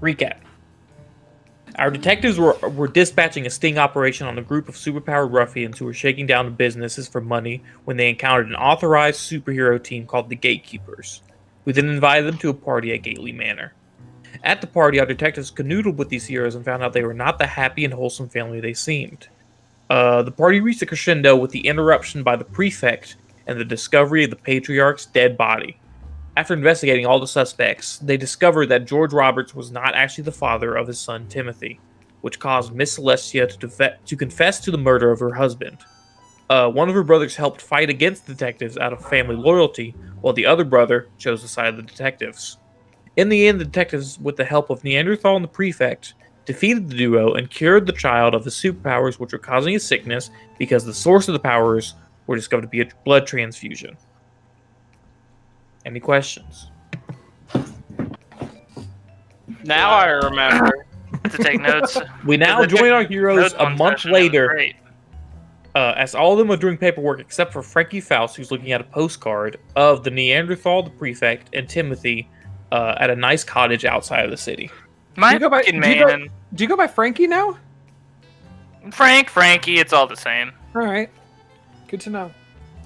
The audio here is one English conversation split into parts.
Recap. Our detectives were dispatching a sting operation on a group of superpowered ruffians who were shaking down businesses for money when they encountered an authorized superhero team called the Gatekeepers, who then invited them to a party at Gately Manor. At the party, our detectives canoodled with these heroes and found out they were not the happy and wholesome family they seemed. The party reached a crescendo with the interruption by the prefect and the discovery of the Patriarch's dead body. After investigating all the suspects, they discovered that George Roberts was not actually the father of his son Timothy, which caused Miss Celestia to confess to the murder of her husband. One of her brothers helped fight against the detectives out of family loyalty, while the other brother chose the side of the detectives. In the end, the detectives, with the help of Neanderthal and the prefect, defeated the duo and cured the child of his superpowers, which were causing his sickness because the source of the powers were discovered to be a blood transfusion. Any questions? Now I remember to take notes. We now join our heroes a month later, as all of them are doing paperwork except for Frankie Faust, who's looking at a postcard of the Neanderthal, the prefect, and Timothy at a nice cottage outside of the city. Do you go by Frankie now? Frankie, it's all the same. All right. Good to know.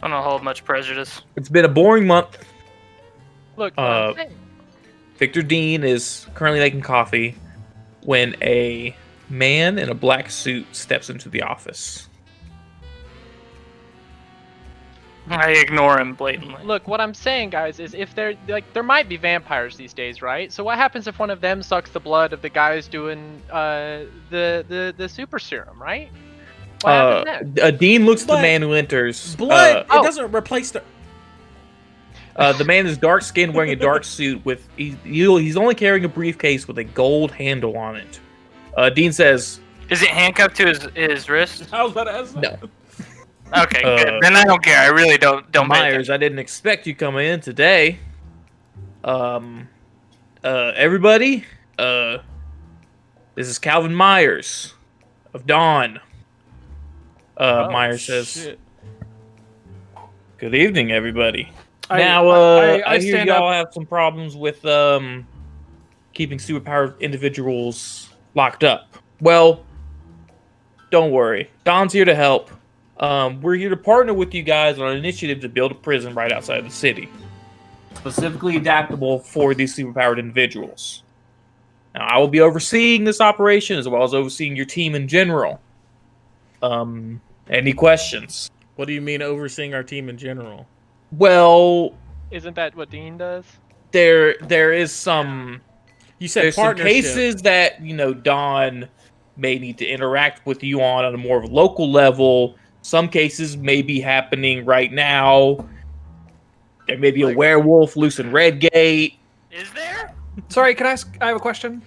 I don't hold much prejudice. It's been a boring month. Look, Victor Dean is currently making coffee when a man in a black suit steps into the office. I ignore him blatantly. look, what I'm saying, guys, is if there might be vampires these days, right? So what happens if one of them sucks the blood of the guys doing the super serum, right? What happens then? Dean looks at the man who enters. Blood. It doesn't replace the. The man is dark skinned, wearing a dark suit with he's only carrying a briefcase with a gold handle on it. Dean says, "Is it handcuffed to his wrist?" I was about to ask that. No. Okay, good. Then I don't care. I really don't. Myers, I didn't expect you coming in today. Everybody, this is Calvin Myers of Dawn. Myers says, shit. "Good evening, everybody." I hear y'all have some problems with keeping superpowered individuals locked up. Well, don't worry. Don's here to help. We're here to partner with you guys on an initiative to build a prison right outside the city, specifically adaptable for these superpowered individuals. Now, I will be overseeing this operation as well as overseeing your team in general. Any questions? What do you mean overseeing our team in general? Well, Isn't that what Dean does? there is some. You said There's some partnership. cases that Don may need to interact with you on a more of a local level. Some cases may be happening right now. There may be a werewolf loose in Redgate. Is there? Sorry, can I ask? I have a question.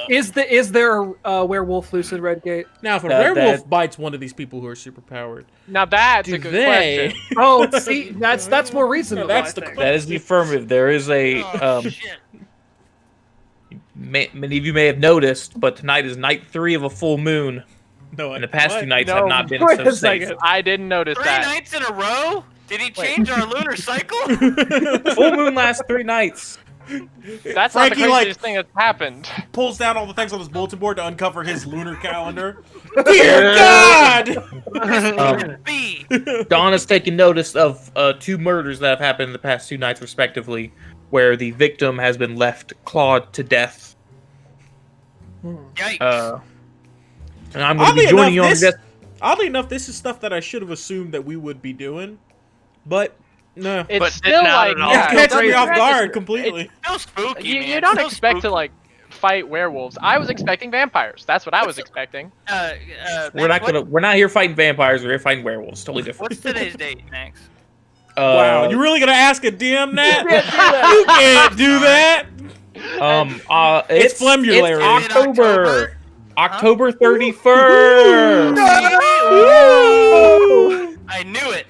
Is there a werewolf loose in Redgate? Now, if a werewolf bites one of these people who are superpowered, Now that's a good question. Oh, see, that's more reasonable. That's the That is the affirmative. There is a. Shit. Many of you may have noticed, but tonight is night 3 of a full moon, no, and the past 2 nights No, have not been wait so a safe. second. I didn't notice 3 that. nights in a row? Did he change our lunar cycle? Full moon lasts 3 nights. That's Frankie, not the craziest thing that's happened. pulls down all the things on his bulletin board to uncover his lunar calendar. Dear God! B. Dawn has taken notice of 2 murders that have happened in the past 2 nights, respectively, where the victim has been left clawed to death. Yikes. And I'm going to be joining you on this. Oddly enough, this is stuff that I should have assumed that we would be doing, but no. It's But still not like at all. It catches me off it's- guard completely. So spooky, man. You don't So expect to spooky. like fight werewolves. I was expecting vampires. That's what I was expecting. We're not here fighting vampires. We're here fighting werewolves. Totally different. What's today's date, Max? Wow, you really gonna ask a DM that? You can't do that. It's Flemulary. It's October. October 31st. I knew it.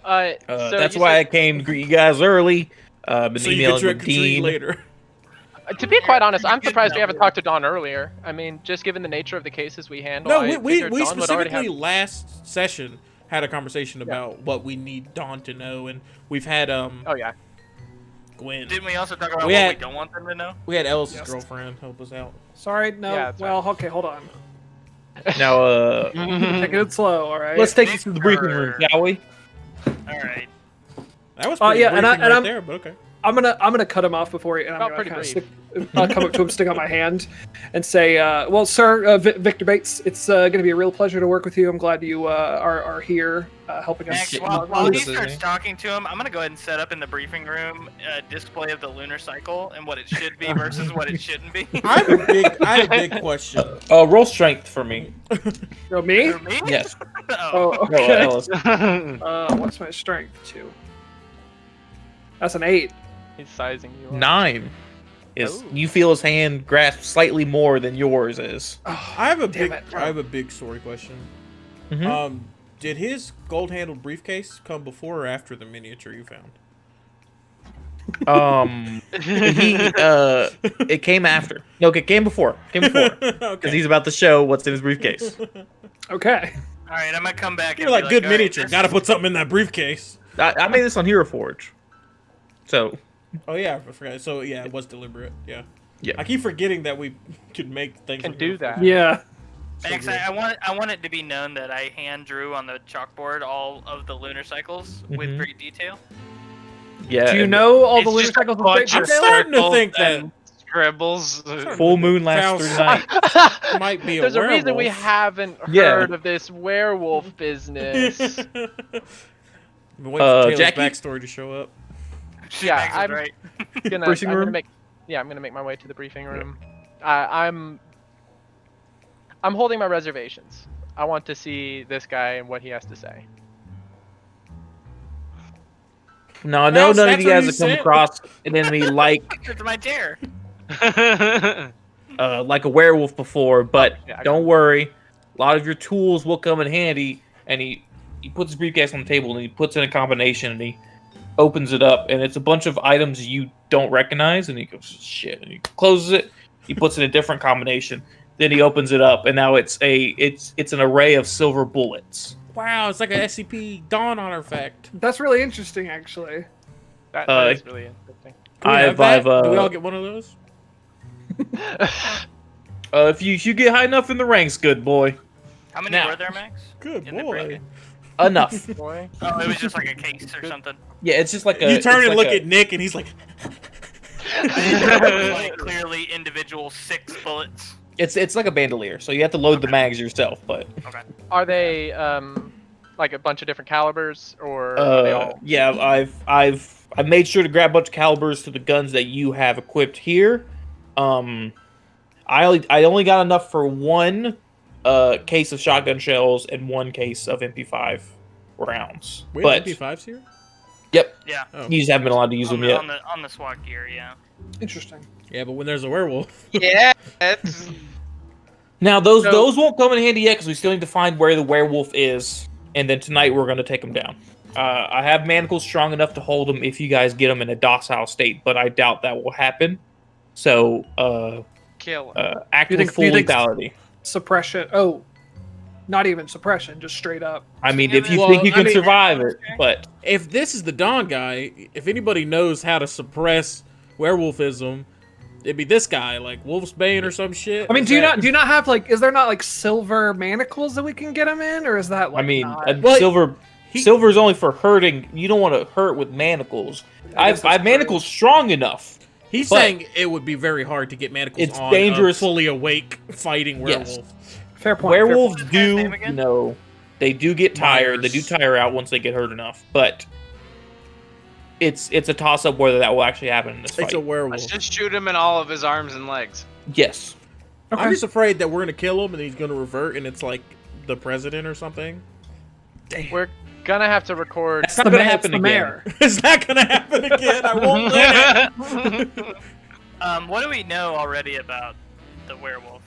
So That's you why I said- came to greet you guys early. Been So you can emailing trick with or treat Dean. later. To be quite honest, I'm surprised we haven't talked to Dawn earlier. I mean, just given the nature of the cases we handle. No, I we figured Dawn would already specifically have... last session had a conversation about what we need Dawn to know, and we've had Oh yeah. Gwen. Didn't we also talk about We what had- we don't want them to know? We had Ellis's Yes. girlfriend help us out. Sorry, no. Yeah, that's well, okay, hold on. Now, Taking it slow, all right. let's take this to the briefing room, shall we? All right. That was pretty yeah, and briefing right I'm- there, but okay. I'm gonna cut him off before he, and I'm Felt gonna pretty kind of brief. stick, come up to him, stick out my hand, and say, "Well, sir, Victor Bates, it's gonna be a real pleasure to work with you. I'm glad you are here helping us." Max, while he starts talking to him, I'm gonna go ahead and set up in the briefing room a display of the lunar cycle and what it should be versus what it shouldn't be. I have a big question. Roll strength for me. Oh, me? For me? Yes. Oh. Oh, No, okay. Ellis. What's my strength? 2. That's an 8. He's sizing you up. 9 is Oh. you feel his hand grasp slightly more than yours is. I have a Damn big it. I have a big story question. Mhm. Did his gold-handled briefcase come before or after the miniature you found? It came after. No, it came before. Because Okay. he's about to show what's in his briefcase. Okay. All right, I'm gonna come back. You're and like, be good all right, miniature. this Gotta is- put something in that briefcase. I made this on Hero Forge, so Oh yeah, I forgot. So yeah, it was deliberate. Yeah. Yeah. I keep forgetting that we could make things. Can on do Hero that. Forge. Yeah. So Max, good. I want it to be known that I hand drew on the chalkboard all of the lunar cycles with Mhm. great detail. yeah. Do you and know all It's the lunar just a cycles? bunch I'm of starting to circles think that- and scribbles. Full moon lasts through night. Might be a There's a reason we werewolf. haven't Yeah. heard of this werewolf business. Been waiting for Taylor's Jackie? backstory to show up. Yeah, Max is I'm right. I'm Briefing gonna room? I'm gonna make my way to the briefing room. I'm holding my reservations. I want to see this guy and what he has to say. No, I know Well, none of that's you what guys you have come said. across an enemy like It's my chair. like a werewolf before, but Yeah, I got don't worry, a lot of your tools will come in handy. And he puts his briefcase on the table and he puts in a combination and he opens it up and it's a bunch of items you don't recognize and he goes shit and he closes it. He puts in a different combination. Then he opens it up and now it's an array of silver bullets. Wow, it's like a SCP Dawn artifact. That's really interesting, actually. That Uh, is really interesting. Can we have I've that? Do we all get one of those? if you get high enough in the ranks, good boy. How many Now- were there, Max? Good In the boy. briefcase? Enough. Boy. Oh, it was just like a case or something. Yeah, it's just like a. You turn it's and like look a- at Nick, and he's like, Like clearly individual 6 bullets. It's like a bandolier, so you have to load the mags yourself. But Okay. Are they like a bunch of different calibers, or are they all? yeah, I've made sure to grab a bunch of calibers to the guns that you have equipped here. I only got enough for one case of shotgun shells and one case of MP5 rounds. "We But have MP5s here." yep, Yeah. Oh. you just haven't been allowed to use them yet. On the SWAT gear, yeah. Interesting. Yeah, but when there's a werewolf, yeah, that's Now those So- those won't come in handy yet because we still need to find where the werewolf is, and then tonight we're going to take him down. I have manacles strong enough to hold him if you guys get him in a docile state, but I doubt that will happen. So, kill. active think- full you think- lethality. Suppression. Oh, not even suppression, just straight up. I mean, if you Well, think you I can mean- survive it, but if this is the Dawn guy, if anybody knows how to suppress werewolfism, it'd be this guy, like Wolf's Bane or some shit. I mean, Is do you that- not have like? Is there not like silver manacles that we can get him in, or is that like? I mean, not? Well, silver he- silver is only for hurting. You don't want to hurt with manacles. I guess I've that's true. manacles strong enough. He's but- saying it would be very hard to get manacles It's on dangerous. a fully awake fighting Yes. werewolf. Fair point. fair Werewolves What's his do, name again? they do get tired. They do Myers. tire out once they get hurt enough. But it's a toss up whether that will actually happen in this fight. It's a werewolf. Let's just shoot him in all of his arms and legs. Yes. point. I'm just afraid that we're gonna kill him and he's gonna revert and it's like the president or something. We're gonna have to record. That's not going to happen the again. mayor. It's not gonna happen again. I won't let it. What do we know already about the werewolf?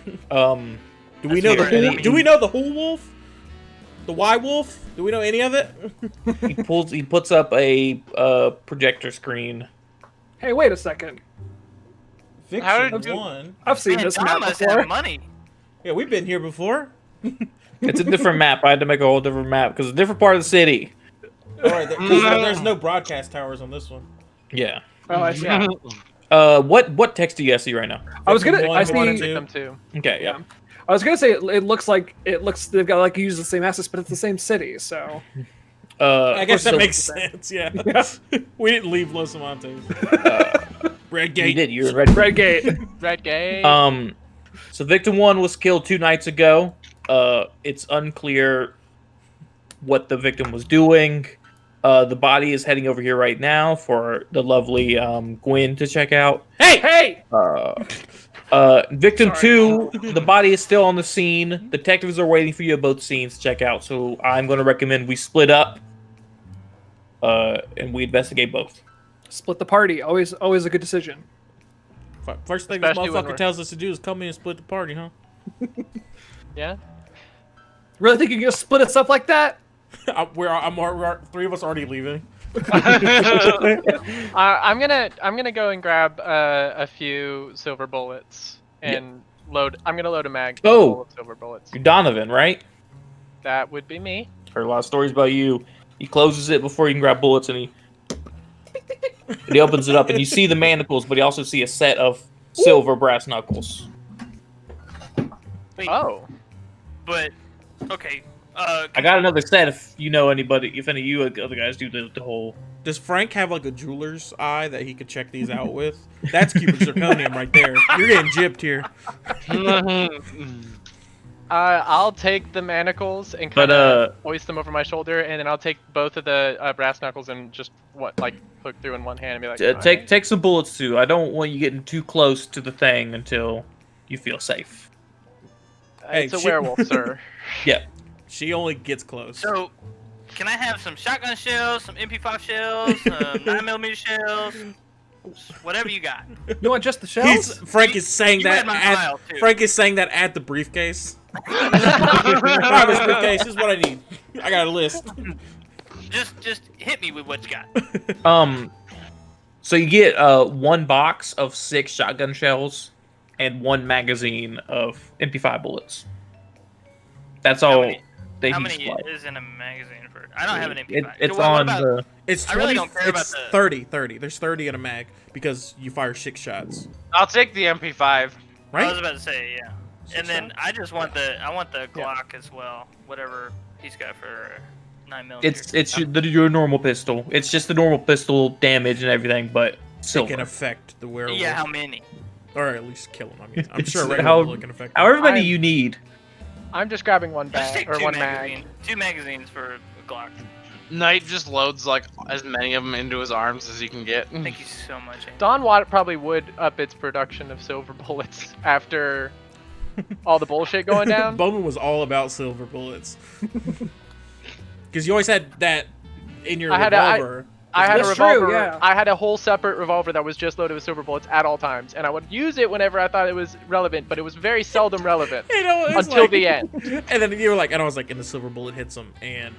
Do we That's know the fair. who? Do we know the who wolf? The Y wolf? Do we know any of it? He puts up a projector screen. Hey, wait a second. How Fiction did you- one. I've seen Man, this Tom map must before. have money. Yeah, we've been here before. It's a different map. I had to make a whole different map because it's a different part of the city. All right, there's no broadcast towers on this one. Yeah. Oh, I see. What text do you guys see right now? I was gonna. I Victim one, see. Victim 2. Okay, yeah. I was gonna say it looks they've got like used the same assets, but it's the same city. So I guess that so- makes sense. Yeah. We didn't leave Los Amantes. Red You Gate. did. You're ready. Red Gate. Red Gate. So Victim 1 was killed 2 nights ago. It's unclear what the victim was doing. The body is heading over here right now for the lovely Gwen to check out. Hey! Victim Sorry. 2, the body is still on the scene. Detectives are waiting for you at both scenes to check out. So I'm going to recommend we split up and we investigate both. Split the party. Always a good decision. First thing this Especially when motherfucker we're- tells us to do is come in and split the party, huh? Yeah. Really think you can just split us up like that? Three of us already leaving. I'm gonna go and grab a few silver bullets and load. I'm gonna load a mag full of silver bullets. You're Donovan, right? That would be me. Heard a lot of stories about you. He closes it before you can grab bullets, and he opens it up, and you see the manacles, but you also see a set of silver brass knuckles. Wait, Oh. but okay. I got another set if you know anybody, if any of you other guys do the whole. Does Frank have like a jeweler's eye that he could check these out with? That's cubic zirconium right there. You're getting gypped here. I'll take the manacles and But, kind of hoist them over my shoulder, and then I'll take both of the brass knuckles and just hook through in one hand and be like, Take some bullets too. I don't want you getting too close to the thing until you feel safe. It's a Hey, werewolf, sir. Yeah. She only gets close. So, can I have some shotgun shells, some MP5 shells, some 9mm shells, whatever you got? You want just the shells? Frank is saying You that had my at file, too. Frank is saying that at the briefcase. Driver's briefcase. This is what I need. I got a list. Just hit me with what you got. So you get 1 box of 6 shotgun shells and 1 magazine of MP5 bullets. That's How all many- they How can many supply. is in a magazine for? I don't have an MP5. It's What on about- the. It's 20. I really don't care about it's the- 30. There's 30 in a mag because you fire 6 shots. I'll take the MP5. I was Right? about to say yeah. And then I just want the Glock as well. Whatever he's got for 9mm. It's your normal pistol. It's just the normal pistol damage and everything, but It silver. can affect the werewolf. Yeah, how many? Or at least kill him. I mean, I'm It's sure a regular how- bullet can affect him. However many I'm- you need. I'm just grabbing one Just bag take or 2 one mag. magazines. 2 magazines for a Glock. Knight just loads like as many of them into his arms as he can get. Thank you so much. Andy. Don Watt probably would up its production of silver bullets after all the bullshit going down. Bowman was all about silver bullets. Because you always had that in your I had revolver. I had a That's true, revolver. yeah. I had a whole separate revolver that was just loaded with silver bullets at all times, and I would use it whenever I thought it was relevant, but it was very seldom relevant You know, it was until like- the end. And then you were like, and I was like, and the silver bullet hits him, and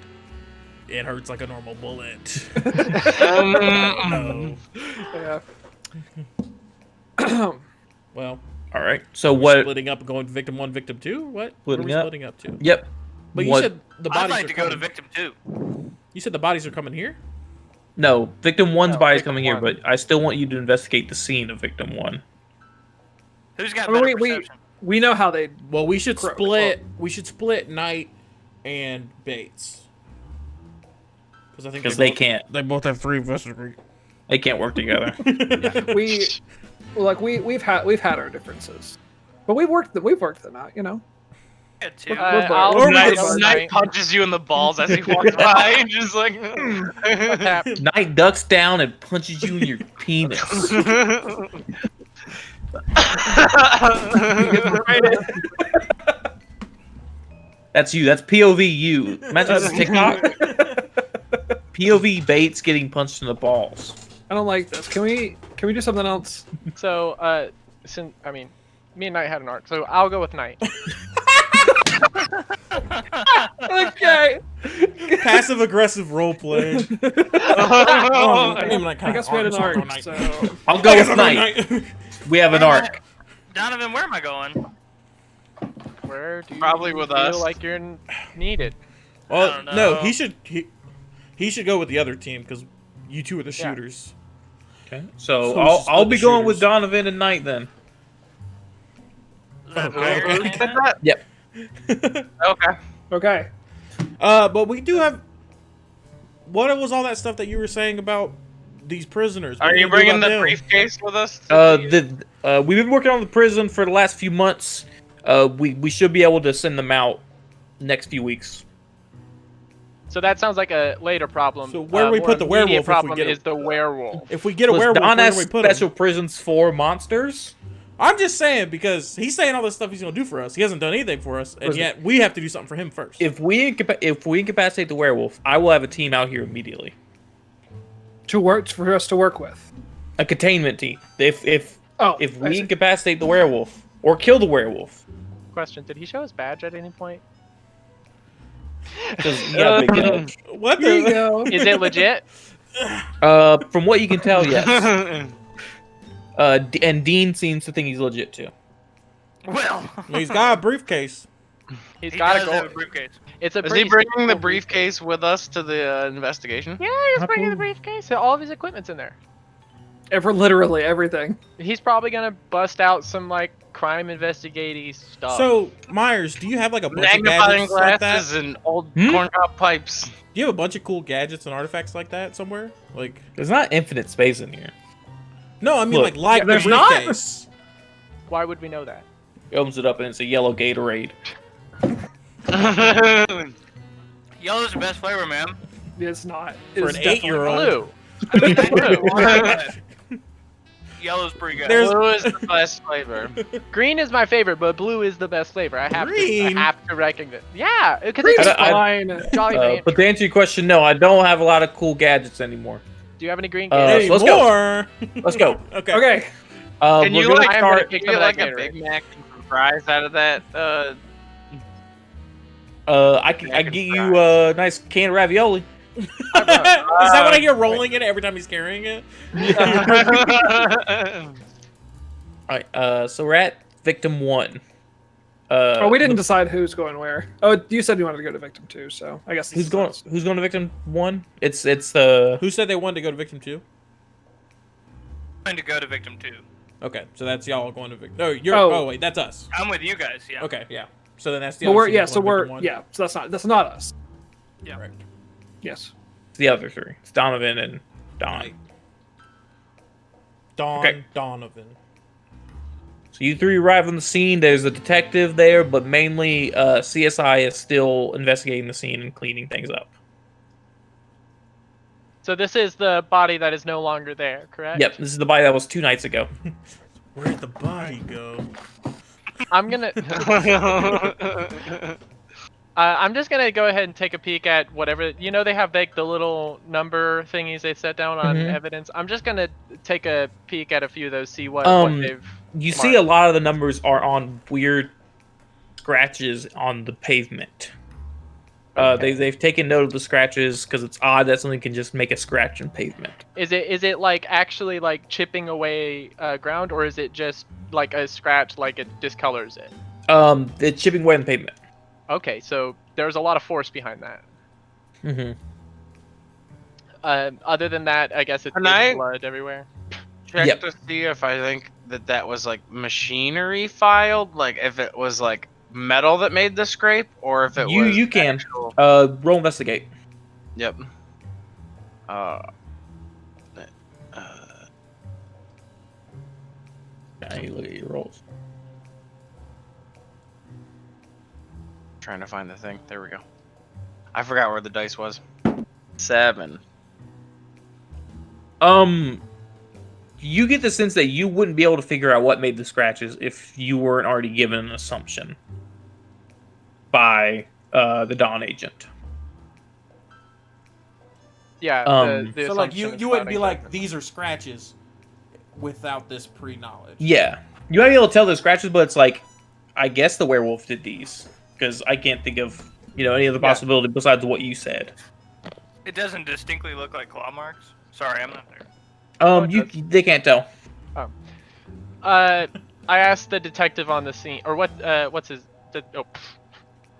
it hurts like a normal bullet. No. Yeah. Well, All right. So we're what? splitting up and going to victim 1, victim 2? What? Splitting what are we up? splitting up to? Yep. But you What- said the I'd bodies like are to go to coming. Victim 2. You said the bodies are coming here? No, Victim 1's No, body's Victim coming here, 1. but I still want you to investigate the scene of Victim 1. Who's got I mean, better we perception? we know how they. Well, we should Correct. split. We should split Knight and Bates. Because I think Because they they both- can't. They both have 3 vested. They can't work together. We've had our differences, but we've worked them out. You know. Yeah, 2. I'll Or we grab could one Knight night. punches you in the balls as he walks by, just like. Tap. Knight ducks down and punches you in your penis. That's you. That's POV you. Imagine this is TikTok. POV Bates getting punched in the balls. I don't like this. Can we do something else? So, me and Knight had an arc, so I'll go with Knight. Okay. Passive aggressive role play. I guess we had an arc. So I'll go with Knight. We have an arc. Donovan, where am I going? Where do you Probably with feel us. like you're needed? Well, I don't no, know. he should. He should go with the other team because you two are the Yeah. shooters. Okay. So So we should I'll split be the going with shooters. Donovan and Knight then. Is that Okay. what you're saying? Yep. Okay. Okay. But we do have. What was all that stuff that you were saying about these prisoners? What Are are you gonna do bringing about the them? briefcase with us? We've been working on the prison for the last few months. We should be able to send them out next few weeks. So that sounds like a later problem. So where do we More put the immediate werewolf if we problem get is the werewolf. If we get a Was werewolf, Don where has do we put special him? prisons for monsters? I'm just saying because he's saying all this stuff he's gonna do for us. He hasn't done anything for us, and Listen. yet we have to do something for him first. If we incapacitate the werewolf, I will have a team out here immediately. For us to work with. A containment team. If Oh, if I we see. incapacitate the werewolf or kill the werewolf, Question: did he show his badge at any point? because he got a big badge. What Here you the? go. Is it legit? From what you can tell, yes. And Dean seems to think he's legit too. Well, He's got a briefcase. He's he got does a have a gold. briefcase. It's a Is he pretty bringing the simple briefcase with us to the investigation? Yeah, he's bringing the briefcase. All of his equipment's in there. Literally everything. He's probably gonna bust out some like crime investigating stuff. So Myers, do you have like a bunch of Magnifying gadgets like that? glasses and old Hmm? corncob pipes. Do you have a bunch of cool gadgets and artifacts like that somewhere? Like, There's not infinite space in here. no, I mean Look, like the there's not? briefcase. why would we know that? He opens it up and it's a yellow Gatorade. Yellow's the best flavor, man. It's not. For It's an definitely 8-year-old. Blue. Yellow's pretty good. There's- Blue is the best flavor. Green is my favorite, but blue is the best flavor. I Green? have to recognize. Yeah, because Green's it's I- fine. Jolly Rancher. But to answer your question, no, I don't have a lot of cool gadgets anymore. Do you have any green Uh, gadgets? let's go. More. Let's go. Okay. Okay. Can We're you gonna like, I'm gonna start. kick get some of like that a Gatorade. Big Mac and some fries out of that? I can get you a nice can of ravioli. Is that what I hear rolling in it every time he's carrying it? All right. So we're at victim 1. Oh, we didn't decide who's going where. Oh, you said you wanted to go to victim 2, so I guess Who's this going? is- Who's going to victim 1? It's the. Who said they wanted to go to victim 2? I'm going to go to victim 2. Okay, so that's y'all going to victim. No, you're. Oh. Oh wait, that's us. I'm with you guys, yeah. Okay, yeah. So then that's the. But other we're team yeah, going so to we're victim 1. yeah, so that's not us. Yeah. Right. Yes. the other 3. It's Donovan and Don. Right. Don Okay. Donovan. So you 3 arrive on the scene. There's a detective there, but mainly CSI is still investigating the scene and cleaning things up. So this is the body that is no longer there, correct? Yep, this is the body that was 2 nights ago. Where'd the body go? I'm gonna. I'm just gonna go ahead and take a peek at whatever they have like the little number thingies they set down on Mhm. evidence. I'm just gonna take a peek at a few of those, see what they've. You see a lot of the numbers are on weird scratches on the pavement. They've taken note of the scratches because it's odd that something can just make a scratch in pavement. Is it like actually like chipping away ground, or is it just like a scratch, like it discolors it? It's chipping away in the pavement. Okay, so there's a lot of force behind that. Mm-hmm. Other than that, I guess it's Can I- blood everywhere. Check Yep. to see if I think that was like machinery filed, like if it was like metal that made the scrape, or if it was You can actual- roll investigate. Yep. Okay, look at your rolls. Trying to find the thing. There we go. I forgot where the dice was. 7. You get the sense that you wouldn't be able to figure out what made the scratches if you weren't already given an assumption by the Dawn agent. Yeah. The So like assumption you is wouldn't be clouding like judgment. these are scratches without this pre-knowledge. Yeah, you might be able to tell the scratches, but it's like, I guess the werewolf did these because I can't think of any other possibility besides what you said. It doesn't distinctly look like claw marks. Sorry, I'm not there. They can't tell. I asked the detective on the scene, or what's his?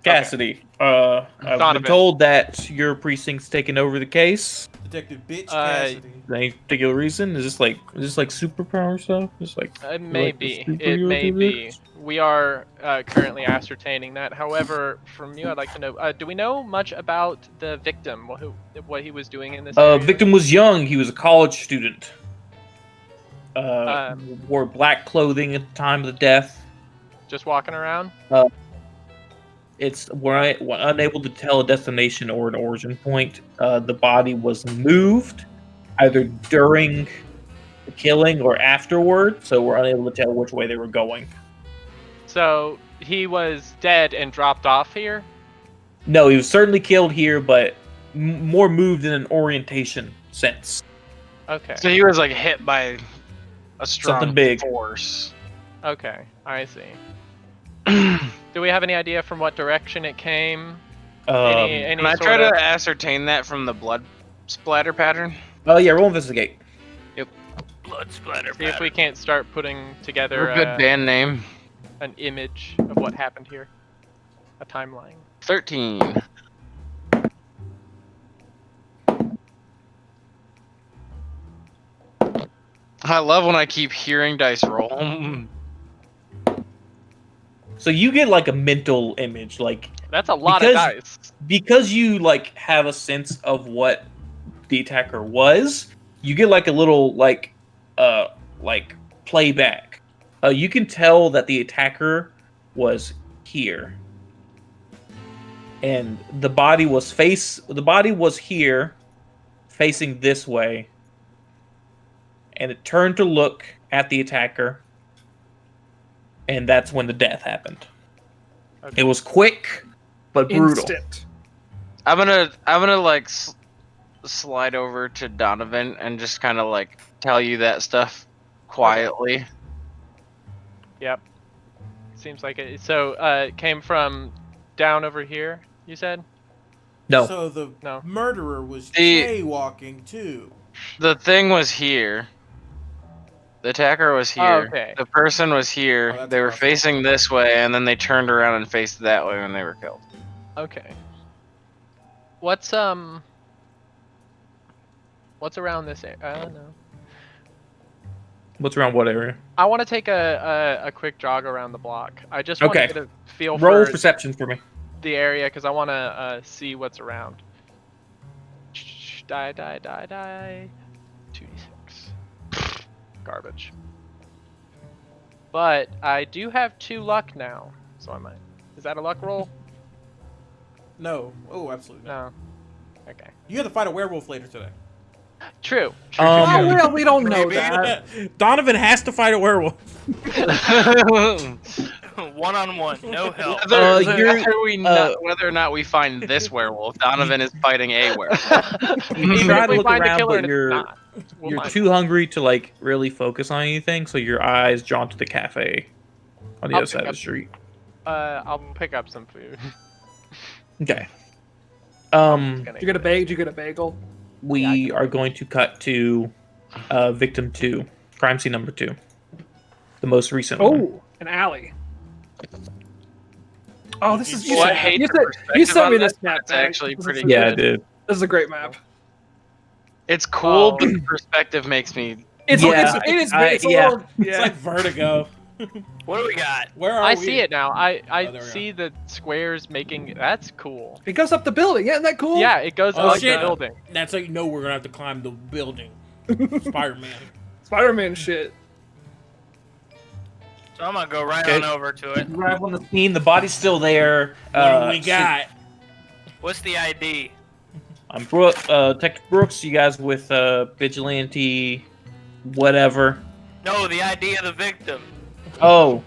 Cassidy, I've been Donovan. told that your precinct's taken over the case. Detective Bitch Cassidy. Any particular reason? Is this like superpower stuff? Just like It may like the be. It superhero may do be. this? We are currently ascertaining that. However, from you, I'd like to know: do we know much about the victim? What he was doing in this? Area? Victim was young. He was a college student. Um, Wore black clothing at the time of the death. Just walking around. We're unable to tell a destination or an origin point. The body was moved either during the killing or afterward, so we're unable to tell which way they were going. So he was dead and dropped off here. No, he was certainly killed here, but more moved in an orientation sense. Okay. So he was like hit by a strong Something big. force. Okay, I see. Do we have any idea from what direction it came? Any Can I sort try of... to ascertain that from the blood splatter pattern? Oh yeah, roll investigate. Blood splatter. See if we can't start putting together Or good band name. an image of what happened here. A timeline. 13. I love when I keep hearing dice roll. So you get like a mental image, like That's a lot Because- of dice. because you like have a sense of what the attacker was. You get like a little like playback. You can tell that the attacker was here, and the body was here, facing this way, and it turned to look at the attacker, and that's when the death happened. Okay. It was quick, but brutal. Instant. I'm gonna like slide over to Donovan and just kind of like tell you that stuff quietly. Yep. Seems like it. So it came from down over here, you said? No. So the No. murderer was The- jaywalking too. The thing was here. The attacker was here. okay. The person was Oh, here. that's They were awesome. facing this way, and then they turned around and faced that way when they were killed. Okay. What's around this area? I don't know. What's around what area? I want to take a quick jog around the block. I just want Okay. to get a feel Roll for perception for me. the area because I want to see what's around. Die. 2d6. Garbage. But I do have 2 luck now, so I might. Is that a luck roll? No. Oh, absolutely not. No. Okay. You have to fight a werewolf later today. True. Oh, well, we don't know that. Donovan has to fight a werewolf. One-on-one, no help. Whether or not we find this werewolf, Donovan is fighting a werewolf. You Even try if to we look find the around, killer but and it's you're not, we'll you're find too hungry to like really focus on anything, so your eyes drawn to the cafe on the I'll other side pick of the up- street. I'll pick up some food. Okay. Did you get a bagel? We are going to cut to victim 2, crime scene number 2, the most recent one. Oh, an alley. Oh, this is. Well, I hate you the said, perspective you sent me on this that, map. it's Zach. actually This pretty is- Yeah, I did. This is a great map. It's cool, Oh. but the perspective makes me. It's Yeah, it is. I- It's a yeah. little, It's yeah. like Vertigo. What do we got? Where are I we? see it now. I Oh, there we see the squares making. That's cool. It goes up the building. Isn't that cool? Yeah, it goes Oh, up shit. the building. That's how you know we're gonna have to climb the building. Spider-Man. Spider-Man shit. So I'm gonna go right Okay. on over to it. Right on the scene, the body's still there. What do we got? What's the ID? I'm Detective Brooks. You guys with Vigilante, whatever. No, the ID of the victim. Oh,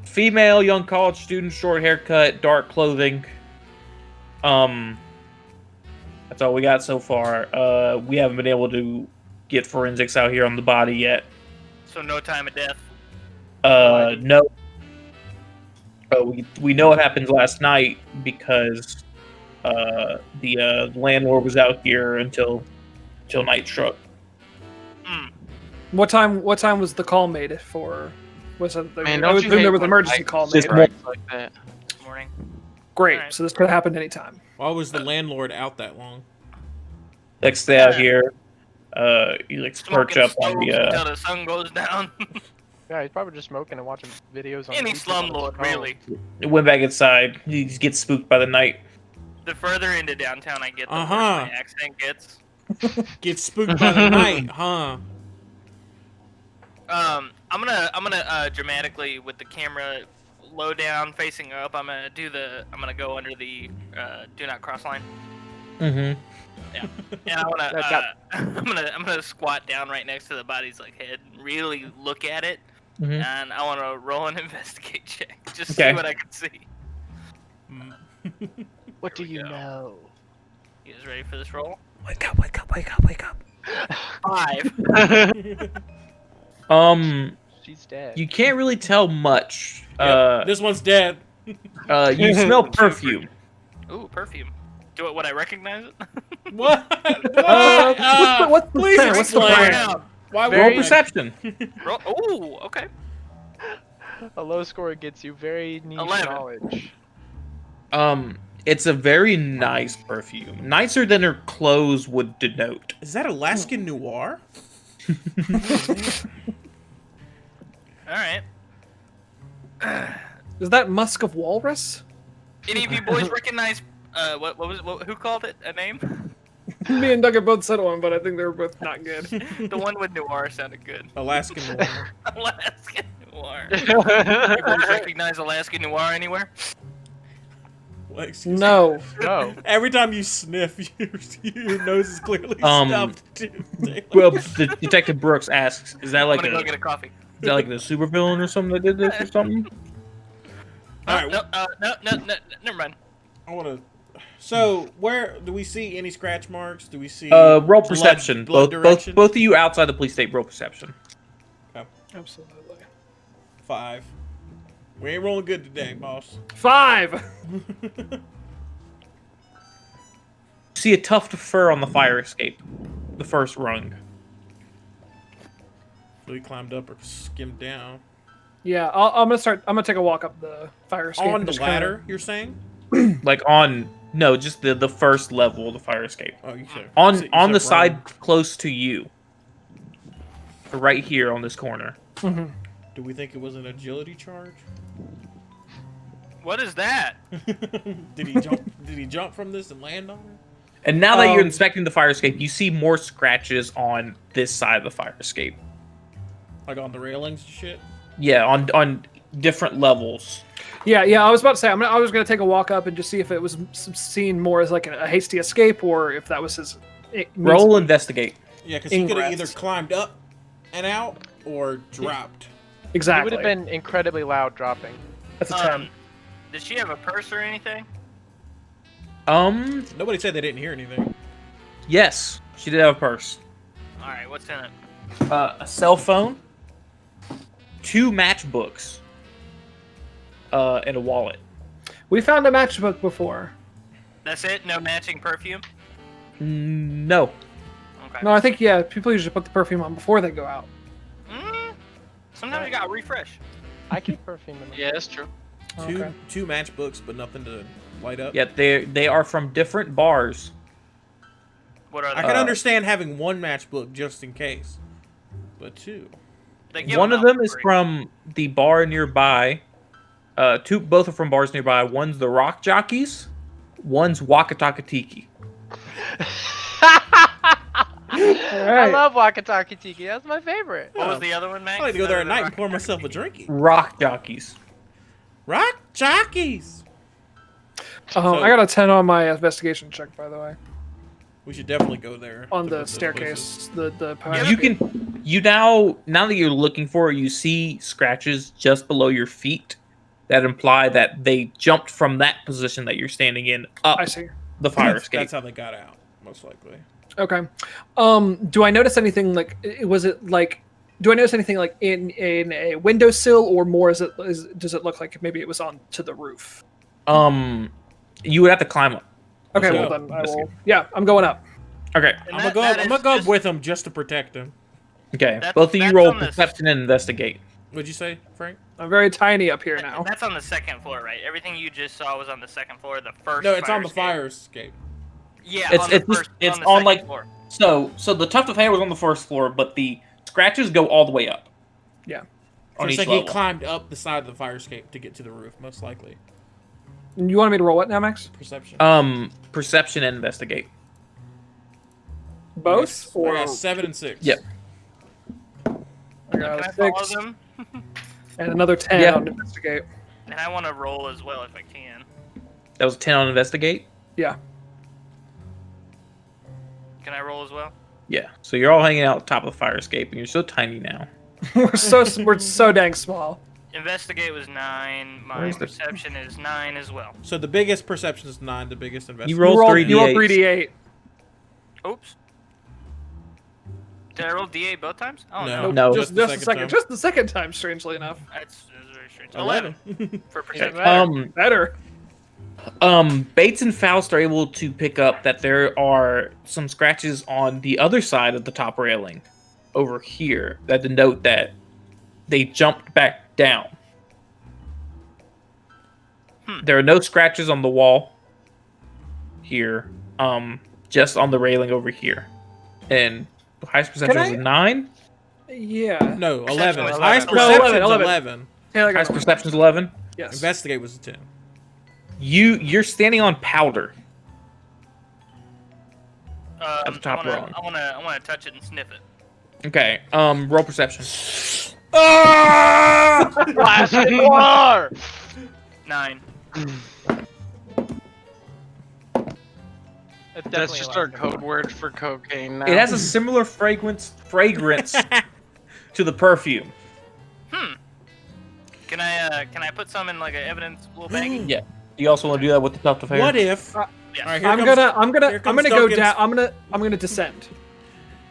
female, young college student, short haircut, dark clothing. That's all we got so far. We haven't been able to get forensics out here on the body yet. So no time of death. No. We know what happened last night because the landlord was out here until night struck. Mm. What time was the call made for? Was it? Man, I don't was you there hate was an when emergency lights call Just made. more- like that? Great. Alright. So this could happen anytime. Why was the landlord out that long? Like stay out here. You like perch Smoking up on stoves the. until the sun goes down. Yeah, he's probably just smoking and watching videos on Any YouTube on his slumlord, phone. really. Went back inside. He just gets spooked by the night. The further into downtown I get, the worse Uh-huh. my accent gets. Get spooked by the night, huh? I'm gonna dramatically with the camera low down facing up. I'm gonna go under the do not cross line. Mm-hmm. And I wanna I'm gonna squat down right next to the body's like head and really look at it. Mhm. And I wanna roll an investigate check. Just Okay. see what I can see. What do Here we you go. know? You guys ready for this roll? Wake up! Wake up! Wake up! Wake up! 5. She's dead. You can't really tell much. Yep, this one's dead. You smell perfume. Ooh, perfume. Do it. Would I recognize it? What? What's the please plan? What's the explain. plan? Why Very- Roll would perception. Ooh, okay. A low score gets you very niche 11. knowledge. It's a very nice perfume. Nicer than her clothes would denote. Is that Alaskan Noir? All right. Is that Musk of Walrus? Any of you boys recognize who called it a name? Me and Duncan both said one, but I think they were both not good. The one with noir sounded good. Alaskan Noir. Alaskan noir. You boys recognize Alaskan noir anywhere? What, excuse me? No. No. Every time you sniff, your nose is clearly stuffed. Too. Well, the Detective Brooks asks, "Is that I'm like gonna go a get a coffee. is that like the supervillain or something that did this or something?" All right. No, never mind. I want to. So, where do we see any scratch marks? Do we see? Roll blood- perception. blood both direction? both of you outside the police state roll perception. Absolutely. 5. We ain't rolling good today, boss. 5. See a tuft of fur on the fire escape, the first rung. So he climbed up or skimmed down. Yeah, I'm gonna take a walk up the fire escape. On and the just kinda- ladder, you're saying? Like on no, just the first level of the fire escape. Oh, you said On you said on the rung. side close to you. Right here on this corner. Mhm. Do we think it was an agility charge? What is that? Did he jump? Did he jump from this and land on her? And now that you're Um, inspecting the fire escape, you see more scratches on this side of the fire escape. Like on the railings and shit? Yeah, on different levels. Yeah. I was about to say I was gonna take a walk up and just see if it was seen more as like a hasty escape or if that was his. Roll investigate. Yeah, because he could have Ingress. either climbed up and out or dropped. It Exactly. would have been incredibly loud dropping. That's a 10. Did she have a purse or anything? Nobody said they didn't hear anything. Yes, she did have a purse. All right, what's in it? A cell phone, 2 matchbooks, and a wallet. We found a matchbook before. That's it. No matching perfume. No. Okay. No, I think people usually put the perfume on before they go out. Sometimes you gotta refresh. I keep perfume in my Yeah, that's true. Okay. Two matchbooks, but nothing to light up. Yet they are from different bars. What are I they? can understand having one matchbook just in case, but 2. They give One of out them for is free. from the bar nearby. Both are from bars nearby. One's the Rock Jockeys. One's Wakataka Tiki. I love Wakataki Tiki. That's my favorite. What was the other one, Max? I like to go there at Other than night and Rock- pour myself a drink. Rock Jockeys. Rock jockeys. I got a 10 on my investigation check, by the way. We should definitely go there. On to the those staircase, places. the You now that you're looking for it, you see scratches just below your feet that imply that they jumped from that position that you're standing in up I see. the fire escape. That's how they got out, most likely. Okay. Do I notice anything like? Was it like? Do I notice anything like in a windowsill, or more? Does it look like maybe it was on to the roof? You would have to climb up. Okay, Let's well go. then I will. Yeah, I'm going up. Okay. And I'm gonna go up with him just to protect him. Okay. That's- Both of you that's roll on the- perception and investigate. What'd you say, Frank? I'm very tiny up here now. That's on the second floor, right? Everything you just saw was on the second floor. The first. No, it's on the escape. fire escape. Yeah, It's on the it's first. it's on the on second like floor. so the tuft of hair was on the first floor, but the scratches go all the way up. Yeah. So On it's each like level. he climbed up the side of the fire escape to get to the roof, most likely. You wanted me to roll what now, Max? Perception. Perception and investigate. Both? Yes. Or I got 7 and 6. Yep. I Can got I a follow 6 them? and another 10 Yeah. on investigate. And I want to roll as well if I can. That was 10 on investigate. Yeah. Can I roll as well? Yeah. So you're all hanging out top of the fire escape, and you're so tiny now. we're so dang small. Investigate was 9. My Where's the- perception is 9 as well. So the biggest perception is 9, the biggest investigation. You rolled 3 You roll D8s. 3d8. Oops. Did I roll D8 both times? Oh No. no. No. Just the second second. time. Just the second time, strangely enough. That's very strange. 11. for Yeah, perception. better. Bates and Faust are able to pick up that there are some scratches on the other side of the top railing over here that denote that they jumped back down. There are no scratches on the wall here, just on the railing over here. And the highest perception was I- a 9. Yeah. No, Perception 11. was Highest 11. No, perception 11, is 11. 11. Taylor got Highest it. perception is 11. Yes. Investigate was a 10. You're standing on powder. At the top I wrong. wanna touch it and sniff it. Okay, roll perception. Plastic war! 9. That's just our code word for cocaine now. It has a similar fragrance to the perfume. Can I put some in like an evidence little baggie? Yeah. You also want to do that with the tuft of hair? What if? Yes. All right, here I'm comes, gonna here go comes down. Duncan's- I'm gonna descend.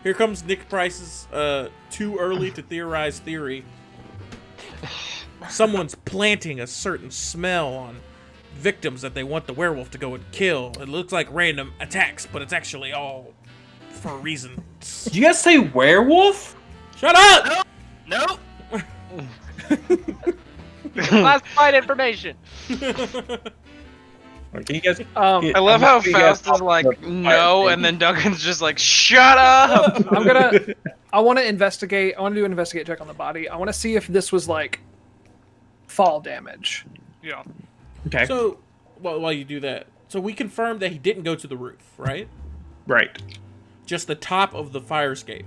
Here comes Nick Price's too early to theorize theory. Someone's planting a certain smell on victims that they want the werewolf to go and kill. It looks like random attacks, but it's actually all for a reason. Did you guys say werewolf? Shut up! No. Classified information. Or can you guys? I love how You guys Faust is like, talk about no, fire, and then Duncan's just like, shut up! I want to investigate. I want to do an investigate check on the body. I want to see if this was like fall damage. Yeah. Okay. So, while you do that, so we confirmed that he didn't go to the roof, right? Right. Just the top of the fire escape.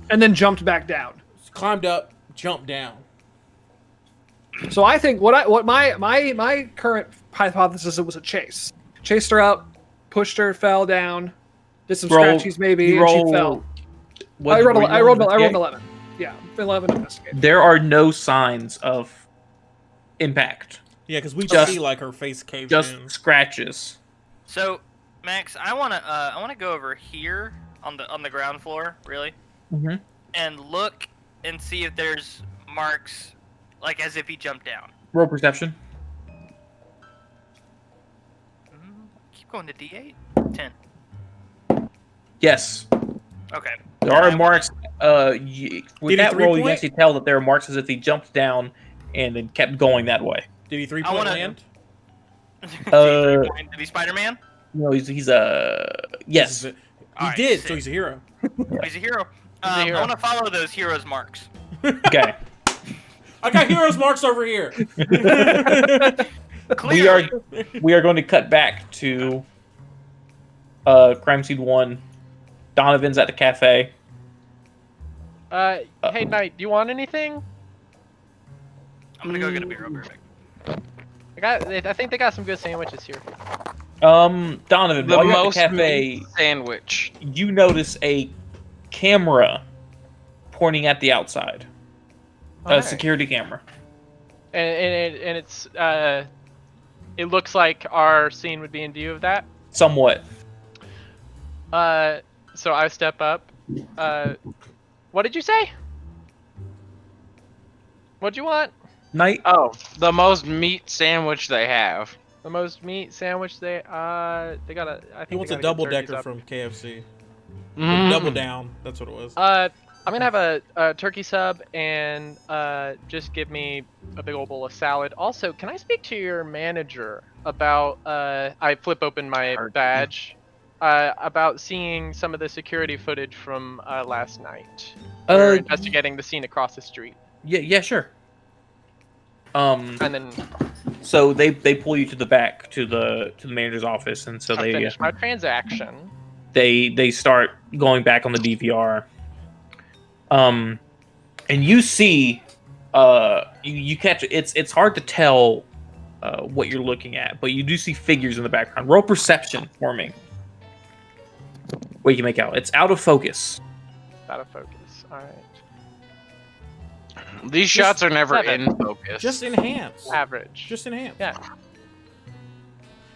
And then jumped back down. Climbed up, jumped down. So I think what my current hypothesis, it was a chase. Chased her up, pushed her, fell down, did some Roll- scratchies maybe, you and she roll- fell. What- I rolled were you rolling 11. investigate? Yeah, 11 investigate. There are no signs of impact. Yeah, because we Just- see like her face caved Just in. Mm. scratches. So, Max, I wanna go over here on the ground floor, really, Mm-hmm. and look and see if there's marks, like as if he jumped down. Roll perception. Keep going to D8. 10. Yes. Okay. There are I- marks. With Did he that roll, you can 3-point? actually tell that there are marks as if he jumped down and then kept going that way. Did he I 3-point wanna- land? Uh, Did he Spider-Man? No, he's yes. He Alright, did, sick. so he's a hero. He's a hero. a hero. I want to follow those heroes' marks. Okay. I got heroes marks over here. Clearly. We are going to cut back to Crime Scene 1. Donovan's at the cafe. Hey, Knight, do you want anything? I'm gonna go get a beer. I'll be right back. I think they got some good sandwiches here. Donovan, The while you're at most the cafe, meat sandwich. you notice a camera pointing at the outside. A Alright. security camera. And it's it looks like our scene would be in view of that. Somewhat. So I step up. What did you say? What'd you want? Night. Oh, the most meat sandwich they have. The most meat sandwich they got a. I think He wants they a gotta get double turkeys decker up. from KFC. Mm. Double down. That's what it was. I'm gonna have a turkey sub and just give me a big old bowl of salad. Also, can I speak to your manager about I flip open my badge about seeing some of the security footage from last night. We're investigating the scene across the street. Yeah, sure. And then So they pull you to the back to the manager's office, and so I finish my transaction. they start going back on the DVR. And you see, you catch it's hard to tell what you're looking at, but you do see figures in the background. Roll perception for me. What you can make out? It's out of focus. Out of focus. All right. These shots are never 7. in focus. Just enhance. Average. Just enhance. Yeah.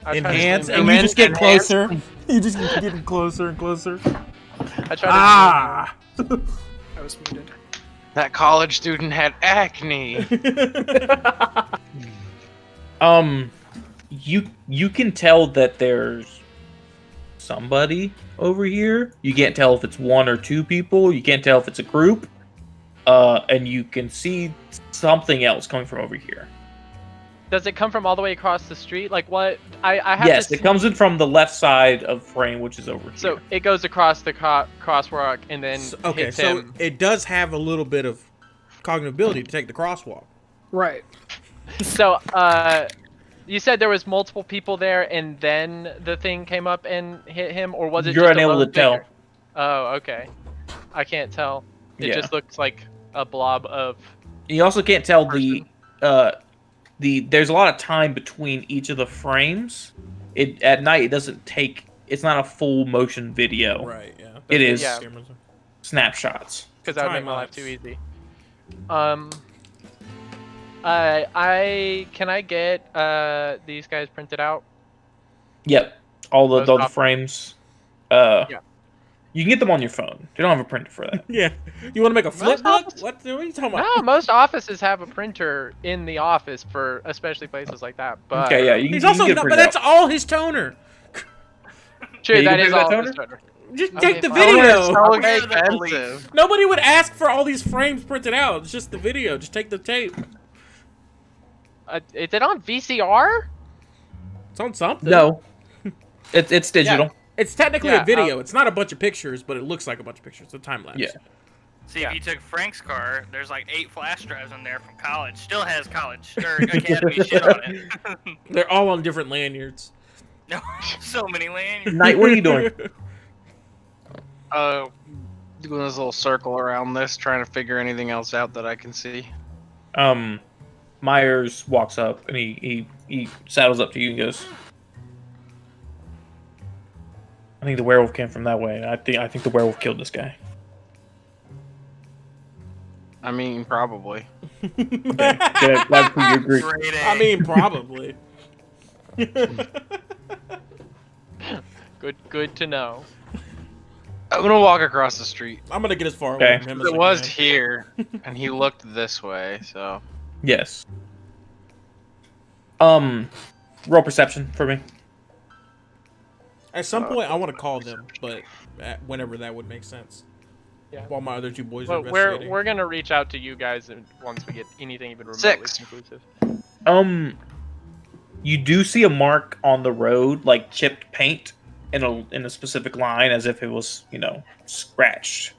I try to Enhance, zoom and in. you just get Enhance. closer. You just keep getting closer and closer. I try to Ah! I was muted. That college student had acne. You can tell that there's somebody over here. You can't tell if it's one or two people. You can't tell if it's a group. And you can see something else coming from over here. Does it come from all the way across the street? Like what? I have Yes, to it comes in from the left side of frame, which is over So here. it goes across the crosswalk and then Okay, hits so him. it does have a little bit of cognitive ability to take the crosswalk. Right. So you said there was multiple people there, and then the thing came up and hit him, or was it? You're just unable a lone to tell. figure? Oh, okay. I can't tell. It Yeah. just looks like a blob of. You also can't tell Person. there's a lot of time between each of the frames. At night it doesn't take. It's not a full motion video. Right, yeah. It is. Yeah. Snapshots. Because that would make my life Time-lapse. too easy. Can I get these guys printed out? Yep. All Most the often. frames. Yeah. You can get them on your phone. You don't have a printer for that. Yeah. You want to make a flip Most book? office- What are you talking about? No, most offices have a printer in the office for especially places like that. But Okay, yeah. You can, He's you also, can get it but printed that's out. all his toner. true, Yeah, you that can is print that all. toner? his toner. Just Okay, take the fine. video. It's so Okay, the expensive. Nobody would ask for all these frames printed out. It's just the video. Just take the tape. Is it on VCR? It's on something. No. It's digital. It's technically Yeah, a video. It's not a bunch of pictures, but it looks like a bunch of pictures. It's a time lapse. Yeah. See, Yeah. if you took Frank's car, there's like 8 flash drives in there from college. Still has college or academy shit on it. They're all on different lanyards. No, so many lanyards. Knight, what are you doing? Doing this little circle around this, trying to figure anything else out that I can see. Myers walks up and he saddles up to you and goes, I think the werewolf came from that way. I think the werewolf killed this guy. I mean, probably. Okay. That's who you agree. Great A. I mean, probably. Good to know. I'm gonna walk across the street. I'm gonna get as far away Okay. from him as It I was can. here, and he looked this way, so. Yes. Roll perception for me. At some point, I want to call them, but whenever that would make sense. Yeah. While my other two boys are Well, investigating. we're gonna reach out to you guys once we get anything even remotely 6. conclusive. You do see a mark on the road, like chipped paint in a specific line, as if it was, scratched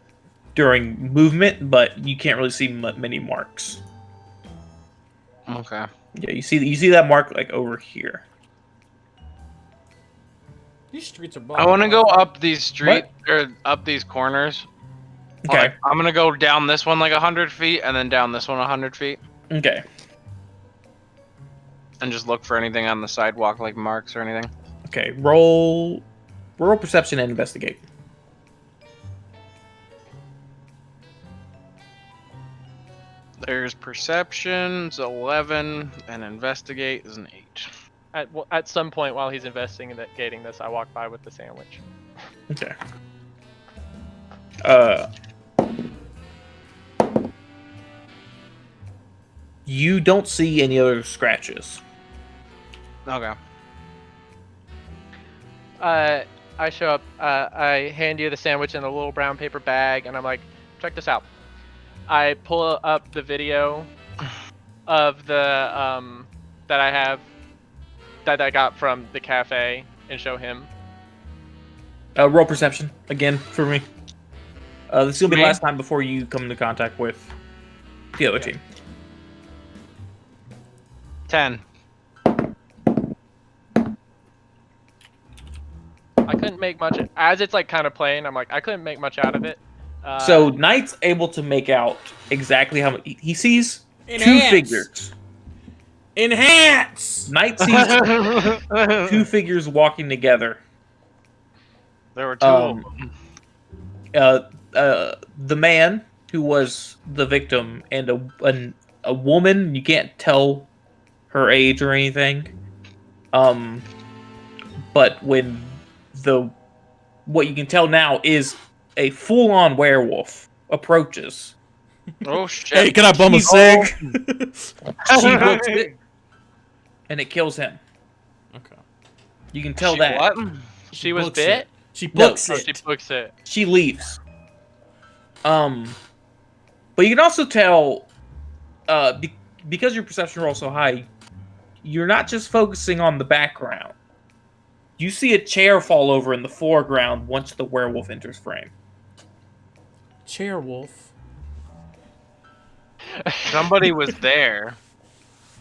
during movement, but you can't really see many marks. Okay. Yeah, you see that mark like over here. These streets are. I want to go up these streets, or up these corners. Okay. Like, I'm gonna go down this one like 100 feet, and then down this one 100 feet, Okay. and just look for anything on the sidewalk, like marks or anything. Okay. Roll perception and investigate. There's perception's 11, and investigate is an 8. At some point while he's investigating this, I walk by with the sandwich. Okay. You don't see any other scratches. Okay. I show up. I hand you the sandwich in a little brown paper bag, and I'm like, check this out. I pull up the video of the that I have that I got from the cafe and show him. Roll perception again for me. This is gonna be the Me? last time before you come into contact with the other team. 10. I couldn't make much as it's like kind of playing. I'm like I couldn't make much out of it. So Knight's able to make out exactly how much he sees. Two Enhance. figures. Enhance. Knight sees two figures walking together. There were two of them. The man who was the victim and a woman, you can't tell her age or anything. But when what you can tell now is a full-on werewolf approaches. Oh shit! Hey, can I bum a She's cig? She books it, and it kills him. Okay. You can tell She that. what? she was books bit. it. She No, books Oh, it. she books it. She leaves. But you can also tell, because your perception roll so high, you're not just focusing on the background. You see a chair fall over in the foreground once the werewolf enters frame. Chairwolf. Somebody was there.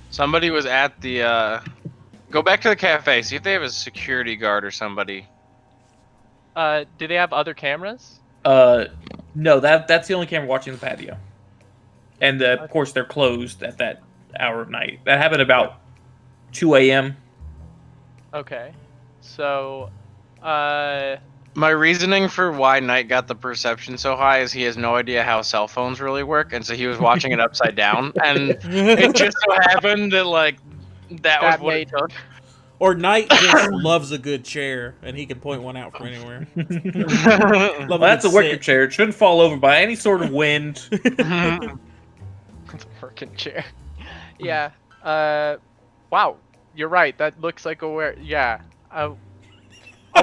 Somebody was at the. Go back to the cafe. See if they have a security guard or somebody. Do they have other cameras? No, that's the only camera watching the patio. And of course, they're closed at that hour of night. That happened about 2 a.m. Okay. So, My reasoning for why Knight got the perception so high is he has no idea how cell phones really work, and so he was watching it upside down, and it just so happened that like that was what it took. Or Knight just loves a good chair, and he can point one out from anywhere. Well, that's a wicker chair. It shouldn't fall over by any sort of wind. it's a working chair. Yeah. Wow. You're right. That looks like a yeah. I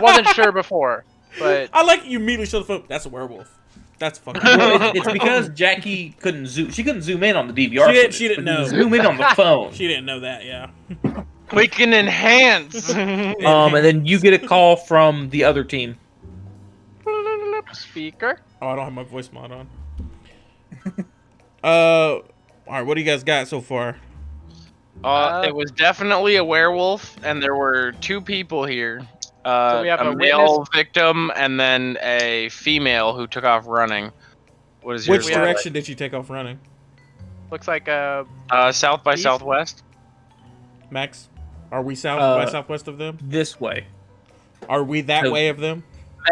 wasn't sure before, but I like you immediately show the phone. That's a werewolf. That's fucking. Well, it's because Jackie couldn't zoom. She couldn't zoom in on the DVR. She didn't but you know. Zoom in on the phone. She didn't know that. Yeah. We can enhance. And then you get a call from the other team. speaker. Oh, I don't have my voice mod on. All right. What do you guys got so far? It was definitely a werewolf, and there were two people here. So we have a male victim and then a female who took off running. What is yours? Which direction did you take off running? Looks like South by East? Southwest. Max, are we south by southwest of them? This way. Are we that No. way of them?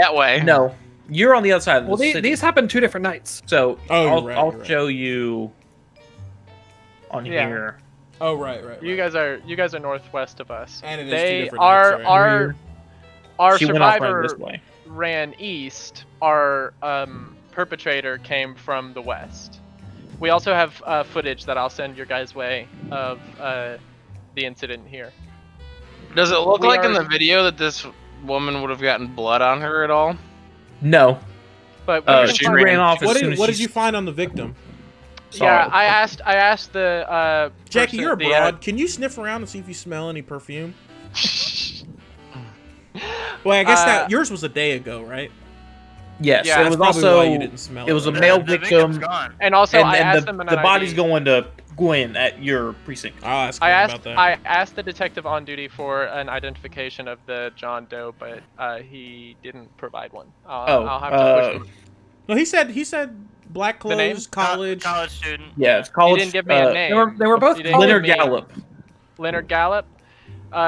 That way. No, you're on the other side of the Well, city. these happened 2 different nights. So Oh, you're I'll, right, I'll you're right. show you on Yeah. here. Oh, right. you guys are northwest of us. And it is two They different are nights, right? our She went off running survivor this way. ran east. Our perpetrator came from the west. We also have footage that I'll send your guys' way of the incident here. Does it look We like in are- the video that this woman would have gotten blood on her at all? No, But she can ran find- off as What soon did as What she did you find on the victim? saw yeah, it. I asked the Jackie, person- you're the, abroad. Can you sniff around and see if you smell any perfume? Well, I guess that yours was a day ago, right? Yes, Yeah, it That's was probably also why you didn't smell it was a right? male The victim's victim, gone. and also I and asked the, them an the body's ID. going to Gwen at your precinct. I'll ask I her asked about that. I asked the detective on duty for an identification of the John Doe, but he didn't provide one. I'll have to push him. No, he said black The name? clothes, college. College student. Yeah, it's college. He didn't give me a name. They were both He didn't Leonard give me- Gallup. Leonard Gallup.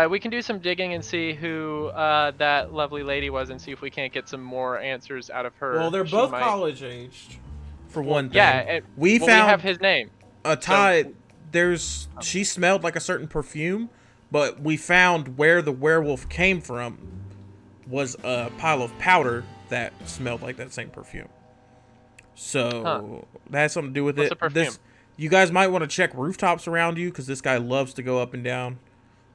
We can do some digging and see who that lovely lady was, and see if we can't get some more answers out of her. Well, they're She both might- college aged. For one thing. Yeah, we well, found we have his name. a tie. She smelled like a certain perfume, but we found where the werewolf came from was a pile of powder that smelled like that same perfume. So that has something to do with What's it. the perfume? You guys might want to check rooftops around you because this guy loves to go up and down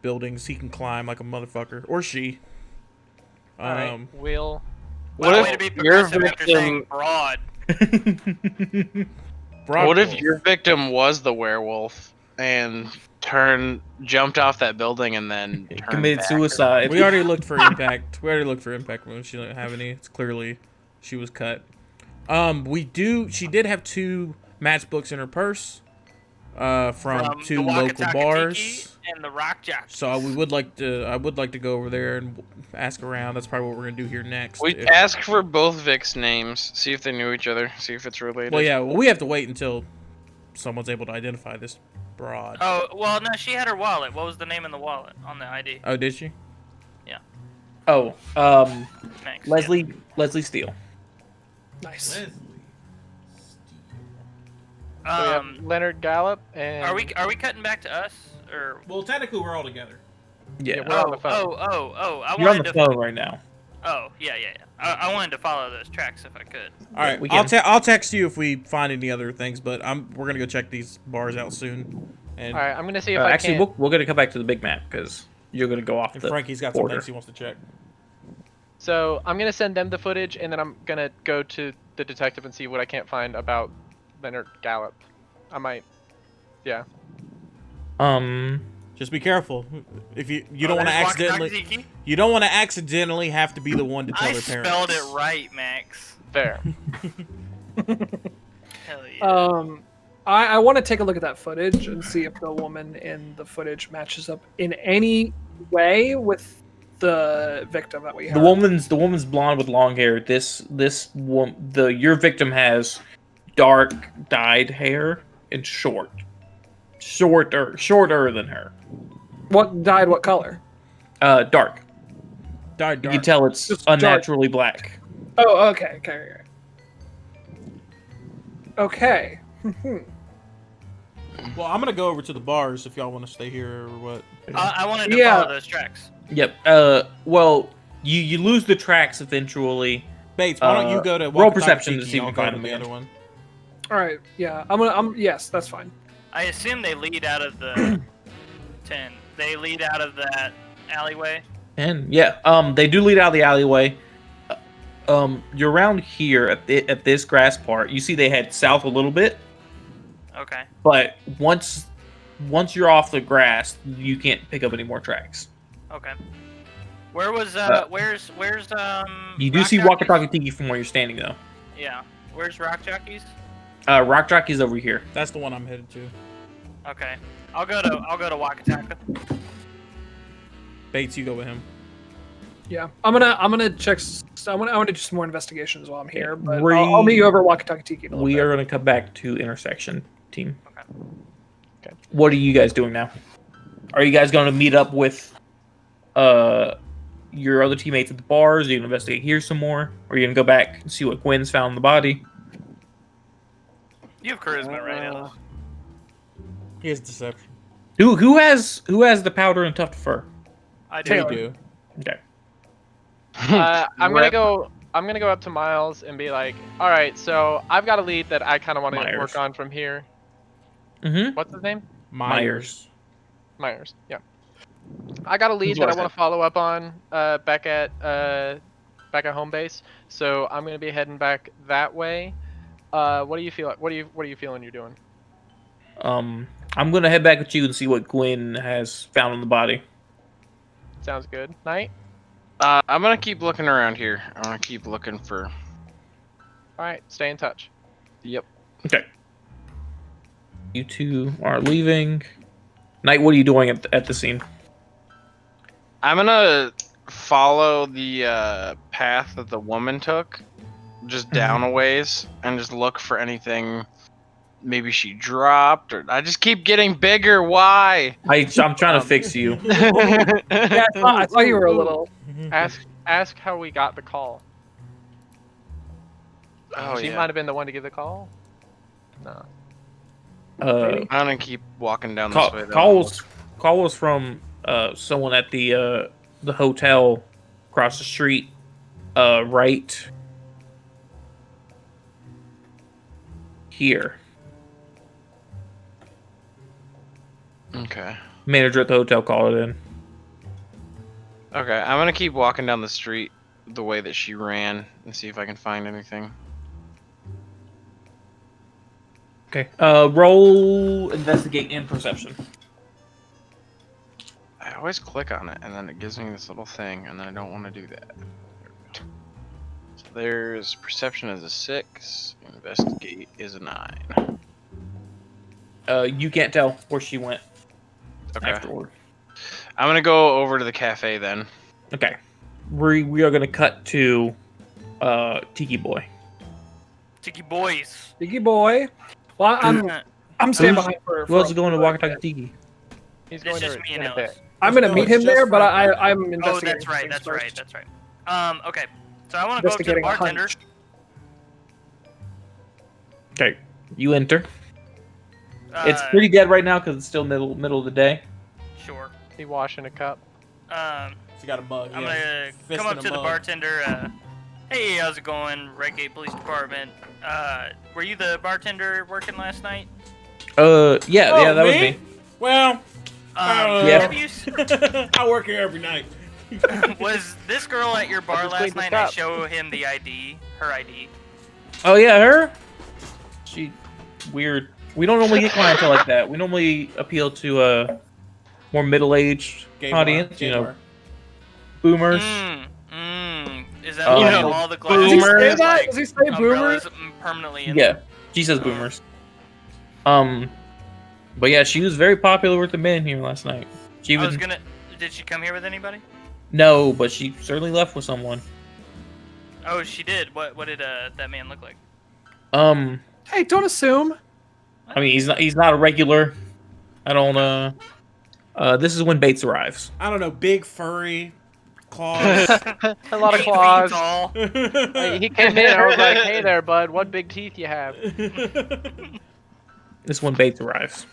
buildings. He can climb like a motherfucker, or she. All right, we'll. What Well, if way to be your progressive after saying victim- broad. Brock What if Wolf. your victim was the werewolf and jumped off that building and then turned Committed back? suicide. We already looked for impact. We already looked for impact wounds. She didn't have any. It's clearly she was cut. She did have 2 matchbooks in her purse. From 2 the local Wakataka bars. Tiki and the Rock Jockeys. So I would like to go over there and ask around. That's probably what we're gonna do here next. We asked for both Vic's names, see if they knew each other, see if it's related. Well, yeah. Well, we have to wait until someone's able to identify this broad. Oh, well, no, she had her wallet. What was the name in the wallet on the ID? Oh, did she? Oh, Thanks. Leslie Steele. Nice. Yeah. So we have Leonard Gallup and. Are we cutting back to us or? Well, technically, we're all together. Yeah, We're on the phone. Oh! I you're on wanted the to. phone right now. Oh, yeah. I wanted to follow those tracks if I could. All right, we I'll can. I'll text you if we find any other things, but we're gonna go check these bars out soon. And, All right, I'm gonna see if I Actually, can. we're gonna come back to the big map because you're gonna go off and the Frankie's got some border. things he wants to check. So I'm gonna send them the footage, and then I'm gonna go to the detective and see what I can't find about Leonard Gallup. I might. Yeah. Just be careful. If you Oh, don't want to there's accidentally, Wakataka Tiki? you don't want to accidentally have to be the one to tell I their parents. spelled it right, Max. Fair. Hell yeah. I want to take a look at that footage and see if the woman in the footage matches up in any way with the victim that we have. The woman's blonde with long hair. Your victim has dark dyed hair and shorter than her. What dyed what color? Dark. Dark. You can tell it's Just dark. unnaturally black. Oh, okay. Okay. Well, I'm gonna go over to the bars if y'all want to stay here or what. I wanted to Yeah. follow those tracks. Yep. Well, you lose the tracks eventually. Bates, why don't you go to roll Wakataka perception to Tiki, see if I'll you go find to them the again. other one. All right. Yeah. Yes, that's fine. I assume they lead out of the 10. They lead out of that alleyway. And yeah, they do lead out of the alleyway. You're around here at this grass part. You see they head south a little bit, Okay. but once you're off the grass, you can't pick up any more tracks. Okay. Where was where's You do Rock see Jockeys? Wakataka Tiki from where you're standing though. Yeah. Where's Rock Jockeys? Rock Jockey's over here. That's the one I'm headed to. Okay. I'll go to Wakataka. Bates, you go with him. Yeah. I'm gonna check. I want to do some more investigations while I'm here. But We- I'll meet you over at Wakataka Tiki in a little We bit. are going to come back to intersection team. Okay. What are you guys doing now? Are you guys going to meet up with your other teammates at the bars? Are you going to investigate here some more? Or are you going to go back and see what Gwen's found in the body? You have charisma, right, Ellis? He has deception. Who has the powder and tuft fur? I do. You Taylor. do. Okay. I'm gonna go up to Miles and be like, all right, so I've got a lead that I kind of want to Myers. work on from here. Mm-hmm. What's his name? Myers. Myers. Yeah. I got a lead that I want to follow up on back at home base. So I'm gonna be heading back that way. What do you feel? What are you feeling you're doing? I'm going to head back with you and see what Gwen has found in the body. Sounds good. Night. I'm gonna keep looking around here. I'm gonna keep looking for. All right. Stay in touch. Yep. Okay. You two are leaving. Knight, what are you doing at the scene? I'm gonna follow the path that the woman took, just down a ways, and just look for anything. Maybe she dropped, or I just keep getting bigger. Why? I'm trying to fix you. Yeah, I thought you were a little. Ask how we got the call. Oh She yeah. might have been the one to give the call. No. I'm gonna keep walking down this way. Call was from someone at the hotel across the street, right here. Okay. Manager at the hotel called it in. Okay, I'm gonna keep walking down the street the way that she ran and see if I can find anything. Okay. Roll investigate and perception. I always click on it, and then it gives me this little thing, and then I don't want to do that. So there's perception is a 6, investigate is a 9. You can't tell where she went Okay. afterward. I'm gonna go over to the cafe then. Okay. We are gonna cut to Tiki Boy. Tiki boys. Tiki boy. Well, I'm staying behind for. Who else is going to Wakataka Tiki? He's It's going just to me and in a bit. Ellis. I'm gonna No, meet it's him just there, but Frank. I'm Oh, investigating. that's right. things That's right. first. That's right. Okay. So I want to go up to the Investigating a hunch. bartender. Okay. You enter. It's pretty dead right now because it's still middle of the day. Sure. He washing a cup. She got a mug. I'm yeah. gonna Fist come in up a to the mug. bartender. Hey, how's it going? Redgate Police Department. Were you the bartender working last night? Yeah, Oh, yeah, that was me. Well, Yeah. Have you? I work here every night. Was this girl at your bar just last cleaned night? this And I up. show him the ID, her ID. Oh yeah, her. She weird. We don't normally get clientele like that. We normally appeal to a more middle-aged Gay bar, audience. gay You know, bar. boomers. Is that You why know, all the Does he glasses say have, that? like, Does he say boomer? umbrellas permanently in Yeah, she says boomers. But yeah, she was very popular with the men here last night. She I was even gonna. Did she come here with anybody? no, but she certainly left with someone. Oh, she did. What did that man look like? Hey, don't assume. I mean, he's not a regular. I don't. This is when Bates arrives. I don't know, big furry claws. A lot of 8 feet claws. tall. Like, he came in and I was like, "Hey there, bud. What big teeth you have?" This is when Bates arrives.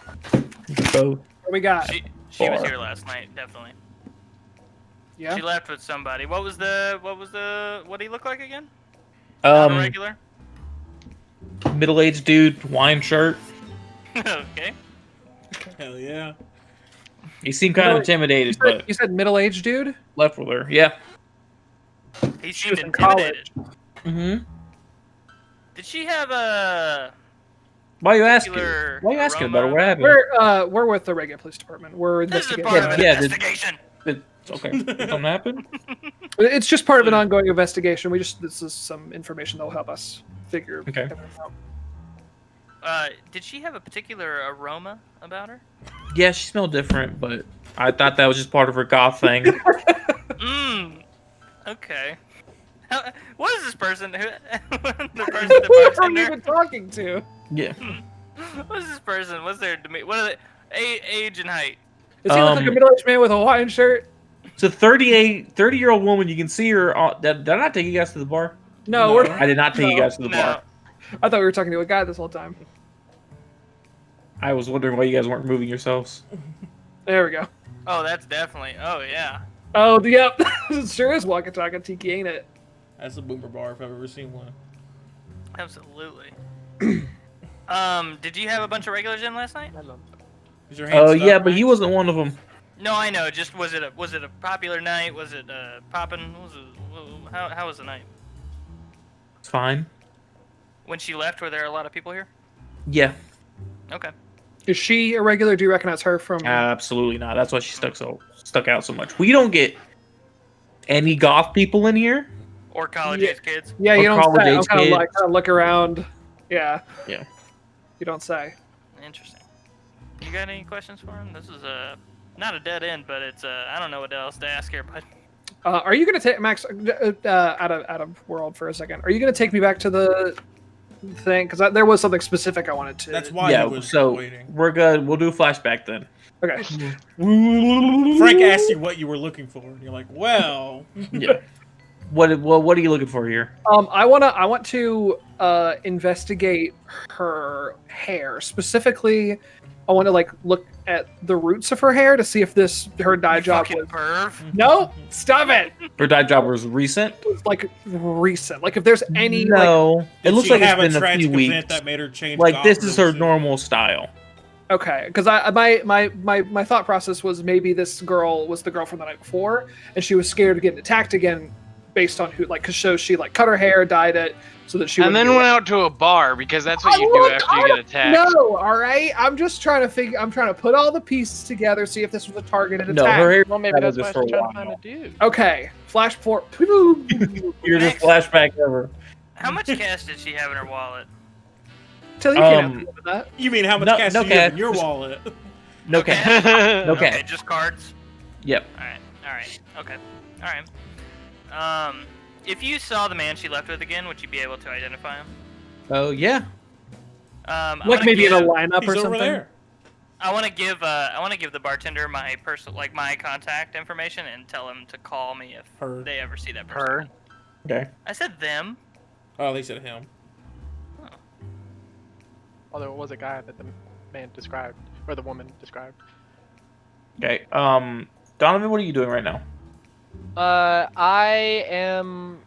So What we got? She was Bar. here last night, definitely. Yeah. She left with somebody. What did he look like again? Not a regular? middle-aged dude, wine shirt. Okay. Hell yeah. He seemed kind of intimidated, but You said middle-aged dude. left with her. Yeah. He She seemed was in intimidated. Mm-hmm. Did she have a Why are you asking? particular Why are you asking about it? aroma? What happened? We're with the Regular Police Department. We're This is investigating. part of an Yeah, did- investigation. Okay. Something happened? It's just part of an ongoing investigation. This is some information that'll help us figure Okay. everything out. Did she have a particular aroma about her? Yeah, she smelled different, but I thought that was just part of her goth thing. Mmm. Okay. What is this person? The person, the Who are you bartender. even talking to? Yeah. What is this person? What's their what are they? Age and height. Does he look like a middle-aged man with a Hawaiian shirt? It's a 30-year-old woman. You can see her. Did I not take you guys to the bar? No, No. we're. I did not take you guys to the No. bar. I thought we were talking to a guy this whole time. I was wondering why you guys weren't moving yourselves. There we go. Oh, that's definitely. Oh yeah. Oh, yep. It sure is Wakataka Tiki, ain't it? That's a boomer bar if I've ever seen one. Absolutely. Did you have a bunch of regulars in last night? Is your hand Oh stuck, yeah, but he Max? wasn't one of them. No, I know. Just was it a popular night? Was it popping? How was the night? It's fine. When she left, were there a lot of people here? Yeah, Okay. Is she a regular? Do you recognize her from? absolutely not. That's why she stuck out so much. We don't get any goth people in here. Or college Yeah. age kids? Yeah, Or you don't college say. I'm age kind of kids. like look around. Yeah. Yeah. You don't say. Interesting. You got any questions for him? This is not a dead end, but it's I don't know what else to ask here, but Are you gonna take Max out of world for a second? Are you gonna take me back to the thing? Because there was something specific I wanted to. That's why Yeah. he was So waiting. we're good. We'll do a flashback then. Okay. Frank asked you what you were looking for, and you're like, well... Yeah. What are you looking for here? I want to investigate her hair specifically. I want to look at the roots of her hair to see if her dye job fucking was. perv. No, stop it. Her dye job was recent. It was recent. If there's any No, it Did looks she like have it's a been a few tragic weeks. event that made her change Like this goth is her religion? normal style. Okay, because my thought process was maybe this girl was the girl from the night before, and she was scared of getting attacked again based on who, like, because shows she like cut her hair, dyed it, so that she. And then went out to a bar because that's what you do after you get attacked. No, all right. I'm just trying to figure. I'm trying to put all the pieces together, see if this was a targeted No, attack. her hair. Well, maybe that's was why for she's a trying to while. find a dude. Okay, flash forward. You're just flashback ever. How much cash did she have in her wallet? Till you can't have to with that. You mean how much No- cash no do you have in cash. your wallet? No cash. No Okay, cash. just cards. Yep. All right, okay, all right. If you saw the man she left with again, would you be able to identify him? Oh yeah. I'm Like gonna maybe in a give- lineup He's or over something. there. I want to give the bartender my personal, like my contact information, and tell him to call me if Her. they ever see that person. Her. Okay. I said them. Oh, they said him. Although it was a guy that the man described, or the woman described. Okay. Donovan, what are you doing right now? I am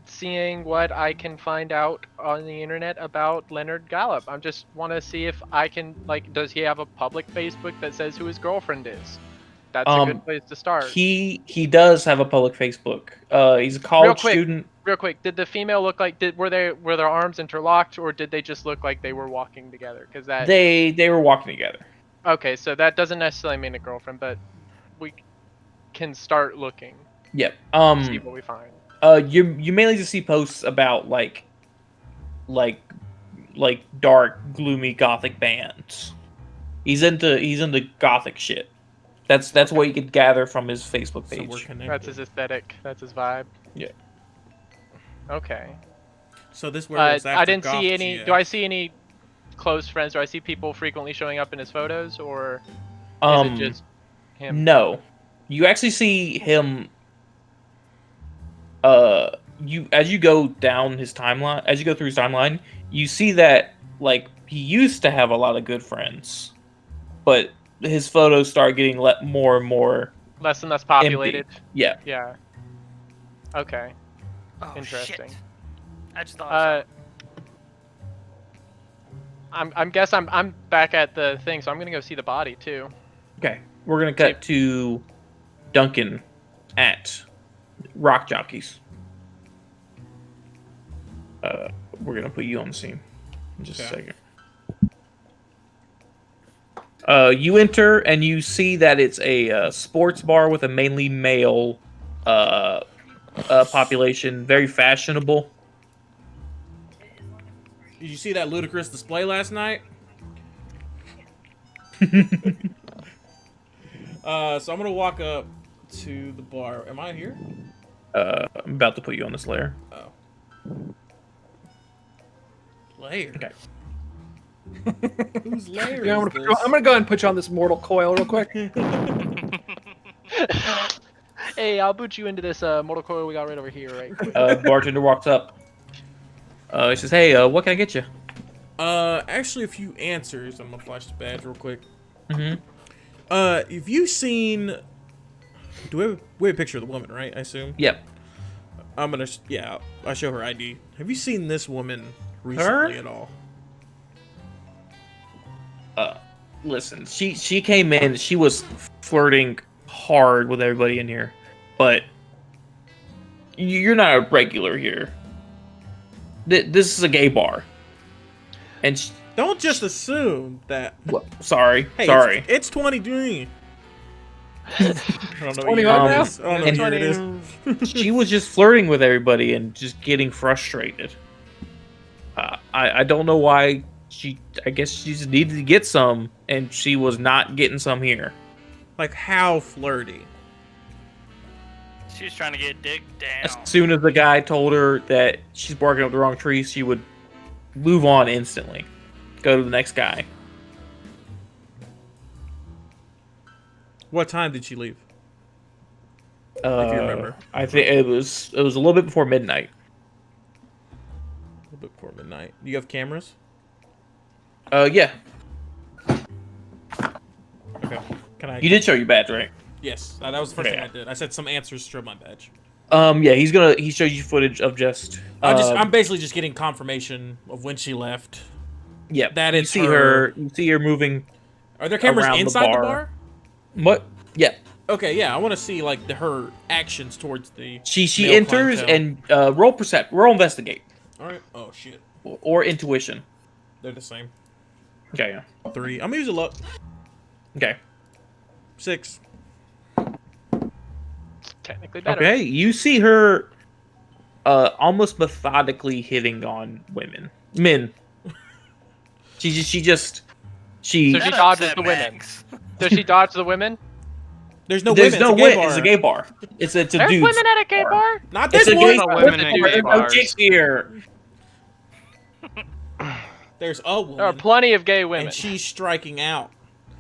seeing what I can find out on the internet about Leonard Gallup. I just want to see if I can, like, does he have a public Facebook that says who his girlfriend is? That's a good place to start. He does have a public Facebook. He's a college student. Real quick, did the female look like were their arms interlocked, or did they just look like they were walking together? Because that They were walking together. okay, so that doesn't necessarily mean a girlfriend, but we can start looking, Yep. see what we find. You mainly just see posts about like dark, gloomy gothic bands. He's into gothic shit. That's what you could gather from his Facebook So page. we're connected. That's his aesthetic. That's his vibe. Yeah. Okay. So this werewolf's after I didn't see goths, any. yeah. Do I see any close friends? Do I see people frequently showing up in his photos, or is it just him? No, you actually see him. As you go down his timeline, as you go through his timeline, you see that like he used to have a lot of good friends, but his photos start getting more and more. Less and less populated. Yeah. Yeah. Okay. Oh, Interesting. Shit. I just thought. I'm back at the thing, so I'm gonna go see the body too. Okay, we're gonna cut to Duncan at Rock Jockeys. We're gonna put you on the scene in just a second. You enter and you see that it's a sports bar with a mainly male population, very fashionable. Did you see that ludicrous display last night? So I'm gonna walk up to the bar. Am I here? I'm about to put you on this layer. Oh. Layer. Okay. Whose layer Yeah, is I'm this? gonna go ahead and put you on this mortal coil real quick. Hey, I'll boot you into this Mortal Coil we got right over here, right? quick. Bartender walks up. He says, "Hey, what can I get you?" Actually, a few answers. I'm gonna flash the badge real quick. Mm-hmm. Have you seen? We have a picture of the woman, right? I assume. Yep. I'm gonna. Yeah, I'll show her ID. Have you seen this woman recently at all? Listen, she came in. She was flirting hard with everybody in here, but you're not a regular here. This is a gay bar, and Don't just assume that. sorry, Hey, sorry. It's 2020. I don't know. 20 what right year now? it is. I don't know what year it is. She was just flirting with everybody and just getting frustrated. I don't know why I guess she just needed to get some, and she was not getting some here. Like how flirty? She was trying to get dick down. As soon as the guy told her that she's barking up the wrong tree, she would move on instantly. Go to the next guy. What time did she leave? If you remember. I think it was a little bit before midnight. A little bit before midnight. You have cameras? Yeah. Okay. Can I? You did show your badge, right? Yes. That was the first Okay. thing I did. I said some answers to my badge. Yeah, he showed you footage of just I'm basically just getting confirmation of when she left. yeah, that you is her. you see her moving. Are there cameras Around the inside the bar. bar? What? Yeah. Okay, yeah, I want to see like her actions towards the. She male enters clientele. and roll investigate All right. Oh shit, or intuition. they're the same. Okay, yeah. 3. I'm gonna use a luck. Okay. 6. Technically better. Okay, you see her almost methodically hitting on men. She So she That dodges upset the women. Max. Does she dodge the women? There's no there's women. no it's a way. gay bar. It's a gay bar. It's a There's dude's women at a gay bar? Not It's this a one. gay no bar. women in gay There's no bars. chicks here. There's a There are woman, plenty of gay women. and she's striking out.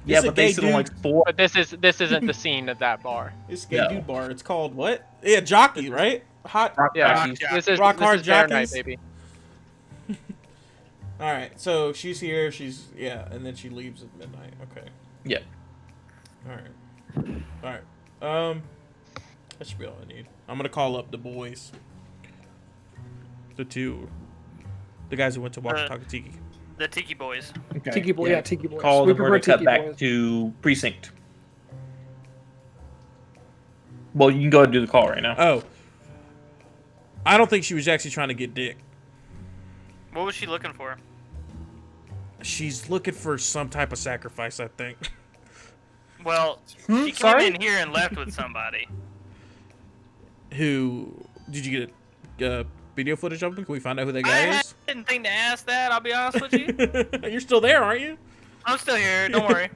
Yeah, It's a but they gay sit on like dude. 4. But this isn't the scene of that bar. It's a gay No. dude bar. It's called what? Yeah, jockey, right? Hot. Yeah, jockeys. Rock hard bear night, jockeys? baby. All right, so she's here. She's and then she leaves at midnight. Okay. Yeah. All right. That should be all I need. I'm gonna call up the boys. The guys who went to Wakataka. The Tiki Boys. Okay. Tiki boy, yeah, Tiki boys. Call We them. We're prefer gonna cut Tiki back boys. to precinct. Well, you can go ahead and do the call right now. Oh. I don't think she was actually trying to get dick. What was she looking for? She's looking for some type of sacrifice, I think. Well, she came Sorry? in here and left with somebody. Who did you get video footage of them? Can we find out who that I guy is? didn't think to ask that. I'll be honest with you. You're still there, aren't you? I'm still here. Don't worry.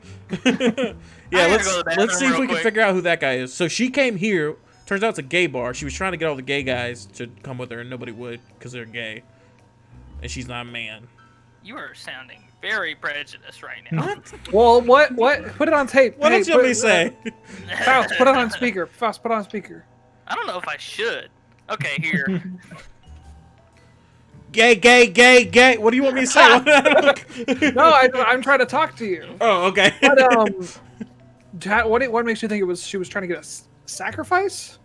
Yeah, I gotta let's go to the let's see bathroom if we real can quick. figure out who that guy is. So she came here. Turns out it's a gay bar. She was trying to get all the gay guys to come with her, and nobody would because they're gay, and she's not a man. You are sounding very prejudiced right now. Well, what? Put it on tape. What Hey, else you want me to say? Faust, put it on speaker. Faust, put it on speaker. I don't know if I should. Okay, here. Gay, gay, gay, gay. What do you want me to say? No, I'm trying to talk to you. Oh, okay. But what makes you think she was trying to get a sacrifice?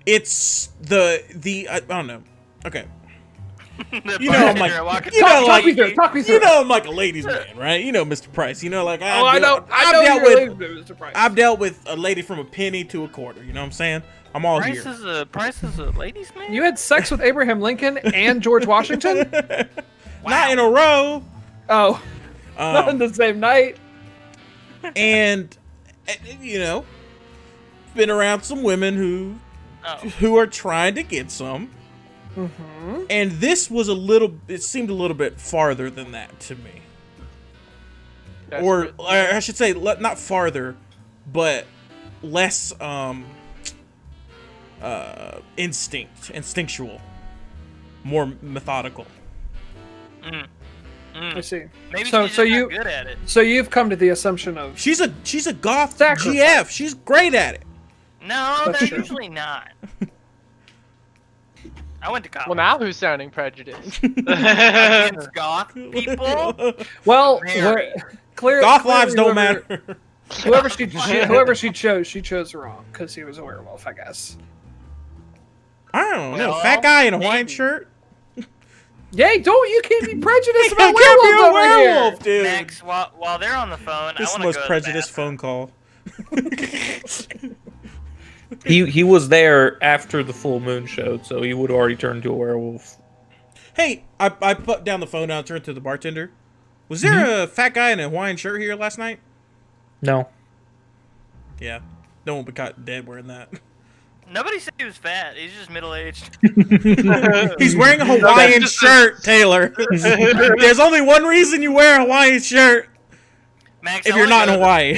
It's the I don't know. Okay. The You know, I'm like, bartender walking you know, talk like, Talk me through it. Talk me through you it. know, I'm like a ladies' man, right? You know, Mr. Price. You know, like Oh, I know I've dealt you're with related to Mr. Price. I've dealt with a lady from a penny to a quarter. You know what I'm saying? I'm all Price here. is a ladies' man. You had sex with Abraham Lincoln and George Washington? Not in a row. Oh, not in the same night. And you know, been around some women Oh. who are trying to get some. Mm-hmm. And this was it seemed a little bit farther than that to me. Or I should say, not farther, but less instinctual, more methodical. I see. Maybe So- she's so just you- not good at it. So you've come to the assumption of She's a goth Sacrifice. GF. She's great at it. No, That's they're true. usually not. I went to college. Well, now who's sounding prejudiced? Against goth people. well, Mary. clear. Goth lives don't whoever- matter. Whoever she chose wrong because he was a werewolf, I guess. I don't know. Well, Fat guy in a Hawaiian maybe. shirt. Yay! You can't be prejudiced I about can't be werewolves a over werewolf, here. dude. Max, while they're on the phone, This is I the want to most go prejudiced to phone call. He was there after the full moon showed, so he would have already turned into a werewolf. Hey, I put down the phone and I turned to the bartender. Was there a fat guy in a Hawaiian shirt here last night? No. Yeah. No one would be caught dead wearing that. Nobody said he was fat. He's just middle aged. He's wearing a Hawaiian shirt, Taylor. There's only one reason you wear a Hawaiian shirt Max, if I you're wanna not in go Hawaii.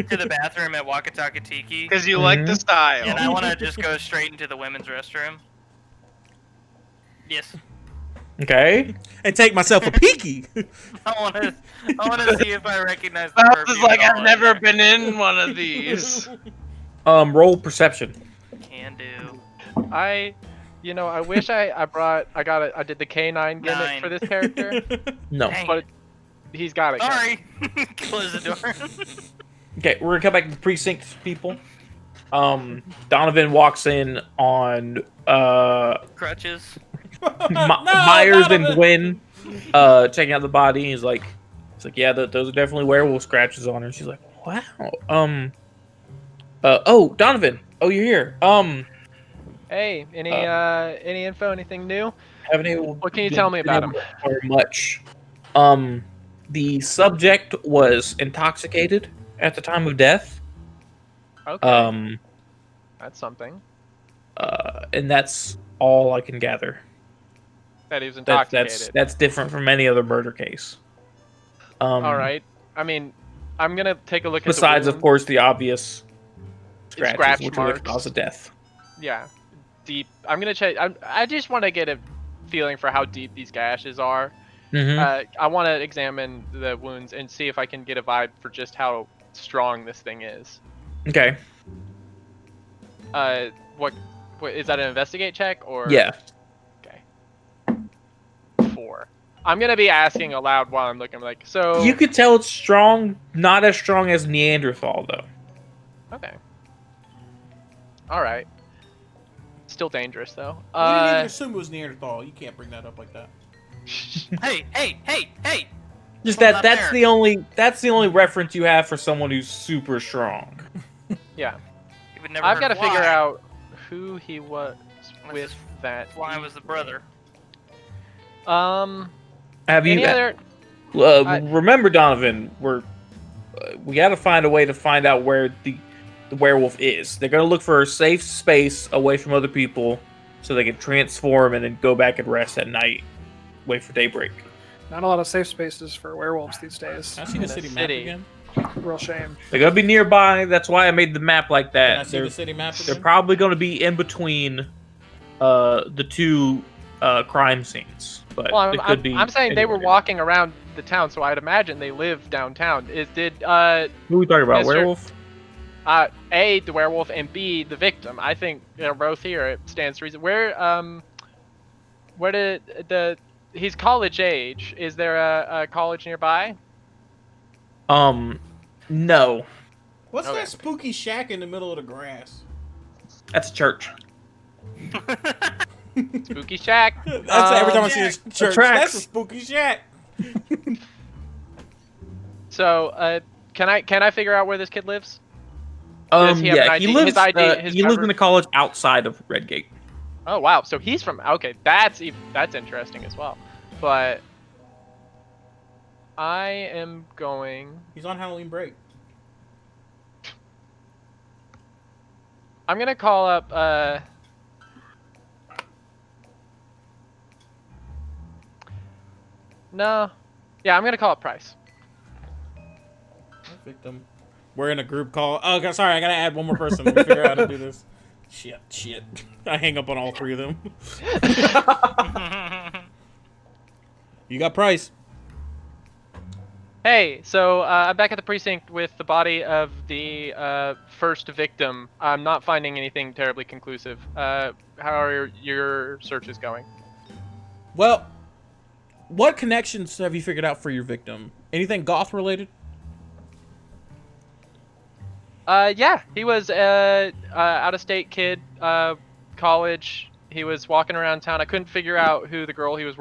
to the bathroom at Wakataka Tiki, Because you like the and style. I want to just go straight into the women's restroom. Yes, Okay. And take myself a peeky. I want to see if I recognize the Faust perfume is like, at all I've in never there. been in one of these. Roll perception. Can do. I wish I did the K9 gimmick 9. for this character, No. Dang. but he's got it. Sorry. Close the door. Okay, we're gonna come back to the precinct, people. Donovan walks in on Crutches. Myers and Gwen checking out the body. He's like, yeah, those are definitely werewolf scratches on her. She's like, wow. Oh, Donovan. Oh, you're here. Hey, any info, anything new? Haven't able. What can you tell me been about able him? to learn much. The subject was intoxicated at the time of death. Okay, that's something. And that's all I can gather. That he was That's intoxicated. that's different from any other murder case. All right. I mean, I'm gonna take a look Besides, at the of course, the obvious scratches, scratch which are the marks. cause of death. Yeah, deep. I'm gonna check. I just want to get a feeling for how deep these gashes are. Mm-hmm. I want to examine the wounds and see if I can get a vibe for just how strong this thing is. Okay. What is that, an investigate check or? Yeah. Okay. 4. I'm gonna be asking aloud while I'm looking. Like, so. You could tell it's strong, not as strong as Neanderthal, though. Okay. All right. Still dangerous though. You didn't even assume it was Neanderthal. You can't bring that up like that. Hey! Just Hold that up that's there. the only reference you have for someone who's super strong. Yeah. You would never I've heard got to why. figure out who he was with is that. Why was the brother? Have Any you other? remember, Donovan? We got to find a way to find out where the werewolf is. They're gonna look for a safe space away from other people, so they can transform and then go back and rest at night. Wait for daybreak. Not a lot of safe spaces for werewolves these days. Can I see the In a city map city. again? Real shame. They're gonna be nearby. That's why I made the map like Can I that. see They're, the city map they're again? probably gonna be in between the two crime scenes, but Well, it could be. I'm saying they were anywhere. walking around the town, so I'd imagine they live downtown. Who are we talking about? Mr. Werewolf? A, the werewolf, and B, the victim? I think they're both here. It stands to reason. Where did he's college age? Is there a college nearby? No, What's Okay. that spooky shack in the middle of the grass? that's a church. Spooky shack. That's every time I see this church. tracks. That's a spooky shack. So, can I figure out where this kid lives? Does he have an Yeah, ID? he lives. His ID, his he lives driver- in a college outside of Redgate. Oh wow, so he's from. Okay, that's interesting as well. But I am going. He's on Halloween break. I'm gonna call up. No. Yeah, I'm gonna call up Price. Victim. We're in a group call. Oh, okay, sorry, I gotta add one more person. Let me figure out how to do this. Shit. I hang up on all 3 of them. You got Price. Hey, so I'm back at the precinct with the body of the first victim. I'm not finding anything terribly conclusive. How are your searches going? Well, what connections have you figured out for your victim? Anything goth related? Yeah, he was out-of-state kid, college. He was walking around town. I couldn't figure out who the girl he was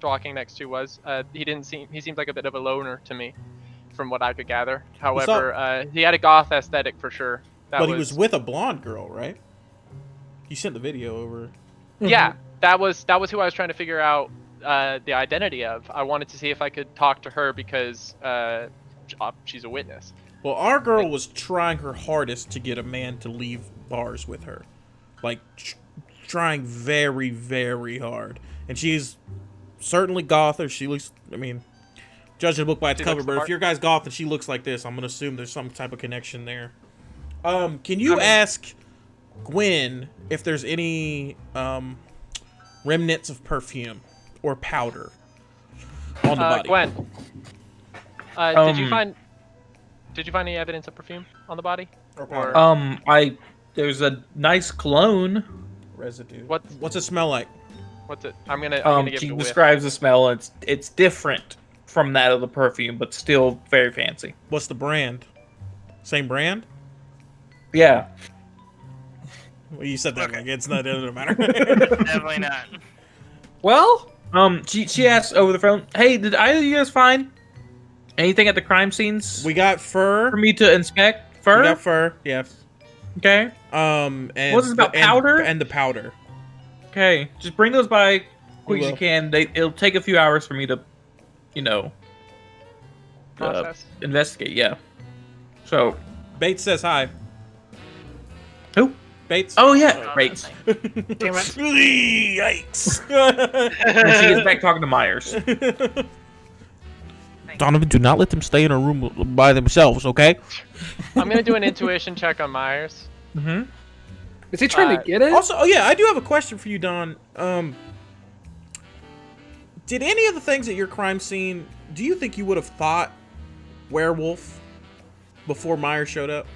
talking next to was. He seemed like a bit of a loner to me, from what I could gather. However, he had a goth aesthetic for sure. But he was with a blonde girl, right? You sent the video over. Yeah, that was who I was trying to figure out the identity of. I wanted to see if I could talk to her because she's a witness. Well, our girl was trying her hardest to get a man to leave bars with her. Like, trying very, very hard. And she's certainly goth, or she looks, I mean, judge the book by its She cover, looks but the if your guy's goth and she looks like this, I'm going to assume there's some type of connection there. Can you ask Gwen if there's any remnants of perfume or powder on the body? Gwen, did you find any evidence of perfume on the body? Or powder? There's a nice cologne. Residue. What's What's it smell like? it? I'm gonna give She it a whiff. describes the smell, and it's different from that of the perfume, but still very fancy. What's the brand? Same brand? Yeah. Well, you said that Okay. like it's not, it doesn't matter. Definitely not. Well, She asked over the phone, "Hey, did either of you guys find anything at the crime scenes We got fur. for me to inspect?" We Fur? got fur. Yes. Okay. And What's this about, powder? and the powder. Okay. Just bring those by quick as will. you can. It'll take a few hours for me to, you know, Process. investigate. Yeah. So. Bates says hi. Who? Bates. Oh yeah, Bates. Damn it. Yikes. And she gets back talking to Myers. Donovan, do not let them stay in a room by themselves, okay? I'm gonna do an intuition check on Myers. Mm-hmm. Is he trying to get it? Also, oh yeah, I do have a question for you, Don. Did any of the things at your crime scene, do you think you would have thought werewolf before Myers showed up?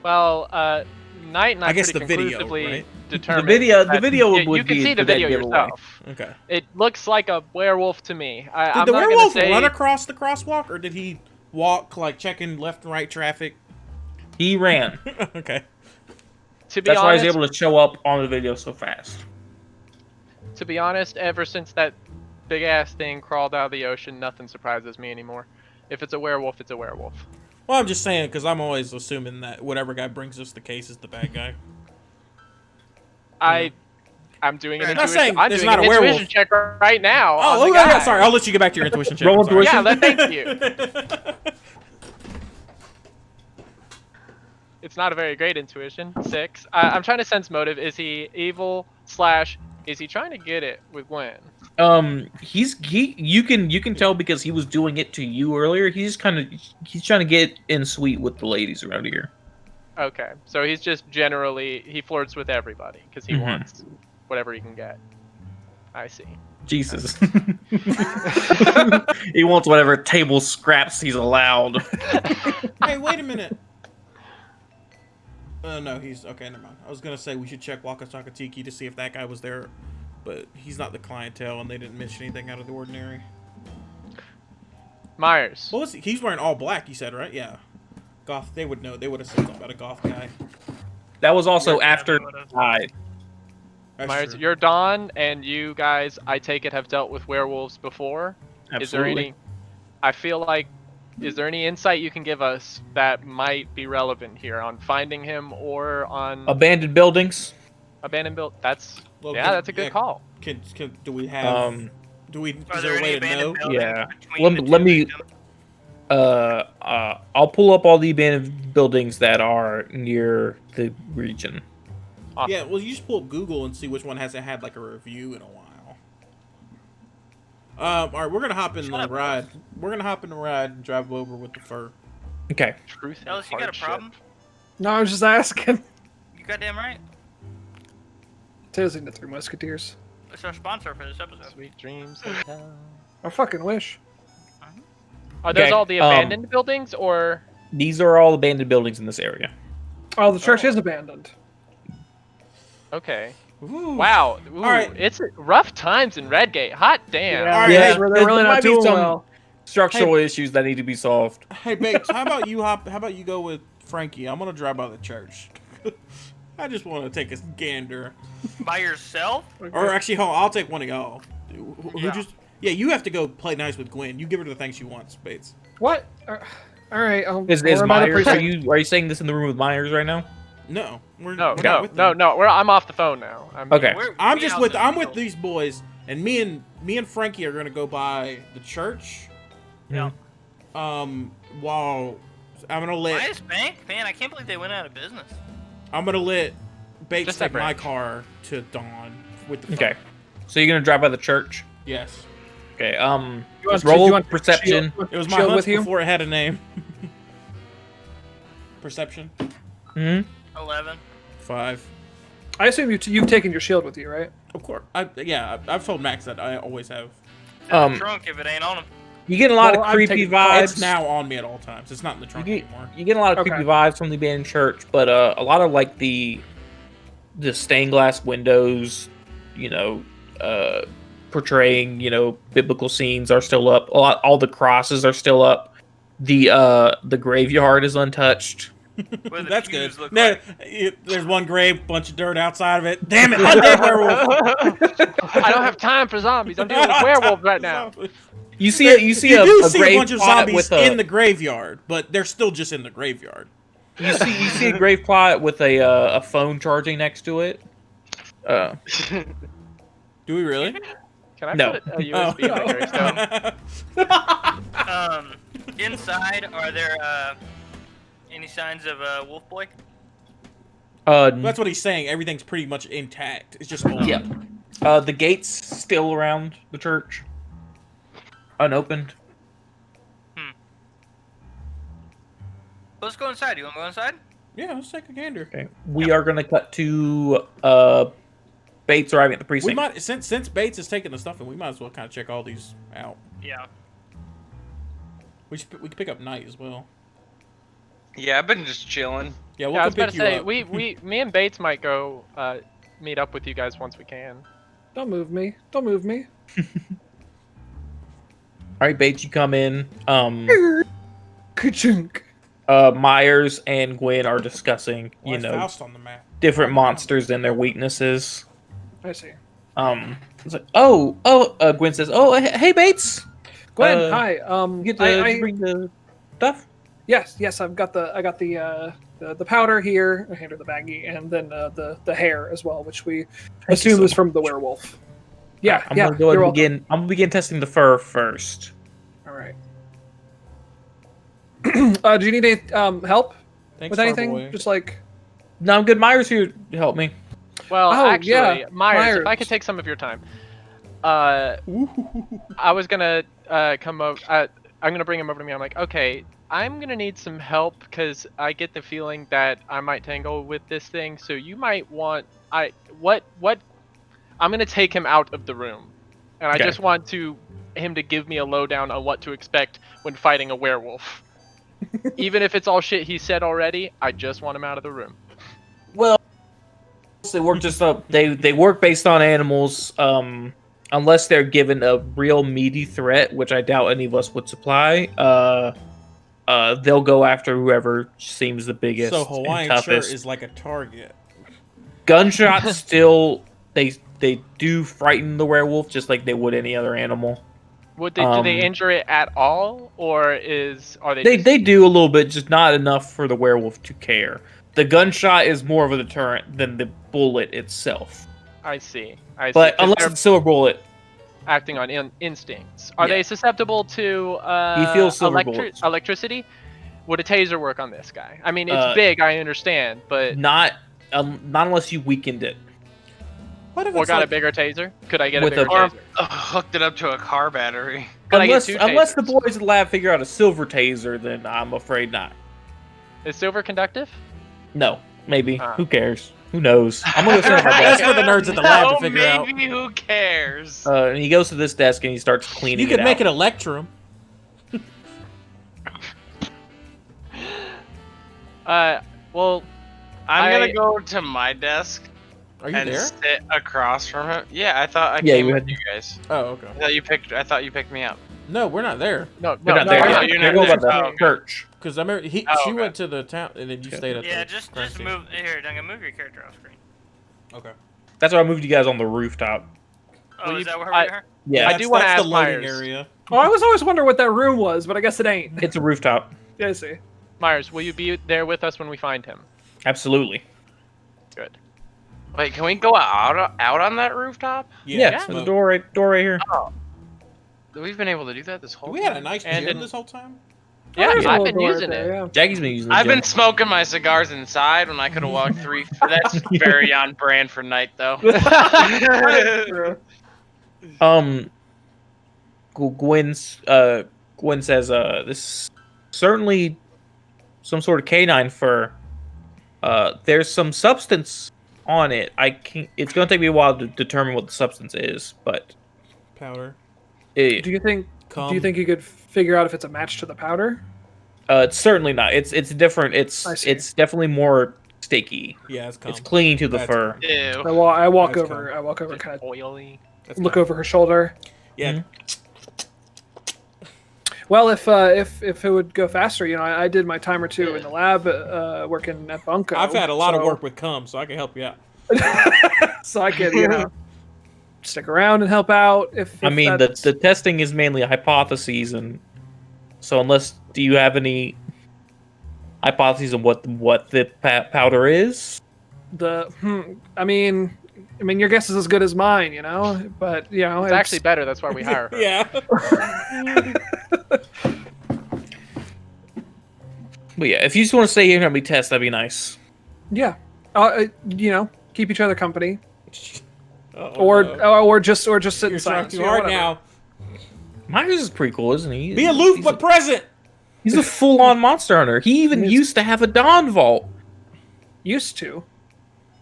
Well, Knight and I guess pretty the video, conclusively right? determined The that- video you would can be see the that video giveaway. yourself. Okay. It looks like a werewolf to me. Did I'm the not werewolf gonna say, run across the crosswalk, or did he walk, like, checking left and right traffic? He ran. Okay. To be That's why honest, he's able to show up on the video so fast. to be honest, ever since that big ass thing crawled out of the ocean, nothing surprises me anymore. If it's a werewolf, it's a werewolf. Well, I'm just saying, because I'm always assuming that whatever guy brings us the case is the bad guy. I'm doing an I'm not intuition. saying I'm there's doing not an a werewolf. intuition check right now. Oh, on the okay, guy. sorry. I'll let you get back to your intuition check. Roll I'm sorry. intuition. Yeah, thank you. It's not a very great intuition. 6. I'm trying to sense motive. Is he evil / is he trying to get it with Gwen? You can tell because he was doing it to you earlier. He's trying to get in sweet with the ladies around here. Okay, so he's just generally he flirts with everybody because he Mhm. wants whatever he can get. I see. Jesus. He wants whatever table scraps he's allowed. Hey, wait a minute. No, he's okay. Never mind. I was gonna say we should check Wakasaka Tiki to see if that guy was there, but he's not the clientele, and they didn't mention anything out of the ordinary. Myers. What was he? He's wearing all black. You said, right? Yeah. Goth. They would know. They would have said something about a goth guy. That was also Yeah, after they would've. he died. That's Myers, true. you're Dawn, and you guys, I take it, have dealt with werewolves before. Is there any? I feel like, is there any insight you can give us that might be relevant here on finding him or on Abandoned buildings. abandoned build? That's Well, yeah, that's a good call. Can do we have? Do we? Are Is there there a way any to know? abandoned buildings Yeah. between the Let two me- victims? I'll pull up all the abandoned buildings that are near the region. Awesome. Yeah. Well, you just pull up Google and see which one hasn't had like a review in a while. All right, we're gonna hop in Shut the up, ride. We're gonna hop in the ride and drive over with the fur. Okay. Truth and Ellis, you got a hardship. problem? No, I was just asking. You goddamn right. Tales in the Three Musketeers. It's our sponsor for this episode. Sweet dreams. Hotel. I fucking wish. Are those Okay, all the abandoned buildings, or These are all abandoned buildings in this area. Oh, the church is abandoned. okay? Ooh. Wow. Ooh, right. It's rough times in Redgate. Hot damn. Yeah, Alright, yeah, hey, they're there really might not be doing some- well. Structural issues that need to be solved. Hey Bates, how about you hop? How about you go with Frankie? I'm gonna drive by the church. I just want to take a gander. By yourself? Or actually, hold on, I'll take one of y'all. Who Yeah. just? Yeah, you have to go play nice with Gwen. You give her the things she wants, Bates. What? All right. Is where am I the Myers? person- Are you saying this in the room with Myers right now? No, we're No, we're no, not with no, them. no. I'm off the phone now. Okay. I'm just with these boys, and me and Frankie are gonna go by the church. Yeah. While I'm gonna let Minus Bank? Man, I can't believe they went out of business. Bates Just take that my branch. car to Dawn with the Okay. phone. So you're gonna drive by the church? Yes, Okay. You want Let's to- roll you want perception. Shield- it was my shield hunch with you. before it had a name. Perception Hmm. 11. 5. I assume you've taken your shield with you, right? Of course, I've told Max that I always have. In the Um, trunk if it ain't on him. You get a lot Well, of I'm creepy taking- vibes. It's now on me at all times. It's not in the trunk You anymore. You get a lot of Okay. creepy vibes from the abandoned church, but a lot of like the stained glass windows, you know, portraying biblical scenes are still up. All the crosses are still up. The graveyard is untouched. What do the That's pews good. look No, like? there's one grave, bunch of dirt outside of it. Damn it, undead werewolf. I don't have time for zombies. I'm dealing with werewolves right now. You see a You do a see grave a bunch of plot zombies with in the graveyard, but they're still just in the graveyard. You see a grave plot with a phone charging next to it. Do we really? Can I No. put a USB in the gravestone? Inside, are there any signs of Wolf Boy? That's what he's saying. Everything's pretty much intact. It's just old. Yeah. The gate's still around the church, unopened. Let's go inside. You want to go inside? Yeah, let's take a gander. Okay. We are gonna cut to Bates arriving at the We precinct. might since Bates is taking the stuff, and we might as well kind of check all these out. Yeah. We could pick up Knight as well. Yeah, I've been just chilling. Yeah, we'll Yeah, I come was about pick to you say, up. me and Bates might go meet up with you guys once we can. Don't move me. Don't move me. All right, Bates, you come in. Ka-chunk. Myers and Gwen are discussing, Why you is know, Faust on the map? different monsters and their weaknesses. I see. It's like, Gwen says, hey, Bates. Gwen, hi. You get to bring the stuff? Yes, I got the powder here. I hand her the baggie, and then the hair as well, which we assume is from the werewolf. Yeah, I'm gonna go you're ahead and begin. I'm gonna begin testing the fur first. All right. Do you need any help Thanks, with anything? Starboy. Just like No, I'm good. Myers here to help me. Well, Oh, actually, yeah, Myers, if I Myers. could take some of your time. I was gonna come over. I'm gonna bring him over to me. I'm like, okay, I'm gonna need some help because I get the feeling that I might tangle with this thing. So you might want what? I'm gonna take him out of the room, and Okay. I just want him to give me a lowdown on what to expect when fighting a werewolf. Even if it's all shit he said already, I just want him out of the room. Well, they work just up. They work based on animals. Unless they're given a real meaty threat, which I doubt any of us would supply. They'll go after whoever seems the biggest So and Hawaiian shirt toughest. is like a target. Gunshots still they do frighten the werewolf just like they would any other animal. Would they do they injure it at all, or are they? They do a little bit, just not enough for the werewolf to care. The gunshot is more of a deterrent than the bullet itself. I see. But 'Cause unless they're it's silver bullet, acting on instincts, are Yeah. they susceptible to He feels silver bullets. electricity? Would a taser work on this guy? I mean, it's Uh, big, I understand, but not unless you weakened it. What if or it's got a like, bigger taser? Could I get a With bigger a- taser? Hooked it up to a car battery. Could I get Unless two the tasers? boys at the lab figure out a silver taser, then I'm afraid not. Is silver conductive? No, maybe. Ah. Who cares? Who knows? I'm gonna go sit at my That's desk. for the nerds at the lab to figure out. Maybe who cares? And he goes to this desk and he starts cleaning You could it make out. it Electrum. Well, I'm I- gonna go to my desk Are you and there? sit across from him. Yeah, I thought I Yeah, came you with had- you guys. Oh, okay. I thought you picked me up. No, we're not there. no, We're no, not no, there. no, no, They're you're going not about there. the Oh, okay. church. Because I remember she okay. went to the town and then you stayed at the. Yeah, just Grand move here, Duncan. Move your character off screen. Okay. That's why I moved you guys on the rooftop. Oh, Well, is you- that where I- we are? Yeah, I do wanna that's ask the loading Myers. area. Oh, I was always wondering what that room was, but I guess it ain't. it's a rooftop. Yeah, I see. Myers, will you be there with us when we find him? Absolutely. Good. Wait, can we go out on that rooftop? Yeah, Yeah. there's a door right here. We've been able to do that this whole We time. had a nice And gym in- this whole time. Yeah, There's a I've little been door using there, it. yeah. Jackie's been using the I've gym. been smoking my cigars inside when I could have walked 3. That's very on brand for night, though. Gwen says, this is certainly some sort of canine fur. There's some substance on it. It's gonna take me a while to determine what the substance is, but Powder. it, Do you think Cum. Do you think you could figure out if it's a match to the powder? it's certainly not. It's different. I see. It's definitely more sticky. Yeah, it's cum. It's clinging to the That's fur. Ew. I walk That's over. I walk over, kind of Oily. That's look cum. over her shoulder. Yeah. Well, if it would go faster, I did my time or two in the lab working at Bunko. I've had a lot of so- work with cum, so I can help you out. so I could stick around and help out. If I mean, that's- the testing is mainly hypotheses, and so do you have any hypotheses on what the powder is? I mean, your guess is as good as mine, But It's actually better. That's why we hire her. Yeah. But yeah, if you just want to stay here and have me test, that'd be nice. yeah. Keep each other company, Uh-oh, or no. or just sit You're in trying silence. too hard now. Myers is pretty cool, isn't he? Be aloof He's but present. He's a full-on monster hunter. He even He is. used to have a Dawn Vault. Used to.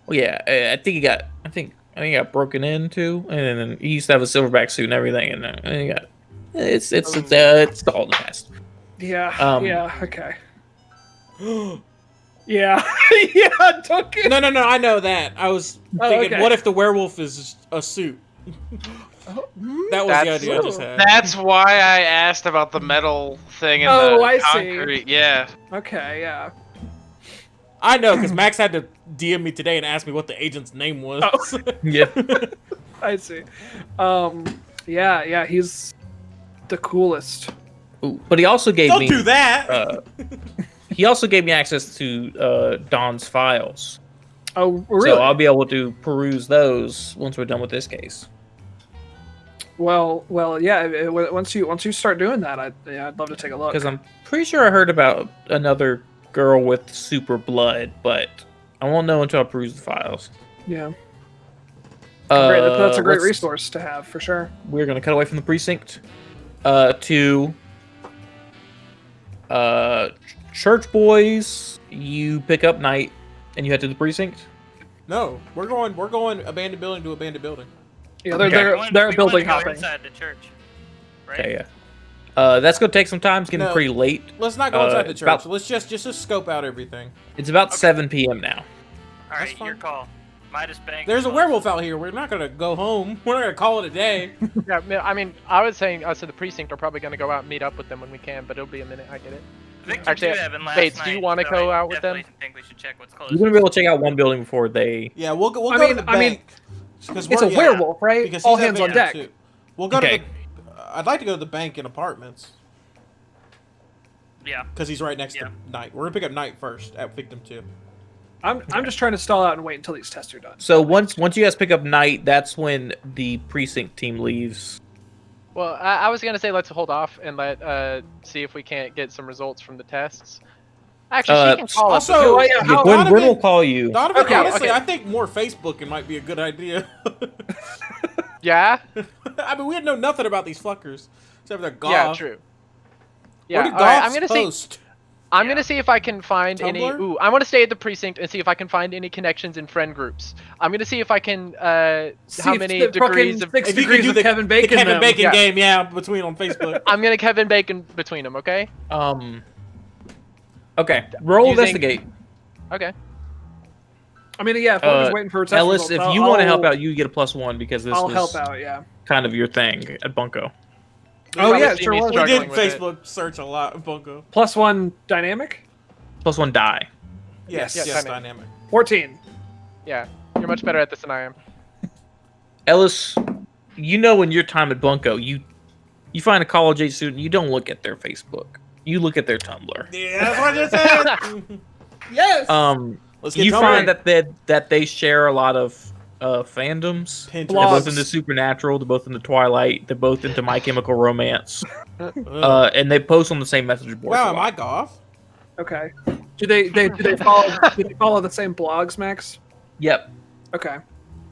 Well, yeah, I think he got. I think he got broken into, and then he used to have a silverback suit and everything, and he got. It's all in the past. Yeah. Yeah. Okay. Yeah. Yeah. Duncan. No, I know that. I was thinking, okay. what if the werewolf is a suit? That was the idea I just had. That's why I asked about the metal thing and Oh, the I see. concrete. Yeah. Okay. Yeah. I know, because Max had to DM me today and ask me what the agent's name was. Oh. Yeah. I see. Yeah. He's the coolest. Ooh, but he also gave Don't me. do that! He also gave me access to Dawn's files, Oh, really? so I'll be able to peruse those once we're done with this case. Well, yeah. Once you start doing that, I'd love to take a look. Because I'm pretty sure I heard about another girl with super blood, but I won't know until I peruse the files. Yeah. Great. That's a great let's- resource to have for sure. We're gonna cut away from the precinct to church boys. You pick up Knight and you head to the precinct. No, we're going abandoned building to abandoned building. Yeah, they're Okay. they're, We want- they're we building want to go hopping. inside the church. Right? Okay, yeah. That's gonna take some time. It's getting No. pretty late. Let's not go inside the it's church. about- Let's just scope out everything. It's about 7 p.m. now. All That's right, fine. your call. Midas Bank. There's a is werewolf out here. We're not gonna go home. We're not gonna call it a day. Yeah, I mean, I was saying us at the precinct are probably going to go out and meet up with them when we can, but it'll be a minute. I get it. Victor Actually, 2 Evan last Bates, do you night, wanna so go I out with them? definitely think we should check what's You're closest. gonna be able to check out one building before they. Yeah, we'll go I to mean- the I mean, bank. 'Cause It's a we're- werewolf, right? Because All he's hands on Victim deck. too. We'll go Okay. to the. I'd like to go to the bank and apartments Yeah. because he's right next Yeah. to Knight. We're gonna pick up Knight first at Victim 2. I'm just trying to stall out and wait until these tests are done. So once you guys pick up Knight, that's when the precinct team leaves. Well, I was going to say let's hold off and see if we can't get some results from the tests. Actually, she can call us. also- because- yeah, Yeah, how- Gwen Donovan- will call you. Donovan, Okay, honestly, okay. I think more Facebooking might be a good idea. Yeah? I mean, we had know nothing about these fuckers except for their goth. Yeah, true. Yeah, What do all right, goths I'm gonna see. post? I'm gonna see if I can find any. Tumblr? Ooh, I want to stay at the precinct and see if I can find any connections in friend groups. I'm gonna see if I can. See How if many the fucking degrees of? 6 If you could degrees do of the Kevin Bacon. the Kevin them. Bacon Yeah. game, yeah, between on Facebook. I'm gonna Kevin Bacon between them. Okay. Okay, roll Using- investigate. Okay. I mean, yeah. If I'm just waiting for test Ellis, results, if you want to I'll- help out, you get a +1 because this I'll was help out. Yeah. kind of your thing at Bunko. Oh probably yeah, see sure me was. We struggling did with it. Facebook search a lot, Bunko. +1 dynamic. +1 die. Yes, Yeah, yes, timing. dynamic. 14. Yeah, you're much better at this than I am. Ellis, you know in your time at Bunko, you find a college age student, you don't look at their Facebook. You look at their Tumblr. Yeah, that's what I just said. Yes. Let's get You Tumblr. find that they share a lot of fandoms. Pinterest. They're both Blogs. into Supernatural. They're both into Twilight. They're both into My Chemical Romance. Ugh. And they post on the same message board. Wow, am I goth? Okay. Do they follow the same blogs, Max? Yep. Okay.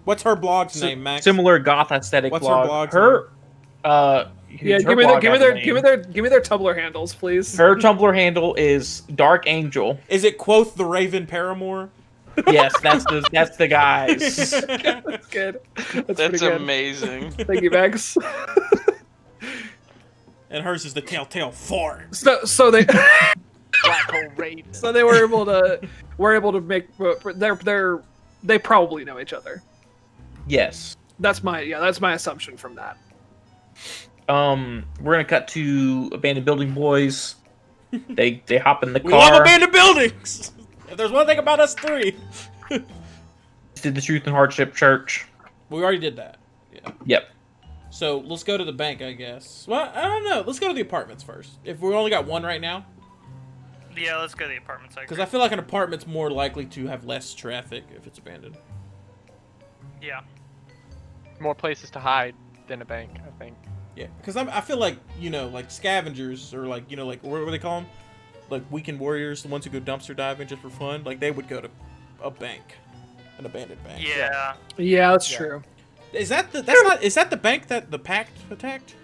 What's her blog's name, Max? Similar goth aesthetic What's her blog. blog's Her, Yeah, her give me blog has a their name. give me their Tumblr handles, please. Her Tumblr handle is Dark Angel. Is it quoth the Raven Paramore? Yes, that's the guys. That's good. That's pretty That's good. amazing. Thank you, Max. And hers is the Telltale Fort. So they Black hole raid. so they were able to make they probably know each other. Yes. That's my assumption from that. We're gonna cut to abandoned building boys. They hop in the We car. love abandoned buildings. If there's one thing about us three, Did the Truth and Hardship Church. we already did that. Yeah. Yep. So let's go to the bank, I guess. Well, I don't know. Let's go to the apartments first. If we only got one right now. Yeah, let's go to the apartments. Because I feel like an apartment's more likely to have less traffic if it's abandoned. Yeah. More places to hide than a bank, I think. Yeah, because I feel like, you know, like scavengers or like, you know, like, what do they call them? Like weekend warriors, the ones who go dumpster diving just for fun. Like, they would go to a bank, an abandoned bank. Yeah. Yeah, that's Yeah. true. Is that the bank that the Pact attacked?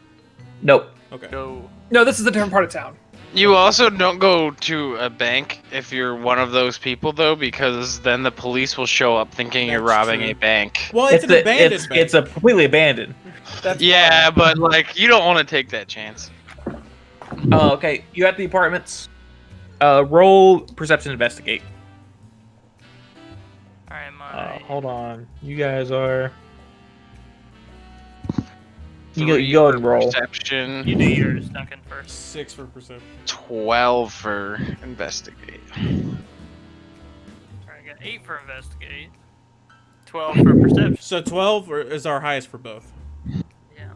Nope. Okay. No. No, this is a different part of town. You also don't go to a bank if you're one of those people, though, because then the police will show up thinking you're That's robbing true. a bank. Well, it's an abandoned bank. It's a completely abandoned. That's Yeah, fine. but like you don't want to take that chance. Okay, you at the apartments. Roll perception investigate. All right, my. Hold on. You guys are. You Three go ahead for and roll. Perception. You do yours, Duncan, first. 6 for perception. 12 for investigate. All right, I got 8 for investigate. 12 for perception. So 12 is our highest for both. Yeah.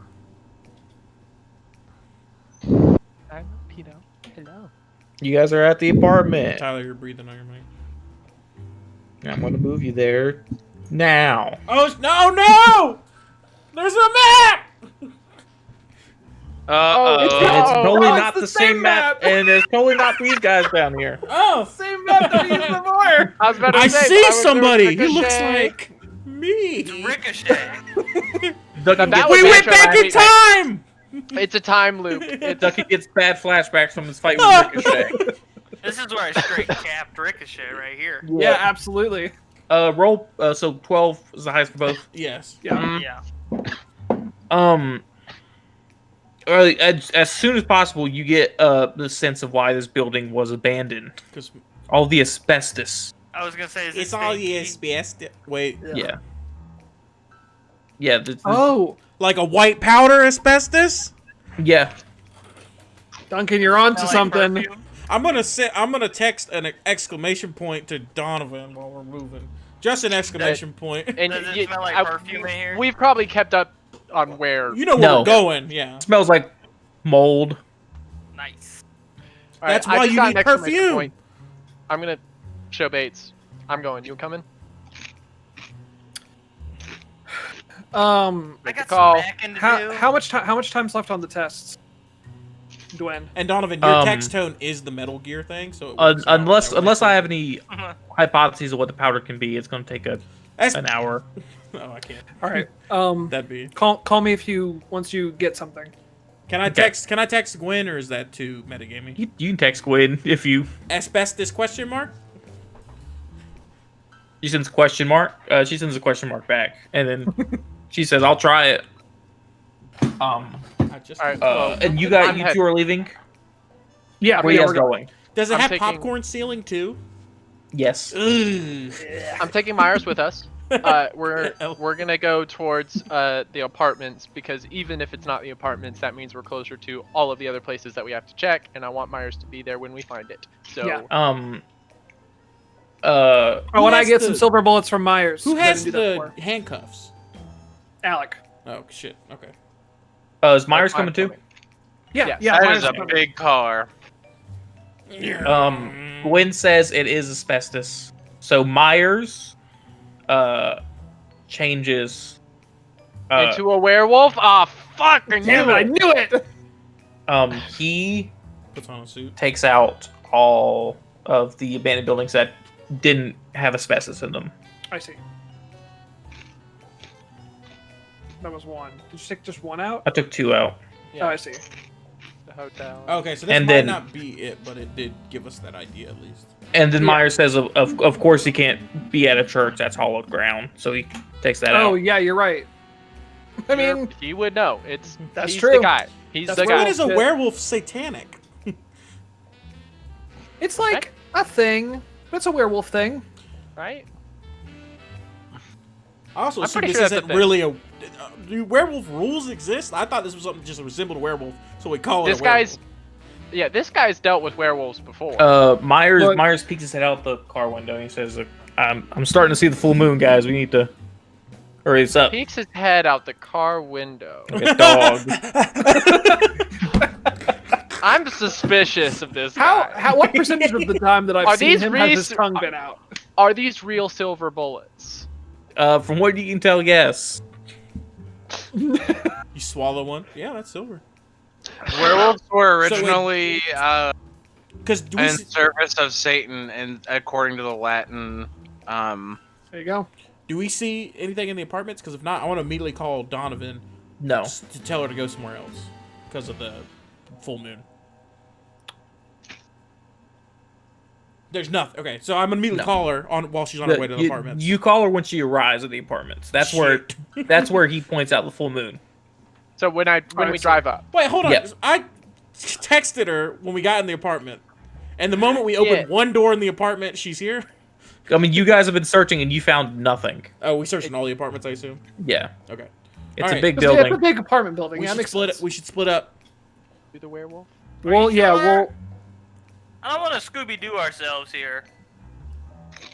I'm Pito. Hello. You guys are at the apartment. Tyler, you're breathing on your mic. I'm gonna move you there now. Oh no! There's a map. And it's Oh, totally it's not the the same same map, and it's totally not these guys down here. Oh, Same map that we used before. I was about to I say, see why was there somebody. He looks Ricochet? like me. Ricochet. Ducky That gets, was We went Metro back in Miami. time. It's a time loop. It's Ducky gets bad flashbacks from his fight with Ricochet. This is where I straight capped Ricochet right here. Yeah, absolutely. Roll. So 12 is the highest for both. Yes. Yeah. Yeah. Early, as soon as possible, you get the sense of why this building was abandoned. Because All the asbestos. I was gonna say, is it's this all stinky? asbestos. Wait, Yeah. Yeah. Oh, like a white powder asbestos? Yeah. Duncan, you're on to Smell like something. perfume? I'm gonna text an exclamation point to Donovan while we're moving. Just an exclamation point. And Does it smell like perfume in here? We've probably kept up on where. You know where No. we're going, yeah. Smells like mold. Nice. All right, That's I why just you got need an exclamation perfume. point. I'm gonna show Bates. I'm going. You coming? I Make got the call. some backing to do. How much time's left on the tests, Dwayne? And Donovan, your Um, text tone is the Metal Gear thing, so it works out Unless that way. unless I have any hypotheses of what the powder can be, it's going to take That's- an hour. Oh, I can't. All right. That'd be. Call me once you get something. Can I Okay. text Gwen, or is that too metagaming? You can text Gwen if you. Asbestos question mark? She sends a question mark. She sends a question mark back, and then she says, "I'll try it." I just. All right. And you I'm two are leaving. Yeah, Where you yeah, guys we're going? Does it I'm have taking- popcorn ceiling too? Yes. Ugh. I'm taking Myers with us. We're gonna go towards the apartments because even if it's not the apartments, that means we're closer to all of the other places that we have to check, and I want Myers to be there when we find it. So Yeah. Uh. I want to has get the- some silver bullets from Myers. Who 'cause I has didn't do that the before. handcuffs? Alec? Oh shit. Okay. Is Myers coming too? Yeah, Yes. yeah. That Myers is a coming. big car. Gwen says it is asbestos. So Myers, changes. into a werewolf? Ah, fuck! I Damn knew it! I it. knew it. He Puts on a suit. takes out all of the abandoned buildings that didn't have asbestos in them. I see. That was one. Did you take just one out? I took 2 out. Oh, I see. The hotel. Okay, so this And might then- not be it, but it did give us that idea at least. And then Yeah. Myers says, of course, he can't be at a church that's hollowed ground, so he takes that Oh, out. yeah, you're right. I mean, he would know. It's That's he's true. the guy. He's That's the true. guy. When is a Yeah. werewolf satanic? it's like a thing. But it's a werewolf thing. Right? I also I'm assume pretty this sure that's a isn't thing. really a. Do werewolf rules exist? I thought this was something just resembled a werewolf, so we call it This a werewolf. guy's. Yeah, this guy's dealt with werewolves before. Myers Look. Myers peeks his head out the car window and he says, I'm starting to see the full moon, guys. We need to hurry this up. Peeks his head out the car window. Like a dog. I'm suspicious of this How? guy. What percentage of the time that I've Are seen these him has his res- tongue been out? Are these real silver bullets? From what you can tell, yes. You swallow one. Yeah, that's silver. Werewolves were So originally Because do we in see, service of Satan, and according to the Latin, There you go. do we see anything in the apartments? Because if not, I want to immediately call Donovan No. to tell her to go somewhere else because of the full moon. There's nothing. Okay, so I'm gonna immediately call her while she's on her way to the apartments. You call her when she arrives at the apartments. That's where he points out the full moon. So when we drive up. Wait, hold on. Yep. I texted her when we got in the apartment, and the moment we opened one door in the apartment, she's here. I mean, you guys have been searching and you found nothing. Oh, we searched in all the apartments, I assume. Yeah, Okay. it's All a right. big It's a building. big apartment building. We Yeah, should makes split sense. it. We should split up. Do the werewolf? Well, you yeah, sure? well, I don't want to Scooby-Doo ourselves here.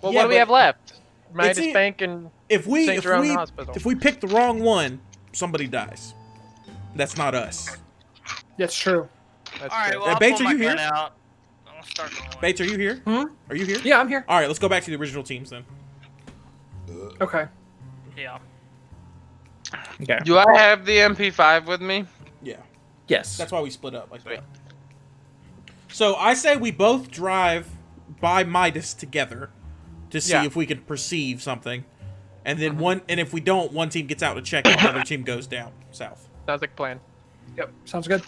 Well, Yeah, what do we but have left? it's Midas e- Bank and If we St. Jerome Hospital. if we pick the wrong one, somebody dies. That's not us. that's true. that's All right, true. well, I'll Bates, pull are my you gun here? out. I'll start going. Bates, are you here? Hmm? Are you here? Yeah, I'm here. All right, let's go back to the original teams then. Okay. Yeah. Okay. do I have the MP5 with me? Yeah. Yes. That's why we split up like that. So I say we both drive by Midas together to see Yeah. if we can perceive something, and then and if we don't, one team gets out to check, and the other team goes down south. Sounds like a plan. Yep. Sounds good.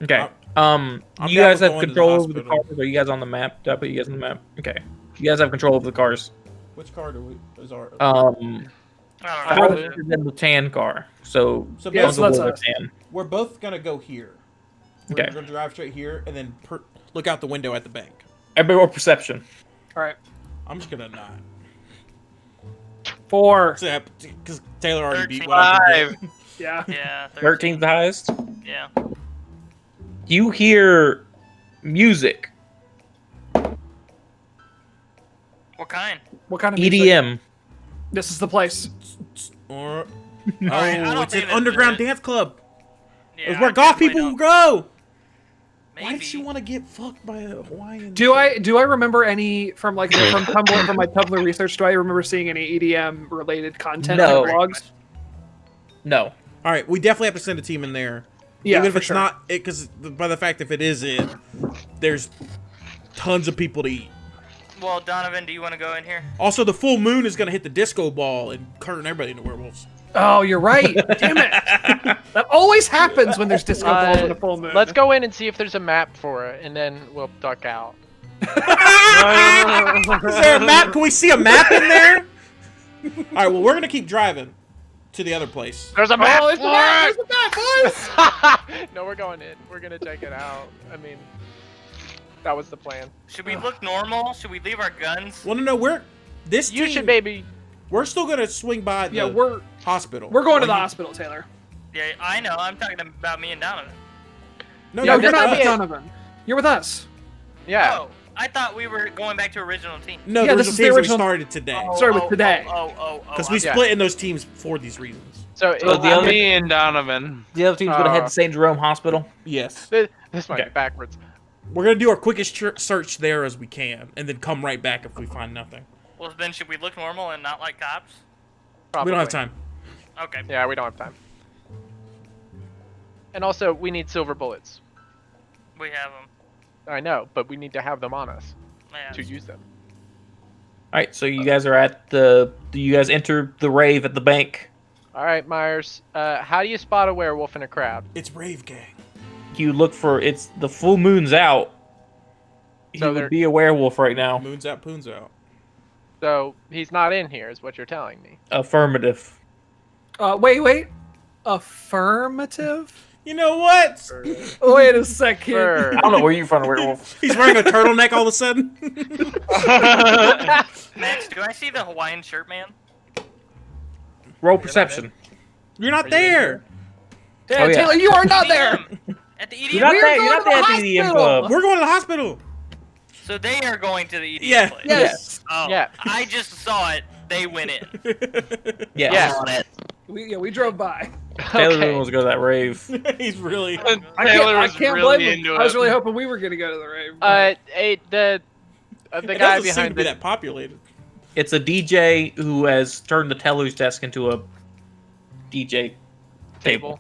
Okay. I'm You down guys with have going to the control over the hospital. cars. Are you guys on the map? Did I put you guys on the map? Okay. You guys have control over the cars. Which car is our? I don't Ours know. Probably. is in the tan car. So So Yeah, don't so go that's over us. tan. we're both gonna go here. We're Okay. gonna drive straight here, and then look out the window at the bank. Everybody roll perception. All right. I'm just gonna not. 4. Because Taylor already beat what I can 5. do. Yeah. Yeah. 13's the highest. Yeah. You hear music. What kind? What kind of music? EDM. This is the place. Or I don't it's an think that's underground it. dance club. Yeah, It's where I golf definitely people don't- go. Maybe. Why did she want to get fucked by a Hawaiian? Do I remember any from Tumblr from my Tumblr research? Do I remember seeing any EDM related content No. in the blogs? No. All right, we definitely have to send a team in there. Yeah, Even if for it's sure. not it, because by the fact if it is it, there's tons of people to eat. Well, Donovan, do you want to go in here? Also, the full moon is gonna hit the disco ball and turn everybody into werewolves. Oh, you're right. Damn it. That always happens when there's disco balls in a full moon. Let's go in and see if there's a map for it, and then we'll duck out. Is there a map? Can we see a map in there? All right, well, we're gonna keep driving to the other place. There's a map. Oh, it's a map. There's a map, boys. No, we're going in. We're gonna check it out. I mean, that was the plan. Should we look normal? Should we leave our guns? Well, no, we're this You team, should maybe. We're still gonna swing by the Yeah, we're hospital. going to the Are you- hospital, Taylor. Yeah, I know. I'm talking about me and Donovan. No, Yeah, no, you're just not us. with Donovan. You're with us. Yeah. Oh, I thought we were going back to original team. No, Yeah, the this original is the teams we original- started today. Sorry, with today. Because we Yeah. split in those teams for these reasons. So So the other- Me and Donovan. The other team's gonna head to St. Jerome Hospital. Yes. this might Okay. be backwards. We're going to do our quickest search there as we can, and then come right back if we find nothing. Well, then should we look normal and not like cops? Probably. We don't have time. Okay. Yeah, we don't have time. And also, we need silver bullets. We have them. I know, but we need to have them on us Yeah. to use them. All right, so you guys are at the. Do you guys enter the rave at the bank? All right, Myers. How do you spot a werewolf in a crowd? It's Rave Gang. You look for it's the full moon's out. He So would they're- be a werewolf right now. Moon's out, Poon's out. So he's not in here, is what you're telling me. Affirmative. Wait. Affirmative? You know what? Wait a second. Sure. I don't know where you found a werewolf. He's wearing a turtleneck all of a sudden. Max, do I see the Hawaiian shirt man? Roll perception. You're not Are you in there. Yeah, Oh, yeah. Taylor, you are not See there. them At the EDM. You're not We're there. going You're not to there the at the EDM hospital. club. We're going to the hospital. So they are going to the EDM Yeah. place. Yes. Oh, Yeah. I just saw it. They went in. Yes. Yeah. On it. We drove by. Taylor really Okay. wants to go to that rave. He's really. Taylor I was can't really blame him. into I was it. really hoping we were gonna go to the rave. The It guy doesn't seem to behind be the that populated. It's a DJ who has turned the teller's desk into a DJ table.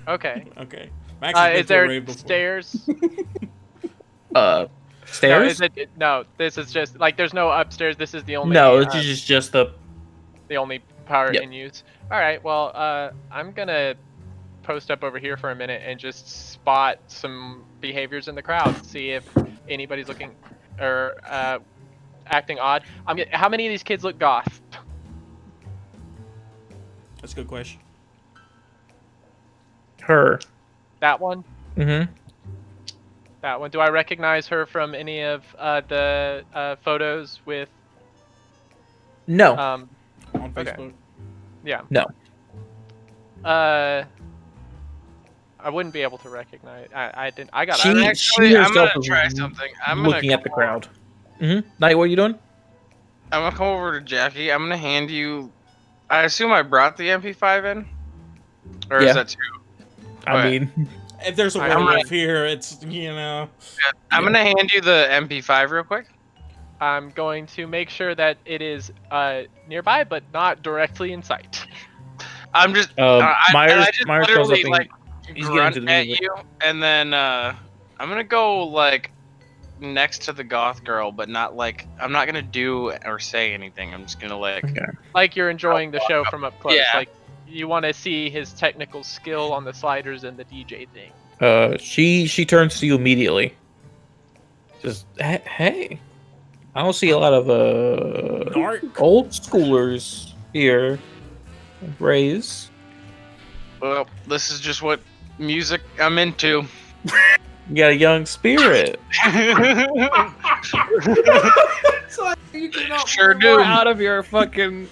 Okay. Okay. Max has been Is to a there rave before. stairs? Uh, No, stairs? no, this is just like there's no upstairs. This is the only No, it's just the. the only power Yep. in use. All right. Well, I'm gonna post up over here for a minute and just spot some behaviors in the crowd. See if anybody's looking or acting odd. How many of these kids look goth? That's a good question. Her. That one. Mm-hmm. That one. Do I recognize her from any of the photos with? No. On Okay. Facebook. Yeah. No. I wouldn't be able to recognize. I didn't. I got. She- I'm herself gonna is try something. I'm looking gonna at the come over- crowd. Mm-hmm. Night, what are you doing? I'm gonna come over to Jackie. I'm gonna hand you. I assume I brought the MP5 in, or Yeah. is that too? I Okay. mean, If there's a I'm werewolf here, it's I'm gonna hand you the MP5 real quick. I'm going to make sure that it is nearby, but not directly in sight. I'm just. Myers I just calls up literally and like he's getting grunt into the at music. you, and then I'm gonna go like next to the goth girl, but not like I'm not gonna do or say anything. I'm just gonna like. Okay. Like you're enjoying the show from up close. Yeah. Like you want to see his technical skill on the sliders and the DJ thing. She turns to you immediately. Just hey, I don't see a lot of dark. old schoolers here. Raise. Well, this is just what music I'm into. You got a young spirit. So you cannot Sure pull do. more out of your fucking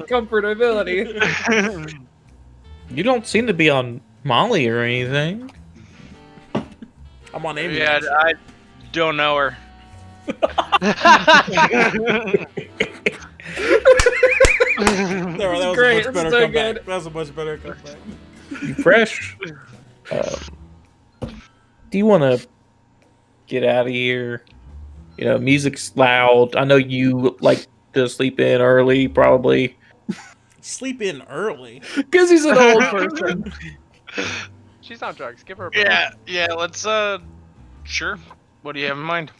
comfortability. You don't seem to be on Molly or anything. I'm on Amy. Yeah, I don't know her. That was Great, a much it's better so comeback. good. That was a much better comeback. You fresh. Do you want to get out of here? You know, music's loud. I know you like to sleep in early, probably. Sleep in early. Because he's an old person. She's on drugs. Give her a break. Yeah. Let's sure. What do you have in mind?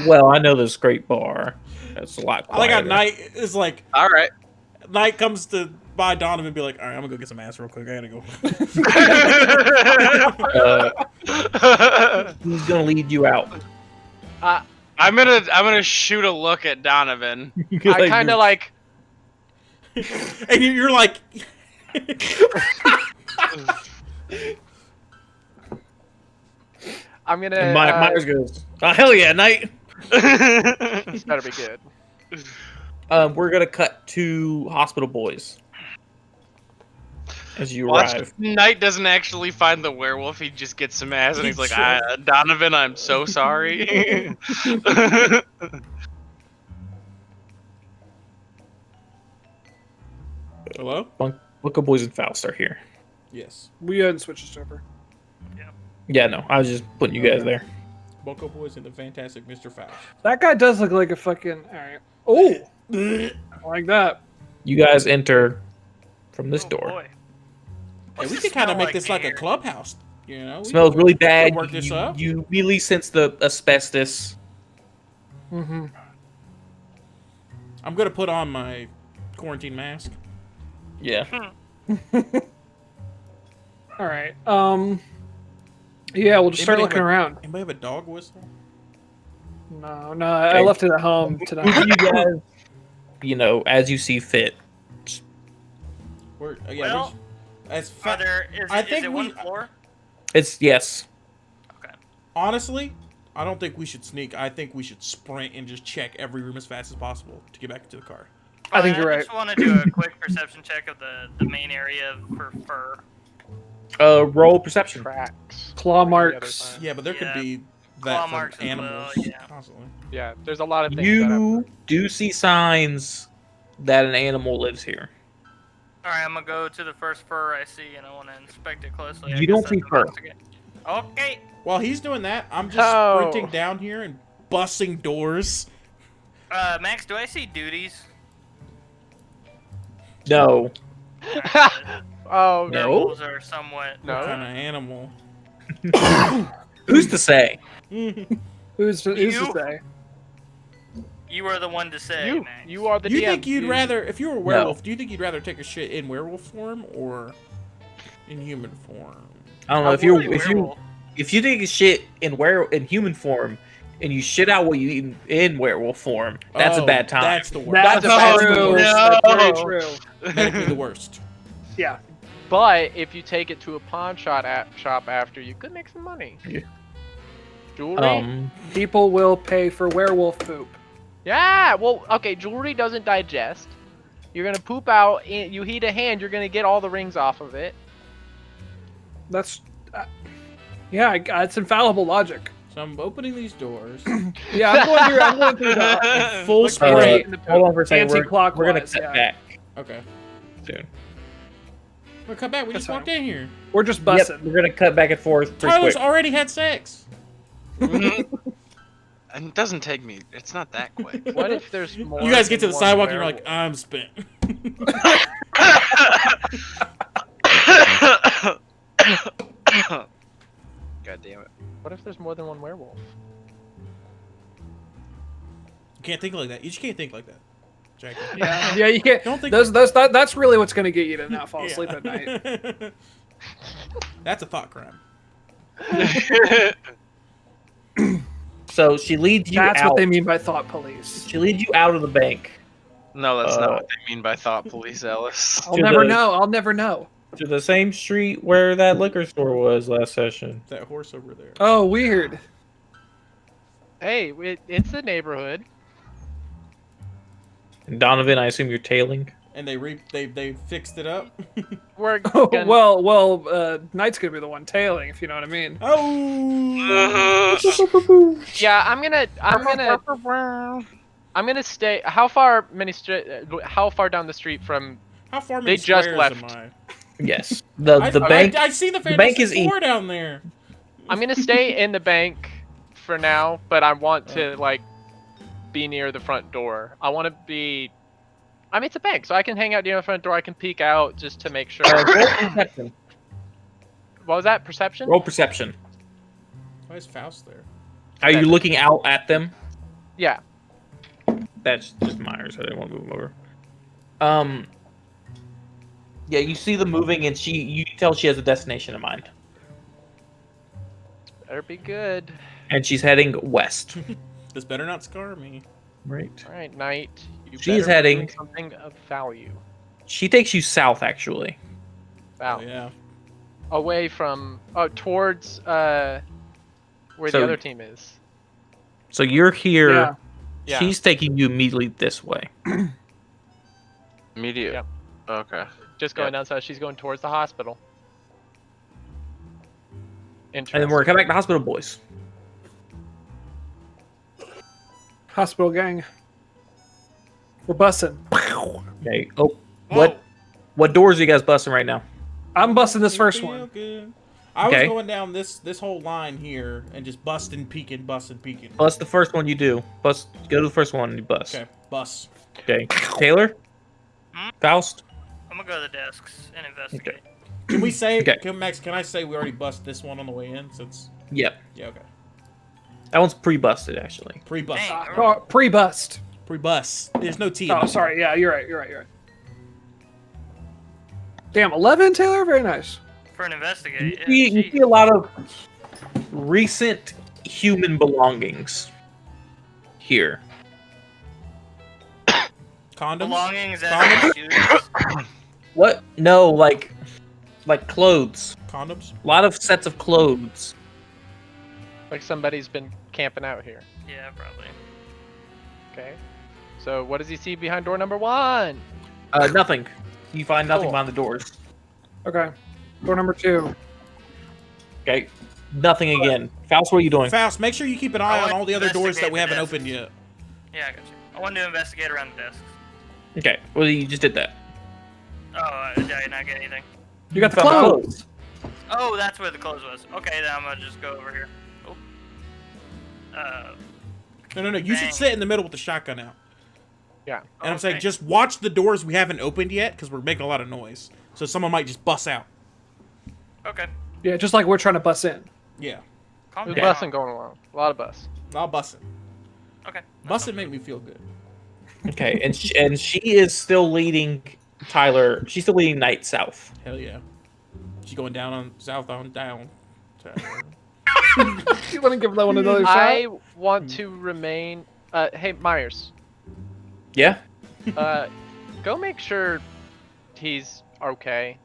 Well, I know this great bar. It's a lot I like how quieter. Knight is like. All right. Knight comes to buy Donovan and be like, all right, I'm gonna go get some ass real quick. I gotta go. Who's gonna lead you out? I'm gonna shoot a look at Donovan. I kind of like. And you're like, I'm gonna. And Myers goes, "Oh hell yeah, Knight!" This better be good. We're gonna cut to Hospital Boys as you Watch, arrive. Knight doesn't actually find the werewolf. He just gets some ass, and he's like, Donovan, I'm so sorry. hello? Bunko Boys and Faust are here. Yes. We hadn't switched over. Yeah, no, I was just putting you guys there. Bunko Boys and the fantastic Mr. Faust. That guy does look like a fucking. Alright. Oh! I like that. You guys enter from this Oh, door. boy. Hey, What's we it can kind of smell make this like a here? clubhouse. You know? We Smells can- really we can bad. Work this up. You immediately sense the asbestos. Mm-hmm. I'm gonna put on my quarantine mask. Yeah. Alright. Yeah, we'll just start Anybody looking have a- around. Anybody have a dog whistle? No, I Okay. left it at home tonight. You guys, you know, as you see fit. We're, yeah, Well, as Are there, is, I it- is think it one we- floor? It's yes. honestly, I don't think we should sneak. I think we should sprint and just check every room as fast as possible to get back to the car. I think you're I right. just want to do a quick perception check of the main area for fur. Roll perception. Tracks. Claw The other marks. side. Yeah, but there Yeah. could be Claw that from marks as well, animals yeah. constantly. Yeah, there's a lot of things. You do see signs that an animal lives here. Alright, I'm gonna go to the first fur I see, and I want to inspect it closely. I You guess don't that's see fur. investigate. Okay. While he's doing that, I'm just Oh. sprinting down here and busting doors. Max, do I see duties? No. Oh No. Werewolves are somewhat. no. What kind of animal? Who's to say? Who's to You? say? You are the one to say, You, Max. you are the You DM. think you'd You- rather, if you were a werewolf, do you think you'd rather take a shit in werewolf form or in human form? I don't know I if you would be if you werewolf. if you take a shit in human form and you shit out what you eat in werewolf form, that's a Oh, bad time. That's the worst. That's the true. worst. That's very No. true. That'd be the worst. Yeah. But if you take it to a pawn shop after, you could make some money. Yeah. Jewelry. People will pay for werewolf poop. Yeah. Well, okay. Jewelry doesn't digest. You're gonna poop out. You heat a hand. You're gonna get all the rings off of it. That's, yeah, it's infallible logic. So I'm opening these doors. Yeah, I'm going through the Full look spray. right in the poop. Hold on for a second. We're gonna Anti-clockwise, cut yeah. back Okay. soon. We'll come back. We That's just walked in here. We're just Yep, bussing. we're gonna cut back and forth pretty Tyler's quick. already had sex. And it doesn't take me. It's not that quick. What if there's more? You guys get to than the one sidewalk and you're like, werewolf? I'm spent. God damn it. What if there's more than one werewolf? You can't think like that. You just can't think like that, Jackie. Yeah, you can't. Don't think That's really what's gonna get you to not fall asleep at night. That's a thought crime. So she leads you That's out. what they mean by thought police. She leads you out of the bank No, that's not what they mean by thought police, Ellis. I'll To never the- know. I'll never know. to the same street where that liquor store was last session. That horse over there. Oh, weird. Hey, it's the neighborhood. And Donovan, I assume you're tailing. And they fixed it up. We're Oh, gonna, well, Knight's gonna be the one tailing, if you know what I mean. Oh. yeah. I'm gonna stay. How far down the street from? How far many They just squares left. am I? Yes. The bank. I see the bank is Fantasy Four down there. I'm gonna stay in the bank for now, but I want to like be near the front door. I want to be. I mean, it's a bank, so I can hang out near the front door. I can peek out just to make sure. Roll perception. What was that? Perception? Roll perception. Why is Faust there? Are you looking out at them? Yeah. That's just Myers. I didn't want to move him over. Yeah, you see them moving, and you can tell she has a destination in mind, Better be good. and she's heading west. This better not scar me. Right. All right, Knight. You She is better be heading- doing something of value. She takes you south, actually. Wow. Oh, yeah. Away from. Oh, towards where So- the other team is. So you're here. Yeah. Yeah. She's taking you immediately this way. Immediate. Yep. Okay. Just going down south. She's going towards the hospital. And then we're coming back to hospital, boys. Hospital gang. We're bussing. Okay. Oh, what doors are you guys busting right now? I'm busting this first Feel one. good. I was Okay. going down this whole line here and just busting, peeking. Bust the first one you do. Bust. Go to the first one and you bust. Okay, bus. Okay. Taylor. Faust. I'm gonna go to the desks and investigate. Can we say, Okay. Max, can I say we already bust this one on the way in? Since Yep. Yeah, okay. That one's pre-busted, actually. Pre-bus. Dang. Oh, pre-bust. Pre-bus. There's no T. in Oh, it. sorry. Yeah, you're right. Damn, 11, Taylor? Very nice. For an You investigate. see, you see a lot of recent human belongings here. Condoms? belongings and shoes. What? No, like clothes. Condoms? A lot of sets of clothes. Like somebody's been camping out here. Yeah, probably. Okay. So what does he see behind door number 1? Nothing. You find nothing Cool. behind the doors. Okay. Door number 2. Okay. Nothing again. Faust, what are you doing? Faust, make sure you keep an eye I on want all the other to doors that we haven't investigate the opened yet. Yeah, I got you. I wanted to investigate around the desks. Okay. Well, you just did that. Did I not get anything? You got the Found clothes. Oh, that's where the clothes was. Okay, then I'm gonna just go over here. Oh. No. You should Dang. sit in the middle with the shotgun out. Yeah. And I'm saying Okay. just watch the doors we haven't opened yet because we're making a lot of noise. So someone might just bust out. Okay. Yeah, just like we're trying to bust in. Yeah. Calm There's down. busing going along. A lot of bus. I'll bust it. Okay. Bust it make me feel good. Okay, and she is still leading Tyler. She's still leading Knight south. Hell yeah. She's going down on south on down. You want to give that one another shot? I want to remain. Hey Myers, Yeah. go make sure he's okay.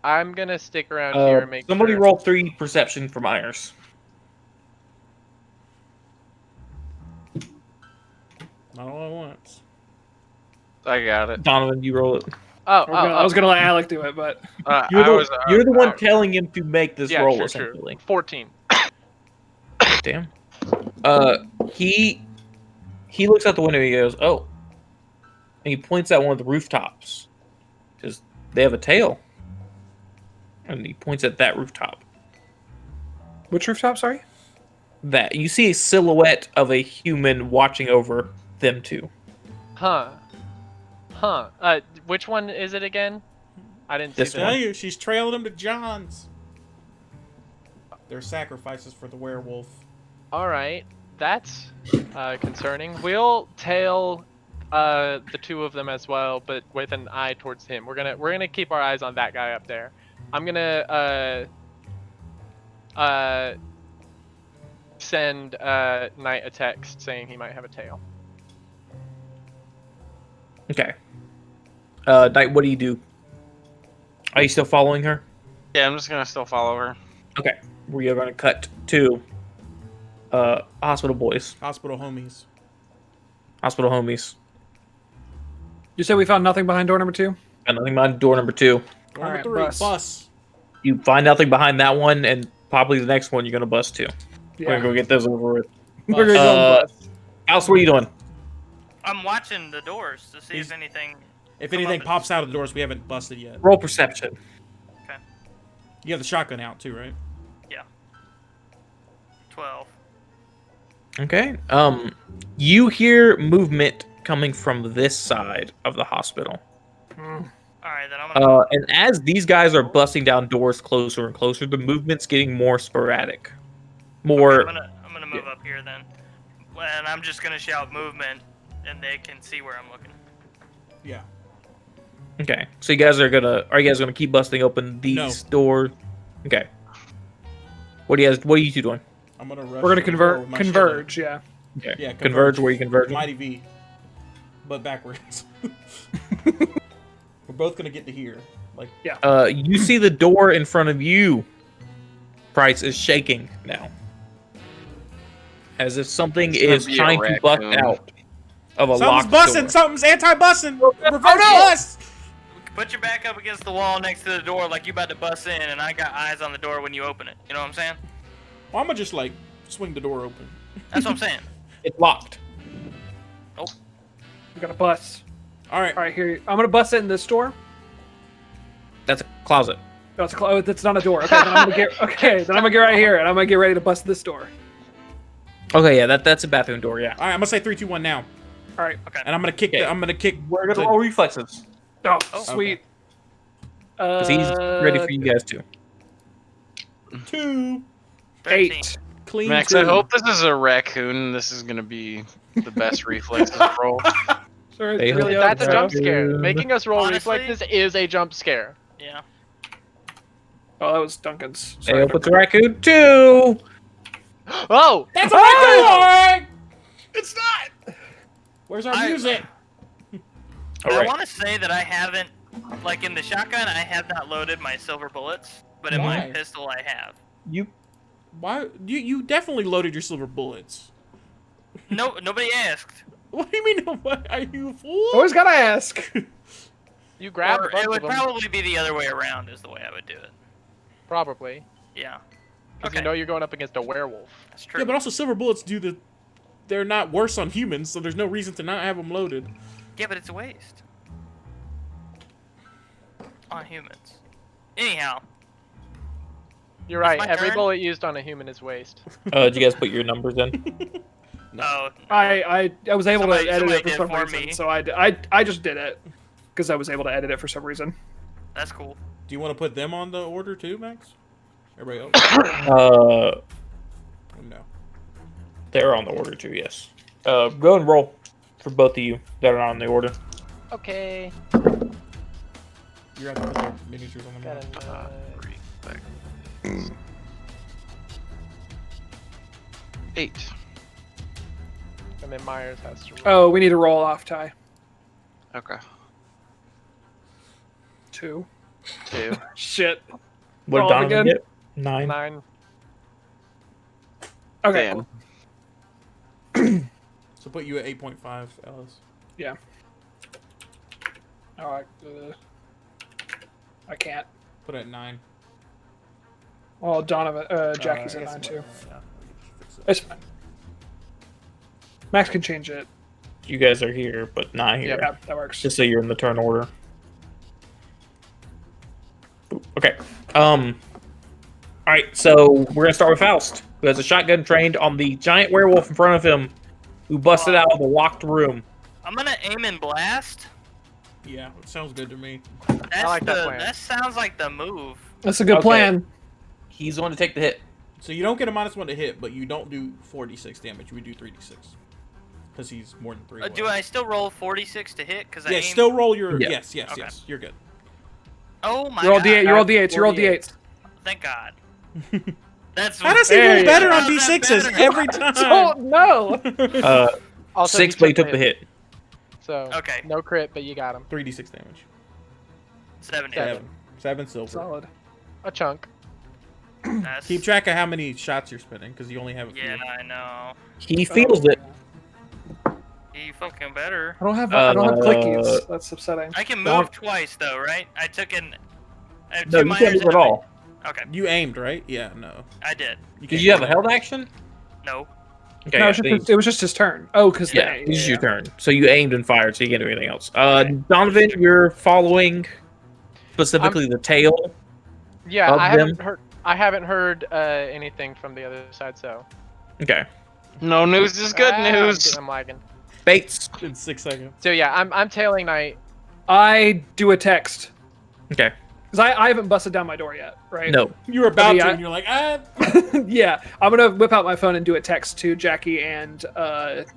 I'm gonna stick around here and make Somebody sure. roll 3 perception for Myers. Not all at once. I got it. Donovan, you roll it. I was gonna let Alec do it, but You're I the was, one telling him to make this yeah, roll, sure, essentially. 14. Damn. He looks out the window and he goes, "Oh," and he points at one of the rooftops because they have a tail, and he points at that rooftop. which rooftop? Sorry. That you see a silhouette of a human watching over them two. Huh. Which one is it again? I didn't This see Tell that. you, she's trailing them to John's. They're sacrifices for the werewolf. All right, that's concerning. We'll tail the two of them as well, but with an eye towards him. We're gonna keep our eyes on that guy up there. I'm gonna send Knight a text saying he might have a tail. Okay. Knight, what do you do? Are you still following her? Yeah, I'm just gonna still follow her. Okay. We are going to cut to hospital boys, Hospital homies. hospital homies. You said we found nothing behind door number 2. Got nothing behind door number 2. Door number Alright, 3, bus. bus. You find nothing behind that one, and probably the next one you're going to bust too. We're Yeah. going to go get those over with. We're gonna go bus. Alice, what are you doing? I'm watching the doors to see He's- if anything. If Come anything up. pops out of the doors, we haven't busted yet. Roll perception. You have the shotgun out too, right? 12. Okay. You hear movement coming from this side of the hospital. All right, then I'm gonna. And as these guys are busting down doors closer and closer, the movement's getting more sporadic. More. I'm gonna move up here then, and I'm just gonna shout movement, and they can see where I'm looking. Yeah. Okay. So you guys are you guys gonna keep busting open these doors? Okay. What are you two doing? I'm gonna rush. We're gonna to the door with my converge. Yeah. Okay. Yeah, Converge where you converge. Mighty V. But backwards. We're both gonna get to here. Like, You see the door in front of you. Price is shaking now, as if something It's gonna is be a trying to bust raccoon. out of a something's locked busting. door. Something's anti-busting. Reverse no! bust. Put your back up against the wall next to the door like you about to bust in, and I got eyes on the door when you open it. You know what I'm saying? Well, I'm gonna just like swing the door open. That's what I'm saying. It's locked. We got a bus. All right. All right, here. I'm gonna bust it in this door. That's a closet. No, that's not a door. Okay, then I'm gonna get right here, and I'm gonna get ready to bust this door. Okay, yeah, that's a bathroom door. Yeah. All right. I'm gonna say 3, 2, 1 now, All right. Okay. and I'm gonna kick. Okay. I'm gonna kick. We're gonna the- roll reflexes. Oh, Oh, sweet. Because he's ready for you guys to. 2. 13. 8. Clean. Max, 2. I hope this is a raccoon. This is gonna be the best reflexes roll. Sorry, Hey, it's really That's a up, jump bro. scare. Raccoon. Making us roll Honestly- reflexes is a jump scare. Yeah. Oh, that was Duncan's. Hey, Sorry, open the raccoon. 2. Oh! That's a raccoon. It's not. Where's our I- music? All I right. want to say that I haven't, like in the shotgun, I have not loaded my silver bullets, but in Why? my pistol I have. You. Why? You definitely loaded your silver bullets. No, nobody asked. What do you mean? What? Are you a fool? Always gotta ask. You grabbed Or a bunch it would of them. probably be the other way around is the way I would do it. Probably. Yeah. Because Okay. you know you're going up against a werewolf. That's true. Yeah, but also silver bullets do the. They're not worse on humans, so there's no reason to not have them loaded. Yeah, but it's a waste. on humans. Anyhow, You're right. my Every turn? bullet used on a human is waste. Did you guys put your numbers in? oh, I was able Somebody- to edit somebody it for did some for reason, me. so I just did it because I was able to edit it for some reason. that's cool. Do you want to put them on the order too, Max? Everybody else? Uh, No. they're on the order too. Yes. Go and roll for both of you that are on the order. Okay. You're at the put the miniatures on the Got map. a 8. and then Myers has to roll. Oh, we need to roll off, Ty. Okay. 2. 2. Shit. What Roll did off Donovan again? get? 9. 9. Okay. Damn. Cool. So put you at 8.5, Alice. Yeah. All right. I can't. Put it at 9. Well, Donovan, Jackie's at 9 too. Yeah, we can just fix it. It's fine. Max can change it. You guys are here, but not here. Yeah, that works. Just so you're in the turn order. Okay. Alright, so we're gonna start with Faust, who has a shotgun trained on the giant werewolf in front of him, who busted out of the locked room. I'm gonna aim and blast. Yeah, it sounds good to me. That's like that plan. that sounds like the move. That's a good Okay. plan. He's the one to take the hit. So you don't get a -1 to hit, but you don't do 4d6 damage. We do 3d6. Because he's more than 3 Do away. I still roll 46 to hit? Because I Yeah, aimed... still roll your... Yeah. Yes, Okay. yes. You're good. Oh my You roll god. D8. You roll D8s. You roll 48. D8s. Thank God. That's How does he There roll you better go. on How's that d6s better? every time? Oh no! Also, 6, he but he took the hit. So Okay. no crit, but you got him. 3d6 damage. 70. 7 silver. Solid. A chunk. That's... Keep track of how many shots you're spinning, because you only have a few. Yeah, I know. He feels it. He fucking better. I don't have clickies. That's upsetting. I can move Don't- twice though, right? I took an. I have No, two you can't minors move at and a- all. Okay, You aimed, right? Yeah, no. I did. Did you have a held action? No. Okay, No, yeah, it was just his turn. Oh, because yeah, this is your turn. So you aimed and fired, so you can't do anything else. Donovan, you're following specifically the tail. Yeah, Of I haven't them? heard. I haven't heard anything from the other side, so. Okay. No news is good news. I'm lagging. Bates. In 6 seconds. So yeah, I'm tailing Knight. I do a text Okay. because I haven't busted down my door yet, right? No. You were about Yeah. to, and you're like, ah. Yeah, I'm gonna whip out my phone and do a text to Jackie and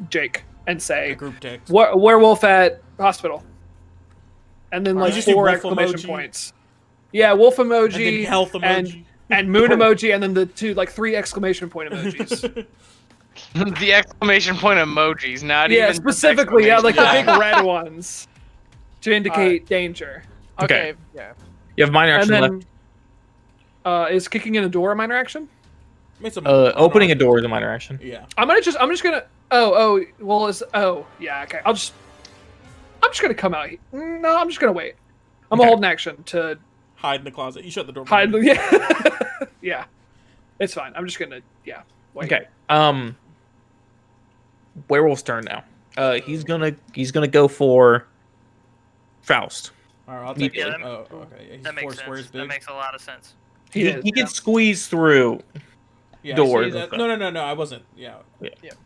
Jake and A say, group text. werewolf at hospital," and then like Just do 4 wolf exclamation emoji. points. Yeah, wolf And then emoji health emoji. and moon emoji, and then the 3 exclamation point emojis. The exclamation point emojis, not Yeah, even just specifically, yeah, like the exclamation big red ones to indicate danger. Okay. Okay. Yeah. You have minor And action then, left. is kicking in a door a minor action? Made some- Opening a door is a minor action. Yeah. I'm just gonna. Yeah, okay. I'm just gonna come out. No, I'm just gonna wait. I'm Okay. a holding action to Hide in the closet. You shut the door. hide. behind you. Yeah, yeah. It's fine. I'm just gonna. Yeah. Wait. Okay. Werewolf's turn now. He's gonna go for Faust. All right, I'll Me take too. it. Oh, okay. Yeah, he's That 4 makes squares sense. big. That makes a lot of sense. He is, can squeeze through, Yeah, doors I see and that. stuff. No, I wasn't. Yeah.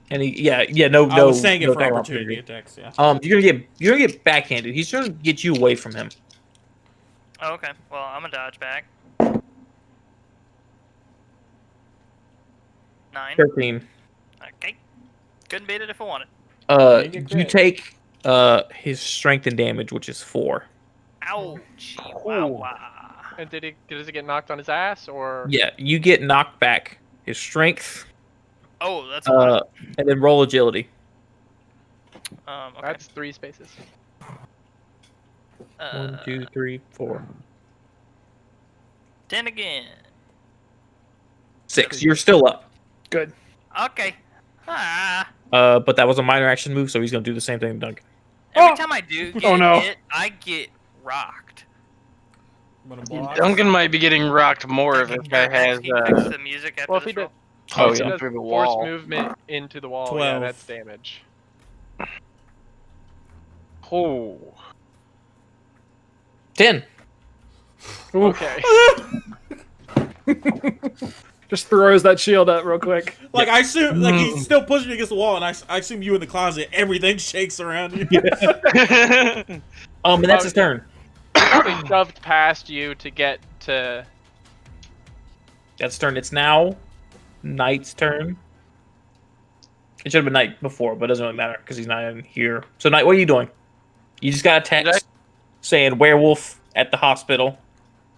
and no. I was saying it no for attack opportunity attacks. Yeah. You're gonna get backhanded. He's trying to get you away from him. Oh, okay. Well, I'm gonna dodge back. 9. 13. Okay. Couldn't beat it if I wanted. You take his strength and damage, which is 4. Ouch. Wow. And does it get knocked on his ass or? Yeah, you get knocked back. His strength, Oh, that's a lot. and then roll agility. Okay. That's 3 spaces. 1, 2, 3, 4, 10 again. 6. You're still up. Good. Okay. But that was a minor action move, so he's gonna do the same thing to Duncan. Every time I do get Oh, no. hit, I get rocked. I'm gonna block. Duncan might be getting rocked more if this guy has Can you fix the music after Well, if this he did, roll? oh, if he yeah. does through the force wall. movement into the wall, 12. yeah, that's damage. Oh. 10. Okay. Just throws that shield up real quick. Like I assume, like he's still pushing against the wall, and I assume you in the closet. Everything shakes around you. And that's his turn. Probably shoved past you to get to. That's his turn. It's now Knight's turn. It should have been Knight before, but it doesn't really matter because he's not in here. So Knight, what are you doing? You just got a text saying werewolf at the hospital.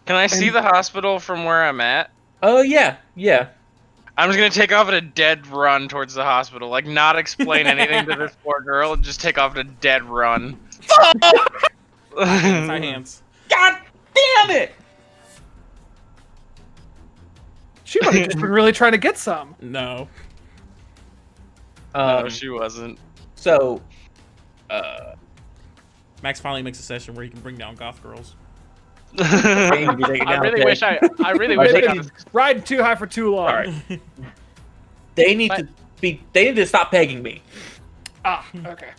Can I see the hospital from where I'm at? Oh yeah. I'm just gonna take off at a dead run towards the hospital. Like, not explain anything to this poor girl, just take off at a dead run. My hands. God damn it! She might have just been really trying to get some. No. No, she wasn't. So, Max finally makes a session where he can bring down goth girls. I really wish I got. Riding too high for too long. All right. They need to stop pegging me. Ah, okay.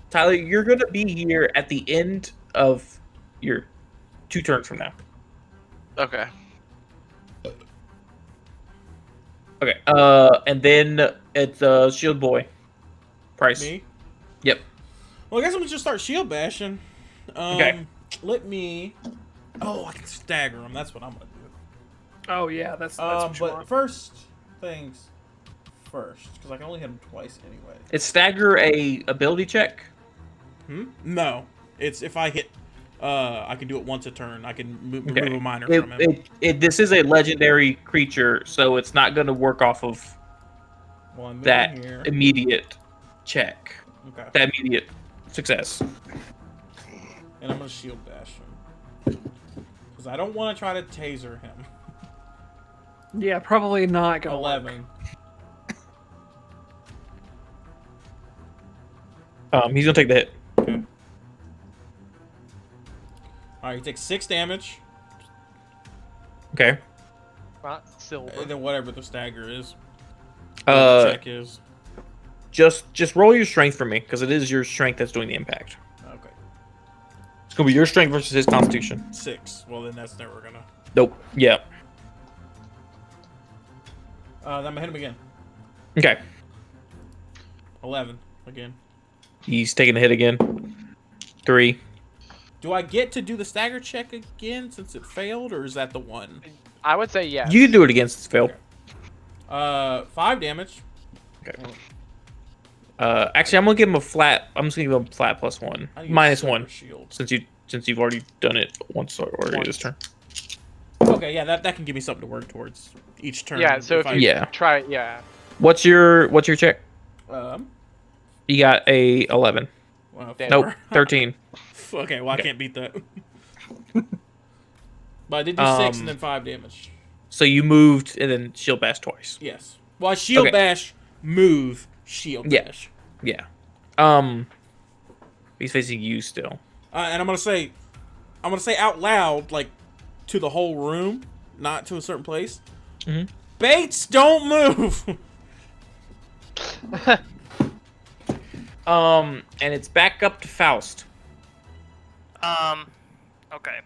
Tyler, you're gonna be here at the end of your 2 turns from now. Okay. Okay. And then it's Shield Boy. Price. Me? Yep. Well, I guess I'm gonna just start shield bashing. Okay. Let me. Oh, I can stagger him. That's what I'm gonna do. Oh yeah, that's what you But want. first things first, because I can only hit him twice anyway. Is stagger a ability check? No, it's if I hit. I can do it once a turn. I can remove a minor from him. This is a legendary creature, so it's not going to work off of One that here. immediate check. Okay. That immediate success. And I'm gonna shield bash him because I don't want to try to taser him. Yeah, probably not gonna work. 11. He's gonna take the hit. Okay. All right, he takes 6 damage, Okay. Not silver. and then whatever the stagger is, the check is. Just roll your strength for me, because it is your strength that's doing the impact. Okay. It's gonna be your strength versus his constitution. 6. Well, then that's never gonna. Nope. Yeah. Then I'm gonna hit him again. Okay. 11 again. He's taking the hit again. 3. Do I get to do the stagger check again since it failed, or is that the one? I would say yes. You can do it against this fail. 5 damage. Okay. Actually, I'm gonna give him a flat. I'm just gonna give him a flat +1, I need a -1, shield. since you've already done it once already this turn. Okay, yeah, that can give me something to work towards each turn. Yeah. So if you Yeah. try it, yeah. What's your check? Um. You got a 11. Damn. Nope, 13. Okay, well I Okay. can't beat that. But I did do 6 and then 5 damage. So you moved and then shield bash twice. Yes. Well, I shield Okay. bash, move, shield Yeah. bash. Yeah. He's facing you still. And I'm gonna say out loud, like to the whole room, not to a certain place. Mhm. Bates, don't move. And it's back up to Faust. Okay.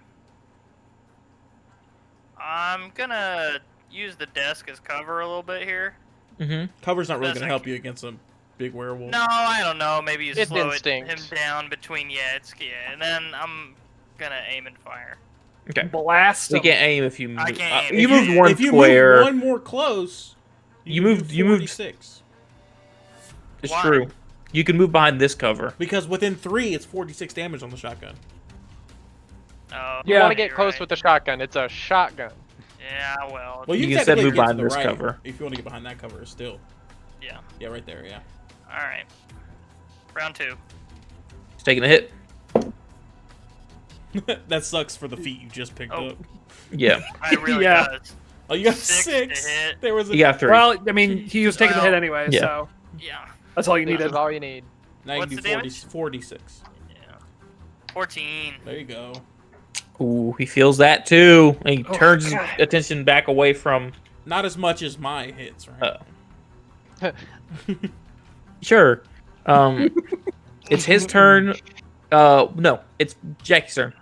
I'm gonna use the desk as cover a little bit here. Mm-hmm. Cover's not really That's gonna help you against a big werewolf. No, I don't know. Maybe you It's slow instinct. him down between and then I'm gonna aim and fire. Okay. Blast You him. can't aim if you move. I can't aim. You moved one If you square. move one more close, You moved- you moved- 46. It's Why? true. You can move behind this cover. Because within 3, it's 46 damage on the shotgun. Oh, You Yeah. want to get you're close right. with the shotgun. It's a shotgun. Yeah, well, Well, You you can can instead move get to behind the this right cover. if you want to get behind that cover. Still, yeah. yeah, right there, yeah. All right. Round 2. He's taking a hit. That sucks for the feet you just picked Oh. up. Yeah. I really Yeah. does. Oh, you got 6 6. to hit. There was a. You got 3. Well, I mean, he was taking the hit anyway, Yeah. so Yeah. that's all you This needed. is all you need. Now you What's can do the damage? 46. Yeah. 14. There you go. Ooh, he feels that too. And he Oh, turns his God. attention back away from. Not as much as my hits, right? Sure. It's his turn. No, it's Jackie's turn.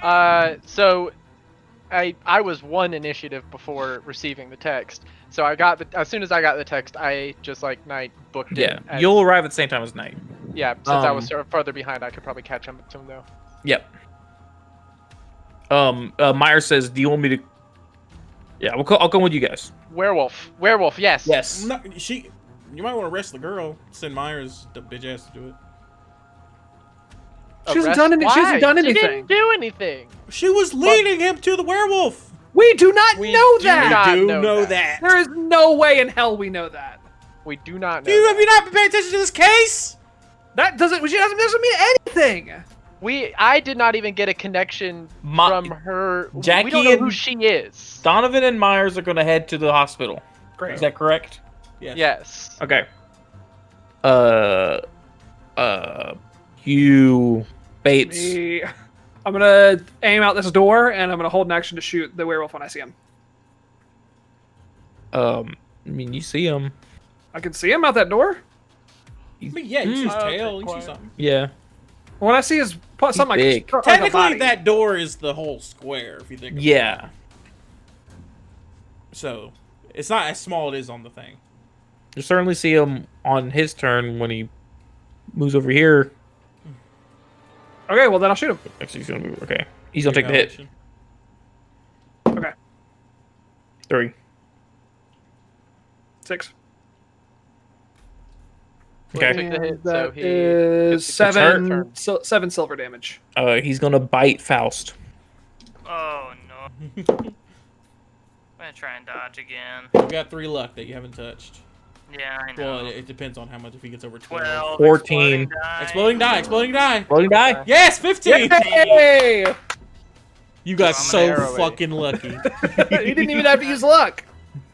So I was one initiative before receiving the text. So as soon as I got the text, I just like Knight booked Yeah, it. as- you'll arrive at the same time as Knight. Yeah, since I was sort of further behind, I could probably catch up to him though. Yep. Myers says, "Do you want me to?" Yeah, I'll come with you guys. Werewolf, yes. Yes. No, you might want to arrest the girl. Send Myers, the bitch ass, to do it. She hasn't Arrest- done any- she hasn't Why? done She anything. didn't do anything. She was leading him to the werewolf. We do not We know do that. not You do know know that. that. There is no way in hell we know that. We do not know. Have that. you not been paying attention to this case? That doesn't mean anything. I did not even get a connection from her. Jackie we don't know who and- she is. Donovan and Myers are going to head to the hospital. Great. Is that correct? Yes. Okay. You Bates. I'm gonna aim out this door and I'm gonna hold an action to shoot the werewolf when I see him. I mean, you see him. I can see him out that door. I mean, yeah, you see his Okay, tail, you see quiet. something. Yeah. When I see his something like, big. like a Technically, body. that door is the whole square, if you think. Yeah. So, it's not as small as it is on the thing. You certainly see him on his turn when he moves over here. Okay, well then I'll shoot him. Actually, he's gonna move. Okay. He's gonna take the hit. Okay, 3. 6. Okay. Took the hit, so That he is gets to turn. 7 silver damage. He's gonna bite Faust. Oh no. I'm gonna try and dodge again. You got 3 luck that you haven't touched. Yeah, I know. Well, it depends on how much. If he gets over 12. 12. 14. Exploding die. Exploding die. Rolling die. Yes, 15. Hey! You got I'm so an arrow fucking lucky. He didn't even have to use luck.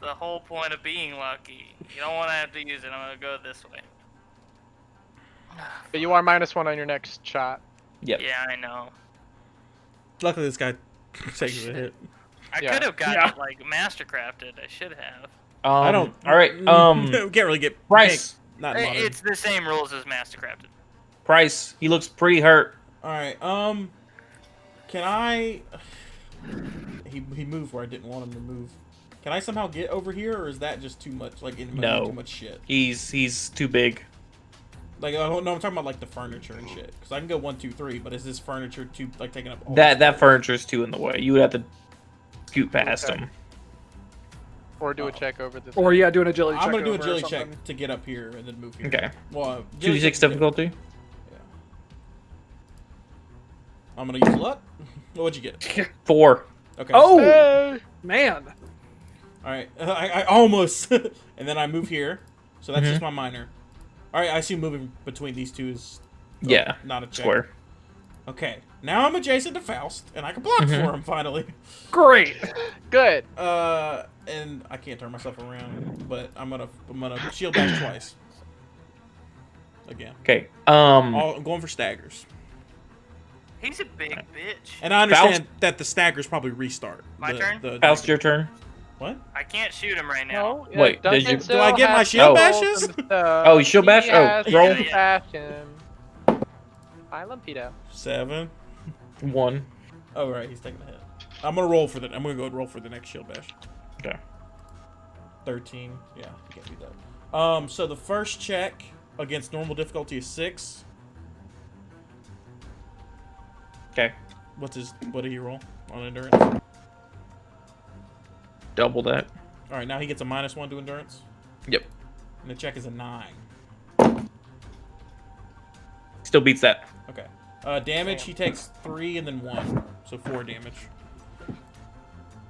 The whole point of being lucky. You don't want to have to use it. I'm gonna go this way. But you are -1 on your next shot. Yep. Yeah, I know. Luckily, this guy takes a hit. I Yeah. could have gotten Yeah. it like mastercrafted. I should have. I don't. All right. we can't really get Price. Not in modern. It's the same rules as mastercrafted. Price. He looks pretty hurt. All right. Can I? He moved where I didn't want him to move. Can I somehow get over here, or is that just too much? Like, No. too much shit. He's too big. Like, no, I'm talking about like the furniture and shit. Because I can go 1, 2, 3, but is this furniture too like taking up all That furniture's too in the way. You would have to scoot past Okay. him. Or do a check over the. Or yeah, do an agility check. I'm gonna do a over or agility check something. to get up here and then move here. Okay. Well, 2d6 difficulty. Yeah. I'm gonna use luck. What'd you get? 4. Okay. Oh Hey! man! All right. I almost. And then I move here, so that's Mhm. just my minor. All right. I assume moving between these two is Yeah. not a check. Square. Okay. Now I'm adjacent to Faust, and I can block Mhm. for him finally. Great. Good. And I can't turn myself around, but I'm gonna shield back twice. Again. Okay. I'm going for staggers, He's a big bitch. and I understand that the staggers probably restart. My turn? Faust, your turn. What? I can't shoot him right now. No. Wait, Duncan did you- still Do I get my has shield control bashes? of the- Oh, you shield bash? He Oh, has roll. to bash him. Hi, Lampedo. 7. 1. Oh right, he's taking a hit. I'm gonna roll for the. I'm gonna go and roll for the next shield bash. Okay. 13. Yeah, you can't do that. So the first check against normal difficulty is 6. Okay. What did he roll on endurance? All Double that. right, now he gets a -1 to endurance, Yep. and the check is a 9. Still beats that. Okay. Damage, he takes 3 and then 1, so 4 damage.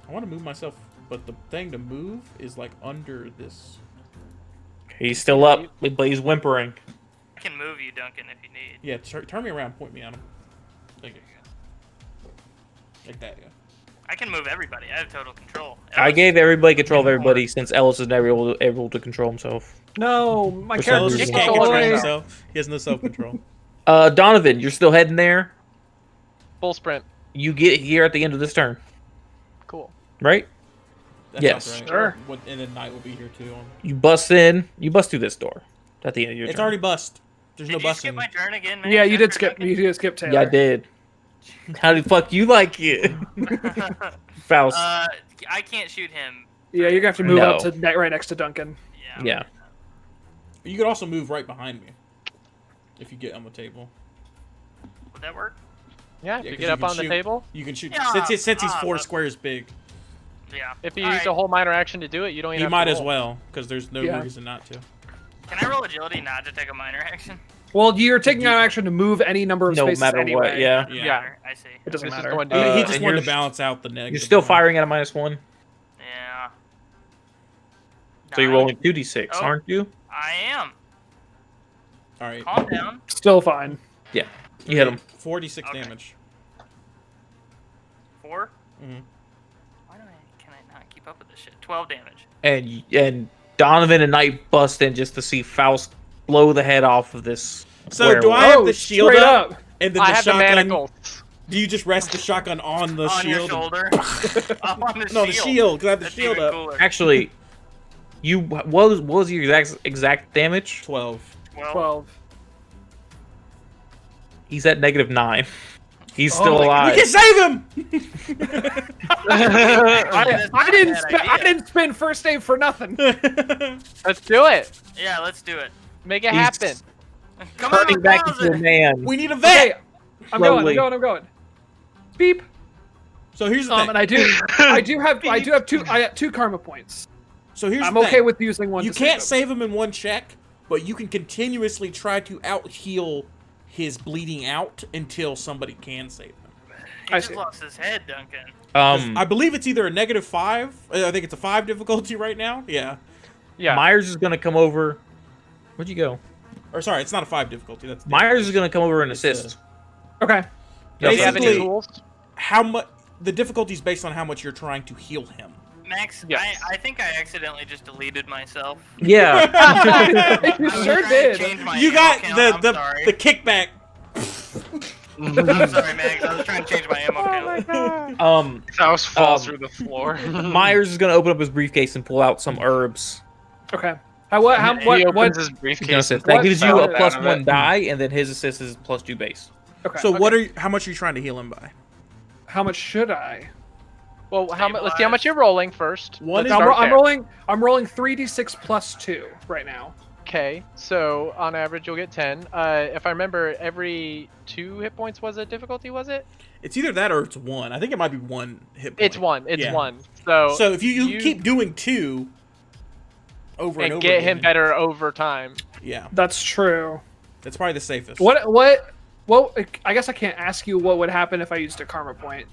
I want to move myself, but the thing to move is like under this. He's still up, but he's whimpering. I can move you, Duncan, if you need. Yeah, turn me around, point me at him. Thank you. Like that, yeah. I can move everybody. I have total control. I gave everybody control of everybody since Ellis is never able to control himself. No, my For some character Ellis reason. just just can't got control away. himself. He has no self-control. Donovan, you're still heading there. Full sprint. You get here at the end of this turn, Cool. right? That Yes. sounds right. Sure. And then Knight will be here too. You bust in. You bust through this door at the end of your It's turn. already bust. There's Did no you skip busting. my turn again, man? Yeah, you did After skip. Duncan? You did skip Taylor. Yeah, I did. How the fuck you like it? Faust. I can't shoot him. Yeah, you're gonna have to move up No. to right next to Duncan. Yeah. Yeah. You could also move right behind me if you get on the table. Would that work? Yeah, if Yeah, you 'cause get you up can on the shoot. table. You can shoot Yeah, since he's 4 but- squares big. Yeah. If you All use right. a whole minor action to do it, you don't even You have might to as roll. well because there's no Yeah. reason not to. Can I roll agility not to take a minor action? Well, you're taking an action to move any number of No spaces matter anyway. what, yeah. Doesn't Yeah. matter. I see. It doesn't This is matter. going He to. just and wanted you're- to balance out the negative. You're still one. firing at a -1, Yeah. so you're Nine. rolling 2d6, Oh. aren't you? I am. All right. Calm down. Still fine. Yeah. You hit him. 46 Okay. damage. 4. Mhm. Can I not keep up with this shit? 12 damage. And Donovan and Knight bust in just to see Faust blow the head off of this. So do werewolf. I have Oh, the shield straight up, up. and then I the have the shotgun? manacles. Do you just rest the shotgun on the On your shield? shoulder. On the No, the shield. Cause I have the That's shield even up. cooler. Actually, what was your exact damage? 12. 12. He's at -9. He's still my alive. We can save him. I didn't spend first aid for nothing. Let's do it. Yeah, let's do it. Make it He's happen. Come on, turning back into a man. We need a vet. Okay, I'm Slowly. going. Beep. So here's the thing. And I do have two karma points. So here's I'm the okay thing. with using one. You to can't save save him in one check, but you can continuously try to out heal his bleeding out until somebody can save him. He I just see. lost his head, Duncan. I believe it's either a -5. I think it's a 5 difficulty right now. Yeah. Yeah. Myers is gonna come over. Where'd you go? Or sorry, it's not a 5 difficulty. That's Myers is gonna come over and assist. Okay. Do you have any basically- tools? how much. The difficulty is based on how much you're trying to heal him. Max, Yes. I think I accidentally just deleted myself. Yeah. You I was sure trying to did. change my You ammo got count. the I'm sorry. the kickback. I'm sorry, Max. I was trying to change my ammo count. Oh Faust falls Um, through the floor. Myers is gonna open up his briefcase and pull out some herbs. Okay. he opens What? his He's gonna briefcase. assist. and That gives you a salad out of +1 it. die, and then his assist is +2 base. Okay. So okay. what are you, how much are you trying to heal him by? How much should I? Well, let's see how much you're rolling first. One Let's is- start there. I'm rolling 3d6 plus 2 right now. Okay, so on average you'll get 10. If I remember, every 2 hit points was a difficulty, was it? It's either that or it's 1. I think it might be 1 hit point. It's 1. It's Yeah. 1. So So if you keep doing 2 over and and over get again, him better over time. Yeah, That's true. that's probably the safest. What? I guess I can't ask you what would happen if I used a karma point.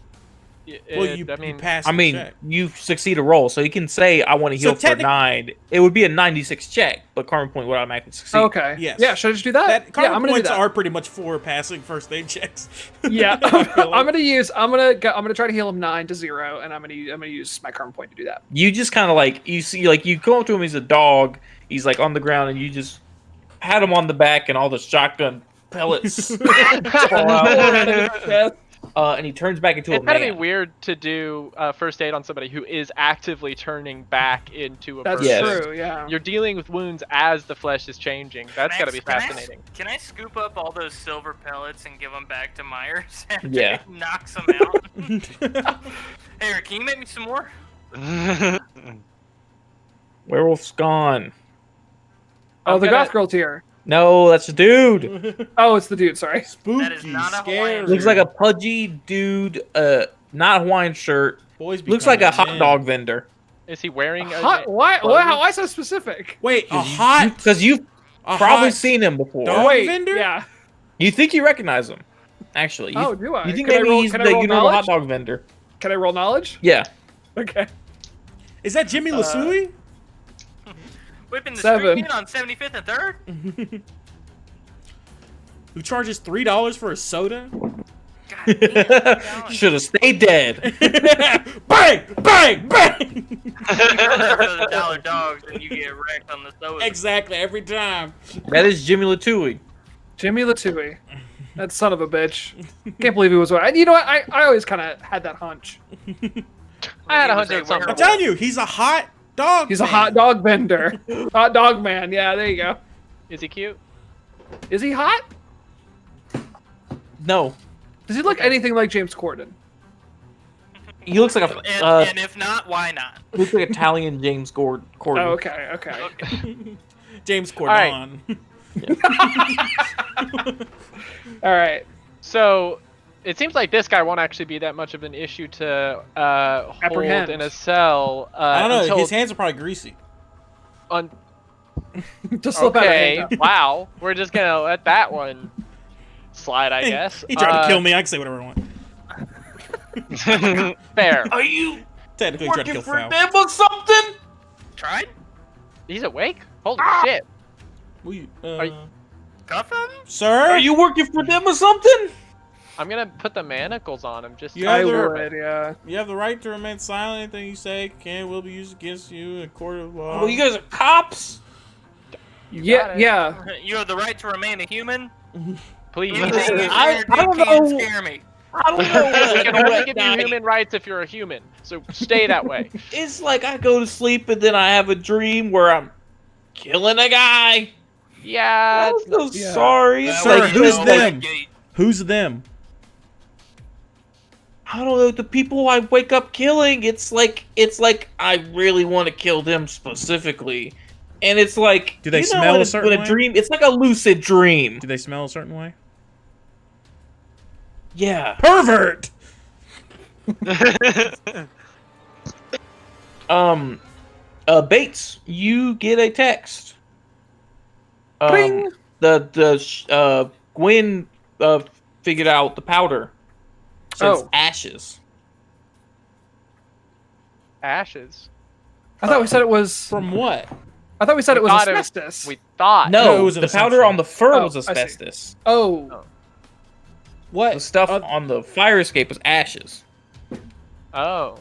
Well, you I mean, pass. I the mean, check. you succeed a roll, so you can say I want to So heal for 9. It would be a 96 check, but karma point would automatically succeed. Okay. Yes. Yeah. Should I just do that? That karma yeah, I'm gonna do points that. are pretty much for passing first aid checks. Yeah. I feel like. I'm gonna try to heal him 9 to 0, and I'm gonna use my karma point to do that. You just kind of like you see, like you go up to him. He's a dog. He's like on the ground, and you just pat him on the back, and all the shotgun pellets fall out. And he turns back into it's a gotta be man. weird to do first aid on somebody who is actively turning back into a That's person. Yes. true. Yeah. You're dealing with wounds as the flesh is changing. That's gotta be Max, fascinating. Can I scoop up all those silver pellets and give them back to Myers after Yeah. he knocks them out? Hey, Eric, can you make me some more? Werewolf's gone. Oh, I'm the gonna- goth girl's here. No, that's a dude. Oh, it's the dude. Sorry. Spooky, That is not a scary. Hawaiian Looks like a pudgy dude. Not Hawaiian shirt. Boys be Looks like a coming hot in. dog vendor. Is he wearing a Hot, why? Why so specific? Wait, a hot, Because you've a probably hot seen him before. dog Wait. vendor? Yeah. You think you recognize him? Actually, you, Oh, do I? You think Can I maybe roll- he's can I the roll you know the hot knowledge? dog vendor? Can I roll knowledge? Yeah. Okay. Is that Jimmy Lasui? Whipping the 7. street in on 75th and 3rd? Who charges $3 for a soda? God damn. Should have stayed dead. Bang! Bang! Bang! the dollar dogs and you get wrecked on the soda. Exactly, every time. That is Jimmy Latouille. Jimmy Latouille. That son of a bitch. Can't believe he was. You know what? I always kind of had that hunch. I had a He was hunch a at some I'm werewolf. telling you, he's a hot dog. He's a man. hot dog vendor. Hot dog man. Yeah, there you go. Is he cute? Is he hot? No. Does he look anything like James Corden? He looks like a And if not, why not? he looks like Italian James Corden. Oh, okay. James Corden. All right. So, it seems like this guy won't actually be that much of an issue to hold Apprehend. in a cell. I don't know. Until His hands are probably greasy. Just slip out of Okay, handcuff. wow. We're just gonna let that one slide, I guess. He tried to kill me. I can say whatever I want. Fair. Are you Technically, he tried to working kill for Foul. them or something? Tried? He's awake? Holy shit. Are you- Cuff him? Sir? Are you working for them or something? I'm gonna put the manacles on him just to Yeah, I they're- would, yeah. You have the right to remain silent. Anything you say will be used against you in a court of law. Oh, you guys are cops. Yeah, yeah. You have the right to remain a human. please. Anything you I dare do don't can't know. scare me. I don't know. We can only give you Night. human rights if you're a human, so stay that way. It's like I go to sleep and then I have a dream where I'm killing a guy. Yeah, I'm so yeah. sorry. It's Sir, like, who's like, them? Who's them? I don't know, the people I wake up killing. It's like I really want to kill them specifically, and it's like, Do they you know, smell when a certain when way? a dream? It's like a lucid dream. Do they smell a certain way? Yeah. Pervert! Bates, you get a text. Bing! Gwen figured out the powder. Says Oh. ashes. ashes. I thought we said it was. From what? I thought we said it was thought it- asbestos. We thought. No, No, it was an the powder assumption. on the fur Oh, was I see. asbestos. Oh, What? The stuff on the fire escape was ashes. Oh.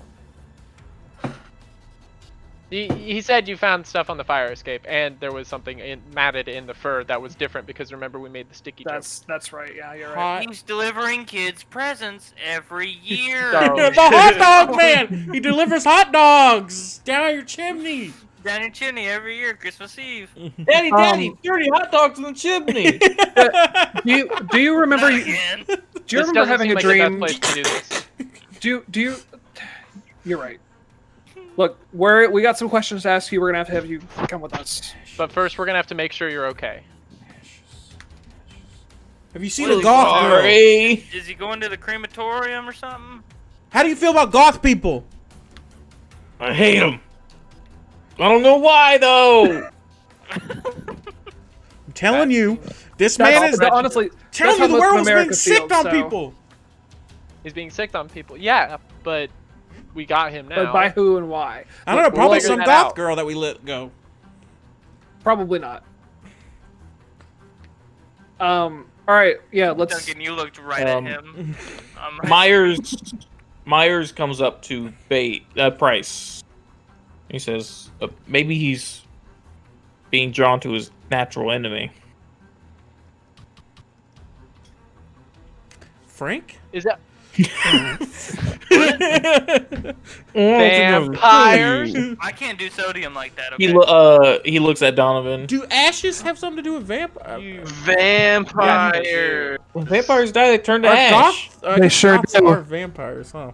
He said you found stuff on the fire escape, and there was something matted in the fur that was different because remember we made the sticky joke. that's right. Yeah, you're right. He's delivering kids presents every year. So- The hot dog man! He delivers hot dogs down your chimney! Down your chimney every year, Christmas Eve. Daddy, dirty hot dogs in the chimney. Do you remember? Not again. Do you This remember doesn't having seem a like dream? the best place to do this. Do you? You're right. Look, we got some questions to ask you. We're gonna have you come with us. But first, we're gonna have to make sure you're okay. Have you seen Really a goth girl? Sorry. Is he going to the crematorium or something? How do you feel about goth people? I hate them. I don't know why though. I'm telling you, this That's, man is honestly. telling that's you how the most of werewolf's being America sick feels, on so- people. He's being sick on people. Yeah, but we got him now. But by who and why? I don't know, Look, we'll probably figure some that goth out. girl that we let go. Probably not. All right. Yeah. Let's. Duncan, you looked right Um, at him. Myers comes up to Price. He says maybe he's being drawn to his natural enemy. Frank? Is that Vampires. I can't do sodium like that. He Okay. he looks at Donovan. Do ashes have something to do with vampire? Vampire. When vampires die, they turn to Are ash. goth, They sure goths do. are vampires, huh?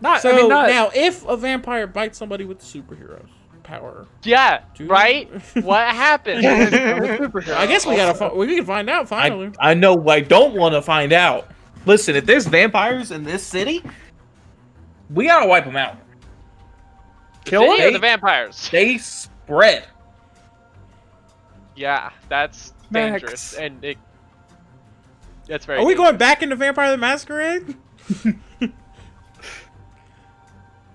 Not. So I mean, not. now, if a vampire bites somebody with superheroes power, yeah, Do- right? What happened? I guess we gotta we can find out finally. I know. I don't want to find out. Listen, if there's vampires in this city, we gotta wipe them out. Kill City or them? the vampires? They spread. Yeah, that's Max. dangerous, and that's very. Are we dangerous. going back into Vampire the Masquerade?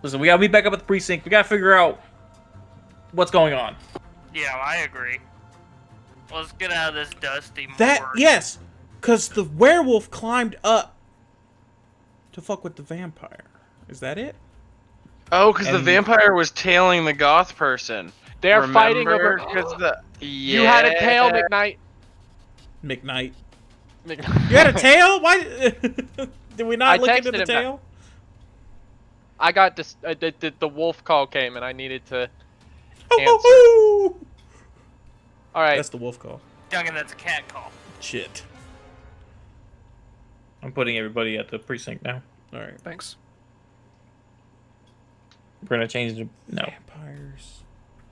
Listen, we gotta be back up at the precinct. We gotta figure out what's going on. Yeah, I agree. Let's get out of this dusty That morgue. yes, because the werewolf climbed up to fuck with the vampire. Is that it? Oh, because the And- vampire was tailing the goth person. They're fighting over. Because the You had a tail, McKnight. McKnight. McKnight. You had a tail? Why did we not I look into texted the him back. tail? I got this. The wolf call came, and I needed to. All All right. That's the wolf call. Duncan, that's a cat call. Shit. I'm putting everybody at the precinct now. All right. Thanks. We're gonna change the no. Vampires.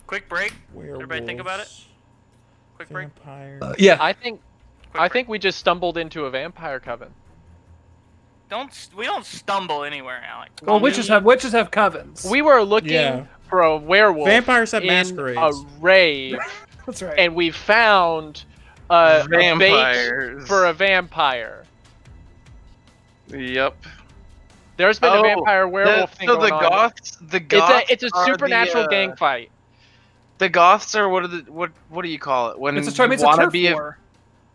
Quick break. Werewolves. Everybody think about it. Quick break. Vampires. Yeah. I think we just stumbled into a vampire coven. We don't stumble anywhere, Alec. Well, witches have covens. We were looking Yeah. for a werewolf. Vampires have in masquerades. a rave, That's right. and we found a bait Vampires. for a vampire. Yep. There's been a vampire werewolf thing So the going on. goths. It's a are supernatural the, gang fight. The goths are what do you call it when it's a you term. It's a want to turf be war.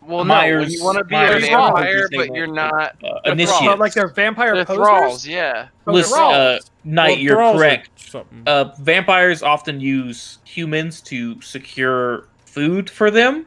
well, no, when Myers- you want to be a Myers- vampire, Myers- but you're not. Initiates. But like they're vampire The posers. thralls, yeah. Oh, Listen, thralls. Knight, Well, you're thralls are correct. something. Vampires often use humans to secure food for them,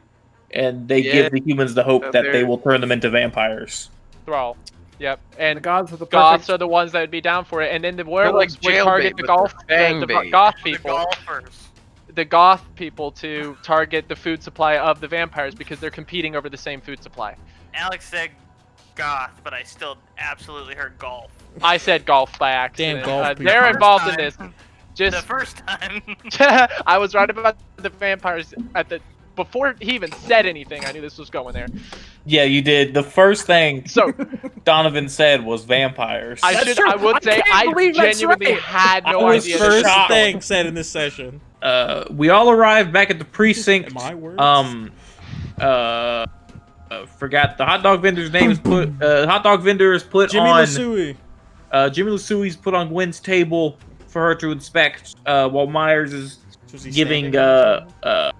and they Yeah. give the humans the hope So that they they're- will turn them into vampires. Thrall. Yep. The And gods are the goths perfect. are the ones that would be down for it, and then the like werewolves would jailbait, target the but golf, they're fang the bait. goth The people, golfers. the goth people to target the food supply of the vampires because they're competing over the same food supply. Alex said goth, but I still absolutely heard golf. I said golf by accident. golf people. They're First involved in time. this. The Just first time. I was right about the vampires before he even said anything. I knew this was going there. Yeah, you did. The first thing So Donovan said was vampires. That's true. I would say I can't believe that's genuinely right. had no I was idea. first this was shocked. going. thing said in this session. We all arrived back at the precinct. My words. Forgot the hot dog vendor's name is put. Hot dog vendor is put Jimmy on. Lasui. Jimmy Lasui's put on Gwen's table for her to inspect, while Myers is Was he giving standing?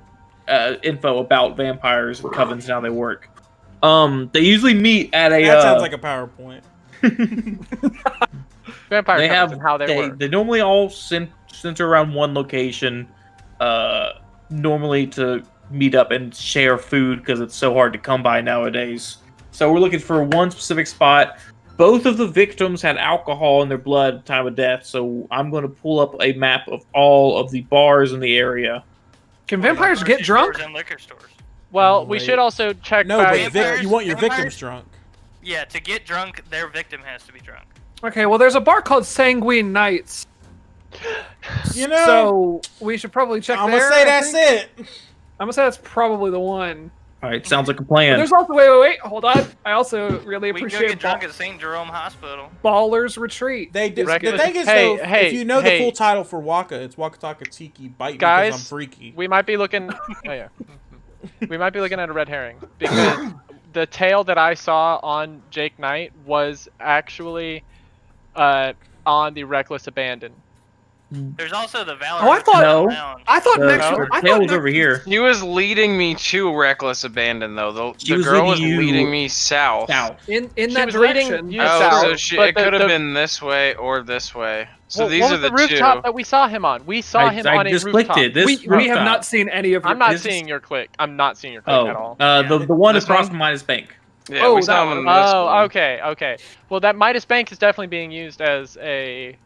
info about vampires and covens and how they work. They usually meet at a. That sounds like a PowerPoint. Vampire They covens have and how they work. They normally all center around one location, normally to meet up and share food because it's so hard to come by nowadays. So we're looking for one specific spot. Both of the victims had alcohol in their blood at the time of death, so I'm going to pull up a map of all of the bars in the area. Can vampires Grocery get drunk? stores and liquor stores. Well, we Wait. should also check No, back. but Vampires- you want your vampires- victims drunk. Yeah, to get drunk, their victim has to be drunk. Okay, well, there's a bar called Sanguine Nights, You know, so we should probably check I'm there. gonna say I that's think. it. I'm gonna say that's probably the one. All right, sounds like a But plan. there's also wait, hold on. I also really We can go appreciate get drunk at St. Jerome Hospital. Ballers Retreat. They do. The Reckon- thing is, Hey, though, hey, if you know hey. the full title for Waka, it's Waka Taka Tiki Bite Me Guys, because I'm freaky. We might be looking. Oh yeah. We might be looking at a red herring because the tale that I saw on Jake Knight was actually on the Reckless Abandon. There's also the Valor. Oh, I thought- No. Lounge. I thought The next. no, I tail thought was over here. He was leading me to Reckless Abandon, though. She The was girl leading was you leading me south. South. in She that was leading direction. you Oh, south, so but it could have the- been this way or this way. So Well, these what are was the rooftop two. that we saw him on. We saw him on a just rooftop. clicked it. This we have rooftop. not seen any of. I'm not This is- seeing your click. I'm not seeing your click Oh, at all. the one This across one? from Midas Bank. Yeah, Oh, we saw that him in one. this Oh, one. okay. Well, that Midas Bank is definitely being used as a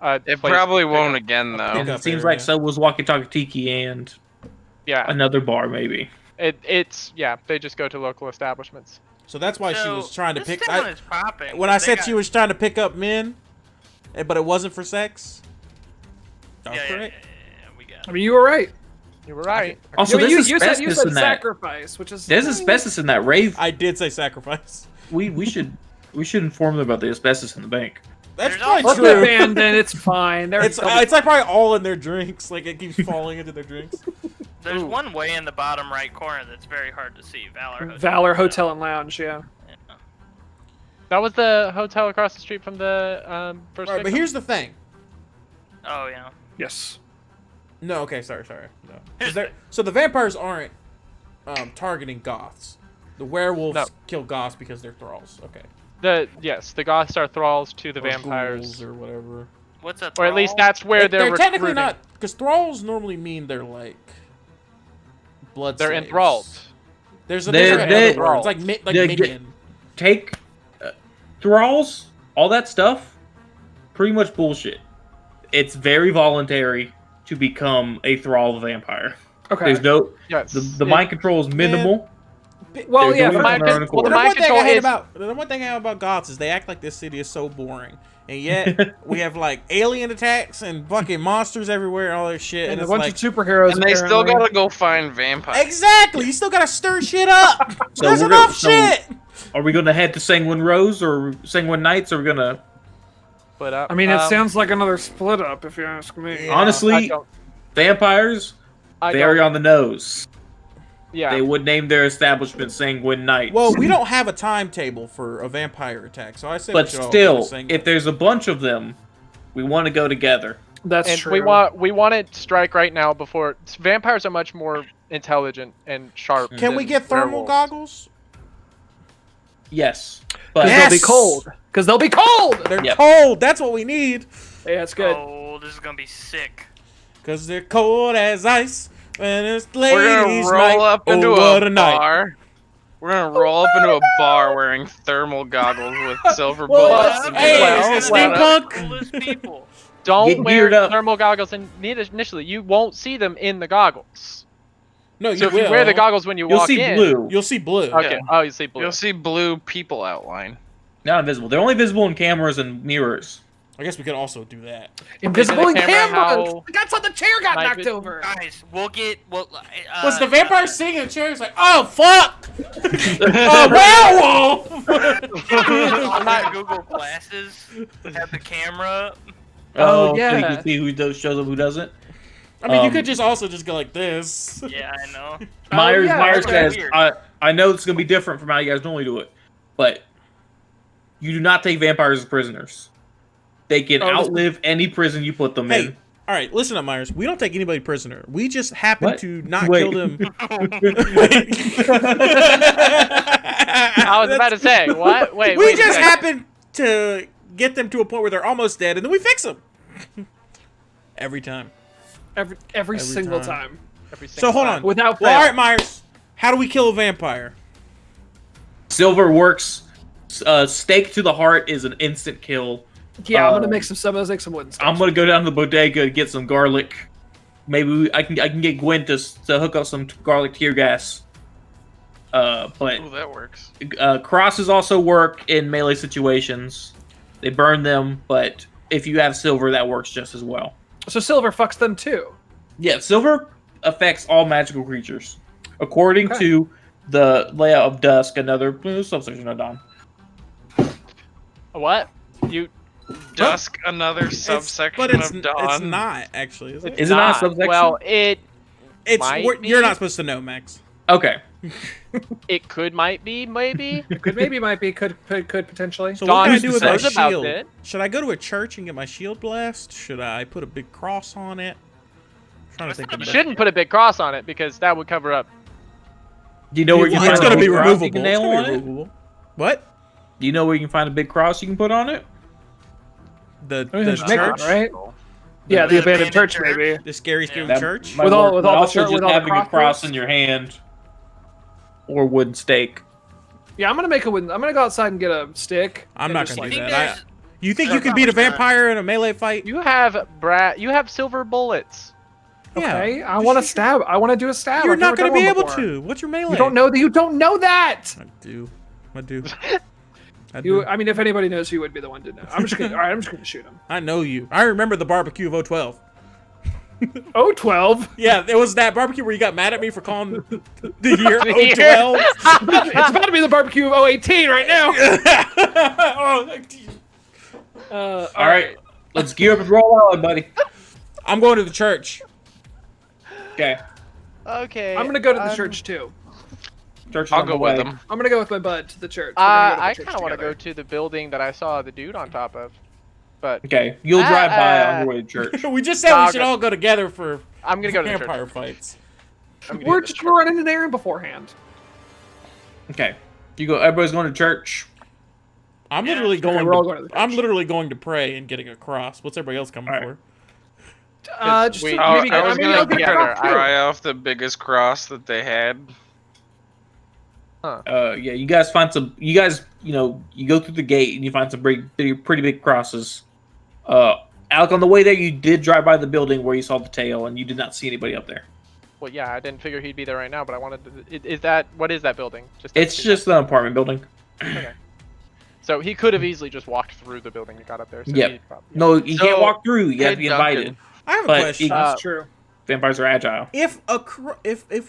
It place probably to pick won't up. again, though. And up it seems area. like so was Walkie Talkie Tiki and Yeah, another bar maybe. it's they just go to local establishments. So that's why she So, was trying to this pick. town is popping. When I They said got- she was trying to pick up men, but it wasn't for sex. That was Yeah, correct. we got I mean, you were right. You were right. Also, I mean, there's you said asbestos in that. sacrifice, which is There's asbestos in that rave. I did say sacrifice. We should inform them about the asbestos in the bank. That's There's probably Let also- the true. abandon. It's fine. They're It's like probably all in their drinks. Like it keeps falling into their drinks. There's one way in the bottom right corner that's very hard to see. Valor Hotel and Lounge. Yeah. Yeah. That was the hotel across the street from the first. Right, but victim? here's the thing. Oh yeah. Yes. No, okay, sorry. No. 'Cause Here's they're- So the vampires aren't targeting goths. The werewolves No. kill goths because they're thralls. Okay. the goths are thralls to the Or vampires, ghouls or whatever. What's a or at least thrall? that's where they're technically recruiting. not, because thralls normally mean they're like blood. They're slaves. enthralled. There's a They're- different they're- other word. It's like they're- minion. Take thralls, all that stuff, pretty much bullshit. It's very voluntary to become a thrall of a vampire. Okay. There's no Yes. the mind control is minimal. Well, They're yeah, doing for it on their own well, accord. the mind control is the one thing I hate about Goths is they act like this city is so boring, and yet we have like alien attacks and fucking monsters everywhere and all this shit, and a it's bunch like of superheroes. And they still apparently. gotta go find vampires. exactly. You still gotta stir shit up. So There's we're enough gonna- shit. Are we going to head to Sanguine Rose or Sanguine Knights? Or are we going to... split up. I mean, it sounds like another split up, if you ask me. Yeah. I Honestly, don't- vampires, I very don't- on the nose. Yeah. They would name their establishment Sanguine Knights. Well, we don't have a timetable for a vampire attack, so I say. but we should all still, go to Sanguine. if there's a bunch of them, we want to go together. That's and true. we want to strike right now before vampires are much more intelligent and sharp. Can we than get thermal werewolves. goggles? Yes. Because But they'll be Yes! cold. Because they'll be cold. They're Yep. cold. That's what we need. Yeah, it's good. Oh, this is gonna be sick. Cause they're cold as ice. And it's We're ladies' gonna roll night. up into Oh, what a night. bar. We're gonna roll up into a bar wearing thermal goggles with silver Well, bullets. and hey, be is it like, steampunk? Coolest people. Don't Get wear geared up. thermal goggles initially. You won't see them in the goggles. No, you So if will. you wear the goggles when you you'll walk see in, blue. You'll see blue. okay. Yeah. Oh, you see blue. You'll see blue people outline. Not invisible. They're only visible in cameras and mirrors. I guess we could also do that. Invisible in the camera cameras. how- The guy saw the chair got Night knocked vision. over. Guys, we'll get. Was the vampire sitting in the chair? He's like, oh fuck! A werewolf! on my Google Glasses have the camera. Oh, So you yeah. can see who shows up, who doesn't. I mean, you Um, could just also just go like this. Yeah, I know. Myers yeah, Myers okay. says, Weird. I know it's gonna be different from how you guys normally do it, but you do not take vampires as prisoners. They can Oh, this- outlive any prison you put them Hey, in. all right, listen up, Myers. We don't take anybody prisoner. We just happen What? to not Wait. kill them. I was about to say what? Wait, we wait a just second. happen to get them to a point where they're almost dead, and then we fix them. Every time. Every single time. time. Every So single hold time. on. Without Well, fail. all right, Myers. How do we kill a vampire? Silver works. Stake to the heart is an instant kill. Yeah, I'm gonna make some some wooden stuff. I'm gonna go down to the bodega and get some garlic. Maybe I can get Gwen to hook up some garlic tear gas. But Ooh, that works. crosses also work in melee situations. They burn them, but if you have silver, that works just as well. So silver fucks them too. Yeah, silver affects all magical creatures. According Okay. to the layout of Dusk, another subsection of Dawn. What? You? Dusk, another It's- subsection but it's, of dawn. it's not, actually. Is it? Is it not a subsection? Well, it might You're be. not supposed to know, Max. Okay. might be maybe. Could maybe might be could potentially. So Dawn what can I used do to with say my knows about shield? it. Should I go to a church and get my shield blessed? Should I put a big cross on it? I'm trying to think. not of You bad. that. shouldn't put a big cross on it because that would cover up. Do you know where you can It's find going a to be big cross removable. you can It's nail gonna on be it? removable. What? Do you know where you can find a big cross you can put on it? The I mean, there's church? Macon, right? Yeah, the The abandoned abandoned church, church. maybe. The scary, scary That church? might With all- work, with but all the also church- just with all the having a cross crossbows? in your hand or wooden stake. Yeah, I'm gonna make a wooden. I'm gonna go outside and get a stick. I'm and not just, going I to do think that. there's. You think you There's can not beat a much time. vampire in a melee fight? You have You have silver bullets. Okay, I want to stab. I want to do a stab. You're I've not never going to done be one able before. to. What's your melee? You don't know that. You don't know that. I do. I do. I You. do. I mean, if anybody knows, you would be the one to know. I'm just gonna. All right, I'm just gonna shoot him. I know you. I remember the barbecue of 012. Oh, 12. Yeah, it was that barbecue where you got mad at me for calling the year The year. 012. It's about to be the barbecue of 018 right now. Oh, All right, let's gear up and roll out, buddy. I'm going to the church. Okay, Okay. I'm gonna go to the church too. church is I'll on go the way. with them. I'm gonna go with my bud to the church. We're gonna go to the I church kind of want to together. go to the building that I saw the dude on top of, but Okay, you'll drive by on your way to church. We just said we should all go together for I'm gonna go to the vampire church. fights. I'm gonna We're do just the running an errand beforehand. Okay, you go. Everybody's going to church. I'm Yeah. literally Okay, going. we're all going to the church. I'm literally going to pray and getting a cross. What's everybody else coming All right. for? Just we- to- Oh, maybe, I was maybe gonna I'll get together. a cross, too. Pry off the biggest cross that they had. Yeah, you guys find some. You guys, you go through the gate and you find some pretty big crosses. Alec, on the way there, you did drive by the building where you saw the tail, and you did not see anybody up there. Well, yeah, I didn't figure he'd be there right now, but I wanted to. What is that building? It's just an apartment building. Okay. So he could have easily just walked through the building and got up there. So Yep. he probably- No, you can't So, walk through. You have to hey, be Duncan. invited. I have a But question. That's true. Vampires are agile. If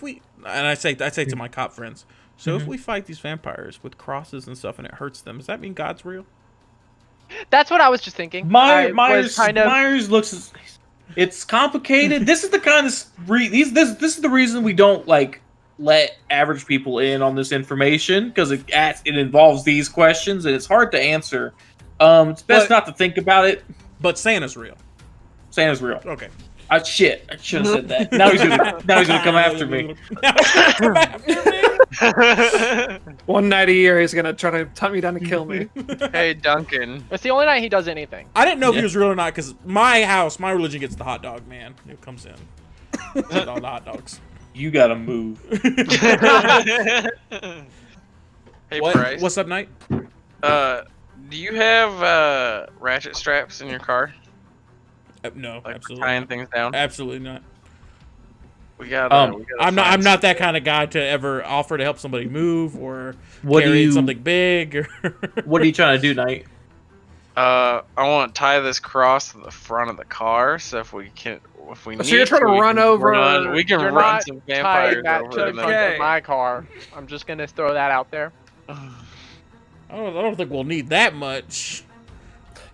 we and I say to my cop friends, so if we fight these vampires with crosses and stuff and it hurts them, does that mean God's real? That's what I was just thinking. I was Myers looks. It's complicated. This is the kind of this is the reason we don't like let average people in on this information, because it involves these questions and it's hard to answer. It's best not to think about it. But Santa's real. Santa's real. Okay. Shit, I should have said that. Now he's gonna come after me. One night a year, he's gonna try to hunt me down and kill me. Hey, Duncan. It's the only night he does anything. I didn't know if he was real or not because my house, my religion gets the hot dog man who comes in. With all the hot dogs. You gotta move. Hey, Bryce. What's up, Knight? Do you have ratchet straps in your car? No, Like absolutely. tying Not. things down? Absolutely not. We got. I'm not that kind of guy to ever offer to help somebody move or What do carry you- something big. Or What are you trying to do, Knight? I want to tie this cross to the front of the car, so if we need, So you're trying to we run can over- we can You're run not some tying vampires that over to the them. front of my car. I'm just gonna throw that out there. I don't think we'll need that much.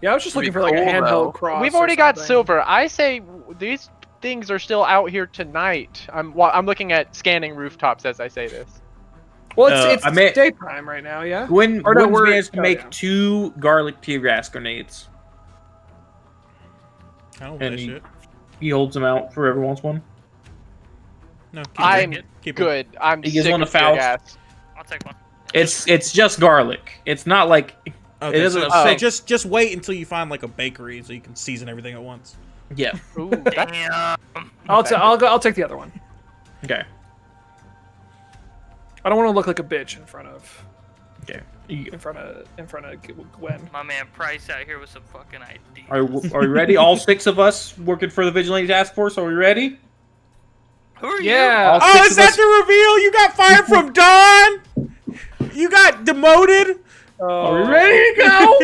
Yeah, I was just It'd looking be for like a cool, handheld though. cross. We've or already got something. silver. I say these things are still out here tonight. I'm looking at scanning rooftops as I say this. Well, I mean- daytime right now, yeah. Gwen Or no, we're- managed to make yeah. 2 garlic tear gas grenades. I don't want And that he- shit. He holds them out for everyone's one. No, keep I'm it. Keep it. good. I'm He gives sick one of to Faust. tear gas. I'll take one. It's just garlic. It's not like Okay, doesn't so, affect- just wait until you find like a bakery so you can season everything at once. yeah. Ooh, that's Damn. I'll take the other one. Okay. I don't want to look like a bitch in front of Okay. Gwen. My man Price out here with some fucking ideas. Are we ready? All 6 of us working for the Vigilante Task Force. Are we ready? Who are Yeah. All Oh, 6 is of that us- the reveal? You got fired from Dawn? You got demoted? Are we ready to go?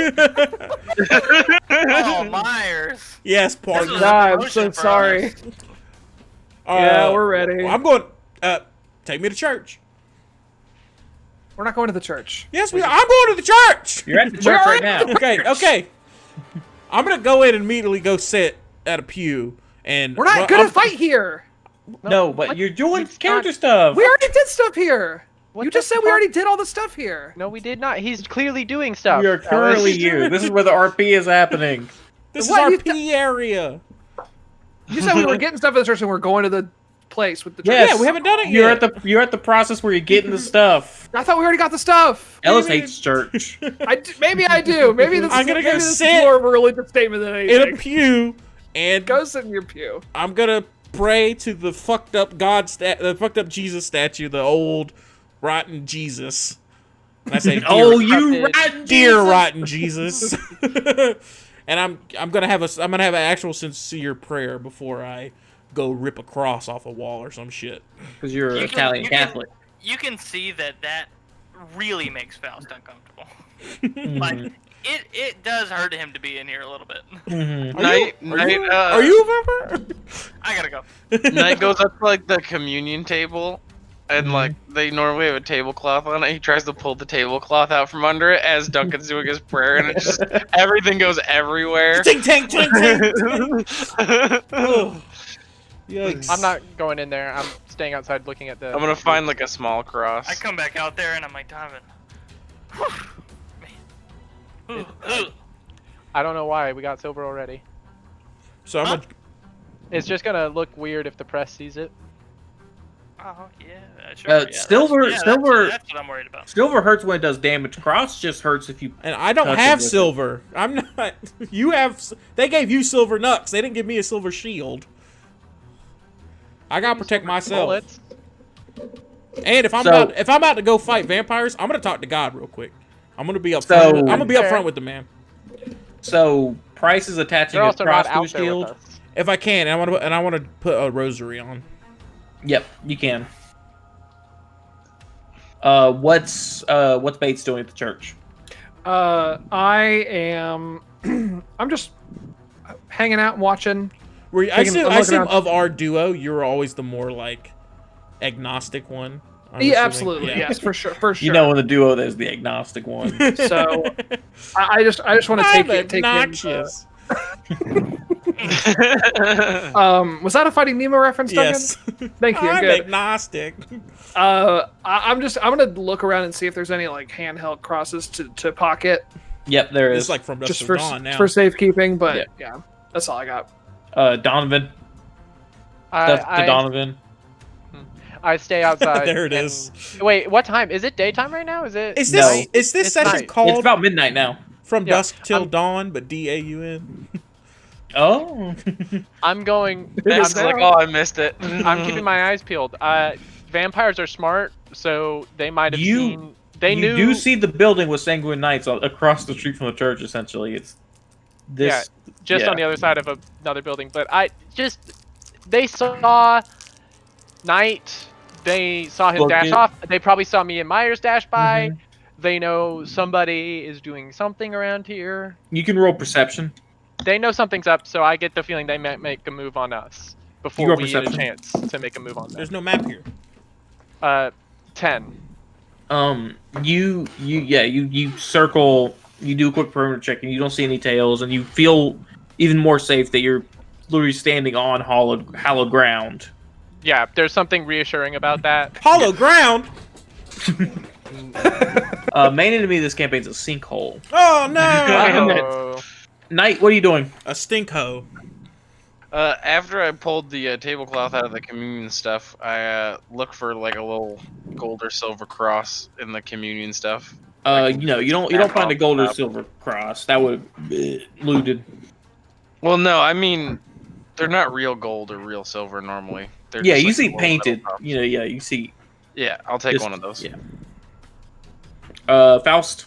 Oh, Myers. Yes, This partner. was- God, I'm promotion so for sorry. us. Yeah, we're ready. I'm going. Take me to church. We're not going to the church. Yes, I'm going to the church. You're at the church right now. Okay. I'm gonna go in and immediately go sit at a pew and. We're not well, gonna I'm- fight here. No, but you're doing It's character not- stuff. We already did stuff here. What You the just said we fuck? already did all the stuff here. No, we did not. He's clearly doing stuff. We are currently here. This is where the RP is happening. This is What? our You P area. You said we were getting stuff at the church and we're going to the place with the church. Yes. Yeah, we haven't done it You're yet. you're at the process where you're getting the stuff. I thought we already got the stuff. Ellis hates church. Maybe I do. Maybe this I'm gonna go maybe this is sit more of a religious statement than in anything. a pew, and Go sit in your pew. I'm gonna pray to the fucked up the fucked up Jesus statue, the old rotten Jesus. And I say, Oh, dear, you Corrupted. rotten dear Jesus. rotten Jesus. And I'm gonna have an actual sincere prayer before I go rip a cross off a wall or some shit. Because you're You can- Italian you can- Catholic. You can see that really makes Faust uncomfortable. Mhm. Like, it does hurt him to be in here a little bit. Mhm. Are you a vampire? I gotta go. Knight goes up to like the communion table, and like they normally have a tablecloth on it. He tries to pull the tablecloth out from under it as Duncan's doing his prayer, and it just everything goes everywhere. Ting ting ting ting. Oh, yikes. I'm not going in there. I'm staying outside looking at the. I'm gonna find like a small cross. I come back out there and I'm like, Donovan. Man. I don't know why we got silver already. So I'm gonna. It's just gonna look weird if the press sees it. Oh yeah, sure. Yeah, silver- that's what I'm worried about. Silver hurts when it does damage. Cross just hurts if you. And I don't Touch it have with it. silver. I'm not. You have. They gave you silver nuts. They didn't give me a silver shield. I gotta protect myself. Bullets. And if I'm So- about to go fight vampires, I'm gonna talk to God real quick. I'm gonna be up So- front. I'm gonna be up Fair. front with the man So Price is attaching They're a also cross not to a out there with shield. us. if I can. And I want to put a rosary on. Yep, you can. What's Bates doing at the church? I am. I'm just hanging out and watching. I Taking a look assume around. of our duo, you're always the more like agnostic one. I'm Yeah, assuming. absolutely. Yeah. Yes, for sure. For sure. You know, in the duo, there's the agnostic one. So I just want to I'm take in. obnoxious. Was that a Finding Nemo reference, Duncan? Yes. Thank you. I'm Good. agnostic. I'm gonna look around and see if there's any like handheld crosses to pocket, Yep, there is. It's like from Dusk just Till for Dawn now. for safekeeping. But Yeah. yeah, that's all I got. Donovan. Stuff to I Donovan. stay outside. There it and- is. Wait, what time? Is it daytime right now? Is it? Is No. this is this It's session night. It's called about midnight now. From Yeah, Dusk Till I'm- Dawn, but DAUN? Oh. I'm going. That's is like, now. oh, I missed it. I'm keeping my eyes peeled. Vampires are smart, so they might have You- seen. They you knew. do see the building with Sanguine Knights across the street from the church. Essentially, it's this. just yeah. on the other side of another building. But they saw Knight. They saw him dash Duncan. off. They probably saw me and Myers dash by. Mhm. They know somebody is doing something around here. You can roll perception. They know something's up, so I get the feeling they might make a move on us before roll we get a perception. chance to make a move on There's them. no map here. 10. You circle. You do a quick perimeter check, and you don't see any tails, and you feel even more safe that you're literally standing on hallowed ground. Yeah, there's something reassuring about that. Hollow ground. Main enemy of this campaign is a sinkhole. Oh no! Oh. Knight, what are you doing? A stink hoe. After I pulled the tablecloth out of the communion stuff, I look for like a little gold or silver cross in the communion stuff. You don't find a gold or silver cross. That would looted. Well, no, I mean they're not real gold or real silver normally. They're Yeah, just, you like, see little metal painted. drops. You see. Yeah, I'll take Just- one of those. yeah. Faust.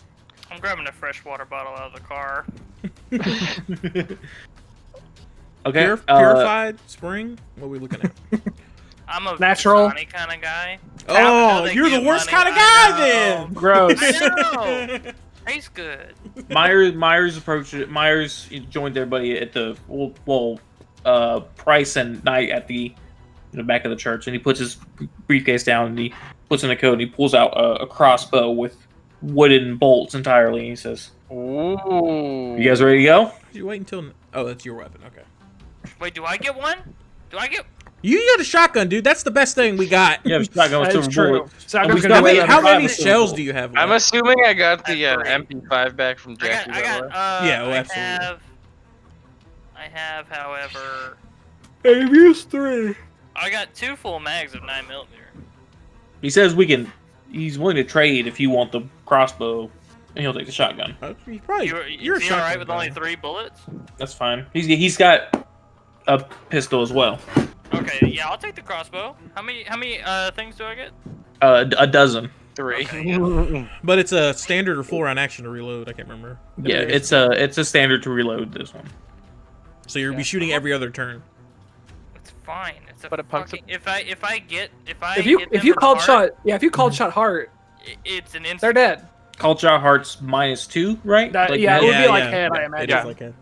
I'm grabbing a fresh water bottle out of the car. Okay. Purified spring. What are we looking at? I'm a Natural. Dasani kind of guy. Oh, they you're the give worst money, kind of I guy know. then. Gross. I know. Tastes good. Myers approached it. Myers joined everybody at the Price and Knight at the back of the church, and he puts his briefcase down and he puts in a coat and he pulls out a crossbow with wooden bolts entirely. And he says, Ooh. "You guys ready to go?" You wait until. Oh, that's your weapon. Okay. Wait, do I get one? Do I get? You get a shotgun, dude. That's the best thing we got. Yeah, it's not going That to is true. Shotgun's we gonna got- be Wait, better How than many five. shells do you have I'm left? assuming I got the That's great. MP5 back from Jackie. I by the way. got. Yeah, well, I absolutely. have, however, Use 3. I got 2 full mags of 9mm. He says he's willing to trade if you want the crossbow, and he'll take the shotgun. You probably. You're a is he all right shotgun with guy. only 3 bullets? That's fine. He's got a pistol as well. Okay, yeah, I'll take the crossbow. How many things do I get? A dozen. 3. Okay, yeah. But it's a standard or full round action to reload. I can't remember. Yeah, it's a standard to reload this one. So you'll be shooting every other turn. It's fine. It's a But it punks fucking, if I get If you hit them if you in the called heart, shot, if you called shot heart, it's an instant. they're dead. Call shot hearts -2, right? That- Like, yeah, it would yeah, be like yeah. head, I It imagine. is like a.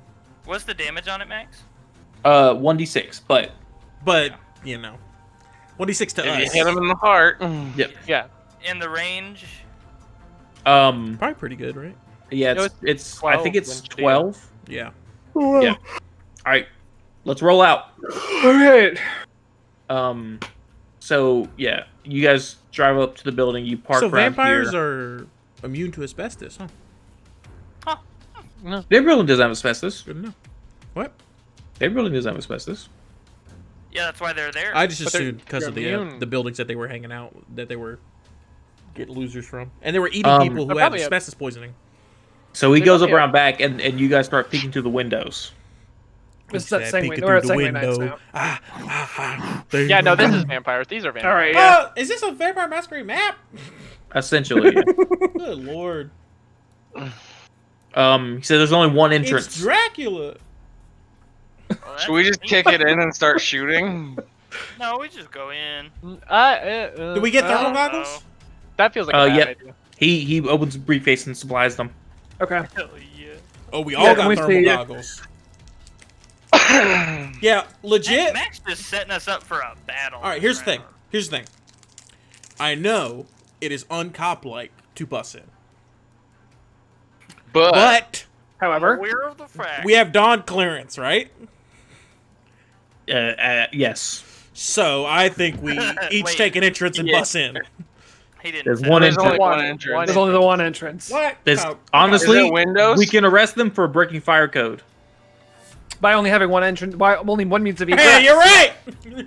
What's the damage on it, Max? 1d6, but But you know, 1d6 to If you us. hit him in the heart. Yeah. In the range, Probably pretty good, right? yeah, No, it's I think 12 it's when she- 12. Yeah. Yeah. All right, let's roll out. All right. So yeah, you guys drive up to the building. You park So around vampires here. are immune to asbestos, huh? Their building doesn't have asbestos. Good to know. What? Their building doesn't have asbestos. yeah, that's why they're there. I just But they're- assumed because of they're the immune. the buildings that they were hanging out that they were getting losers from, and they were eating Um, people who They're had probably a- asbestos poisoning. So he They goes up don't- around back, and you guys start peeking through the windows. This is Said that same peeking We're at through the Sanguine Knights window. now. Yeah, no, this is vampires. These are vampires. All right. Yeah. Is this a Vampire Masquerade map? Essentially, Good lord! he said there's only one It's entrance. Dracula. Well, Should we just that's kick it in and start shooting? No, we just go in. Do we get thermal uh, goggles? That feels like a bad Yep. idea. He opens a briefcase and supplies them. Okay. Hell yeah. Oh, we Yeah, all can got we thermal see- goggles. Yeah, legit. Max just setting us up for a battle. All right, here's the thing. Right. Here's the thing. I know it is uncop-like to bust in, but However, Aware of the fact. we have dawn clearance, right? Yes. So I think we each Wait. take an entrance and Yeah. bust in. He didn't. There's say one that. There's only entrance. one entrance. there's only the one entrance. What? There's, Oh, honestly, Is it windows? we can arrest them for breaking fire code. By only having one entrance, by only one means of egress. Hey, you're right.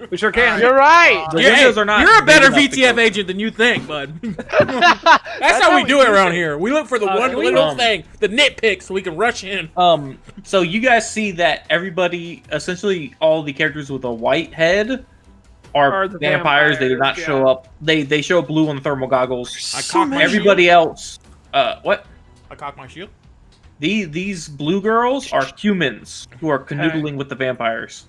We sure can. You're right. The You're, windows are not you're a big better enough to VTF go. agent than you think, bud. That's how we do it around here. We look for the one can we- little thing, the nitpick, so we can rush in. So you guys see that everybody, essentially all the characters with a white head, are the vampires. They do not vampires, show up. They show up blue on the thermal goggles. I cock my Everybody else, what? I cock my shield. These blue girls are humans who are canoodling with the vampires.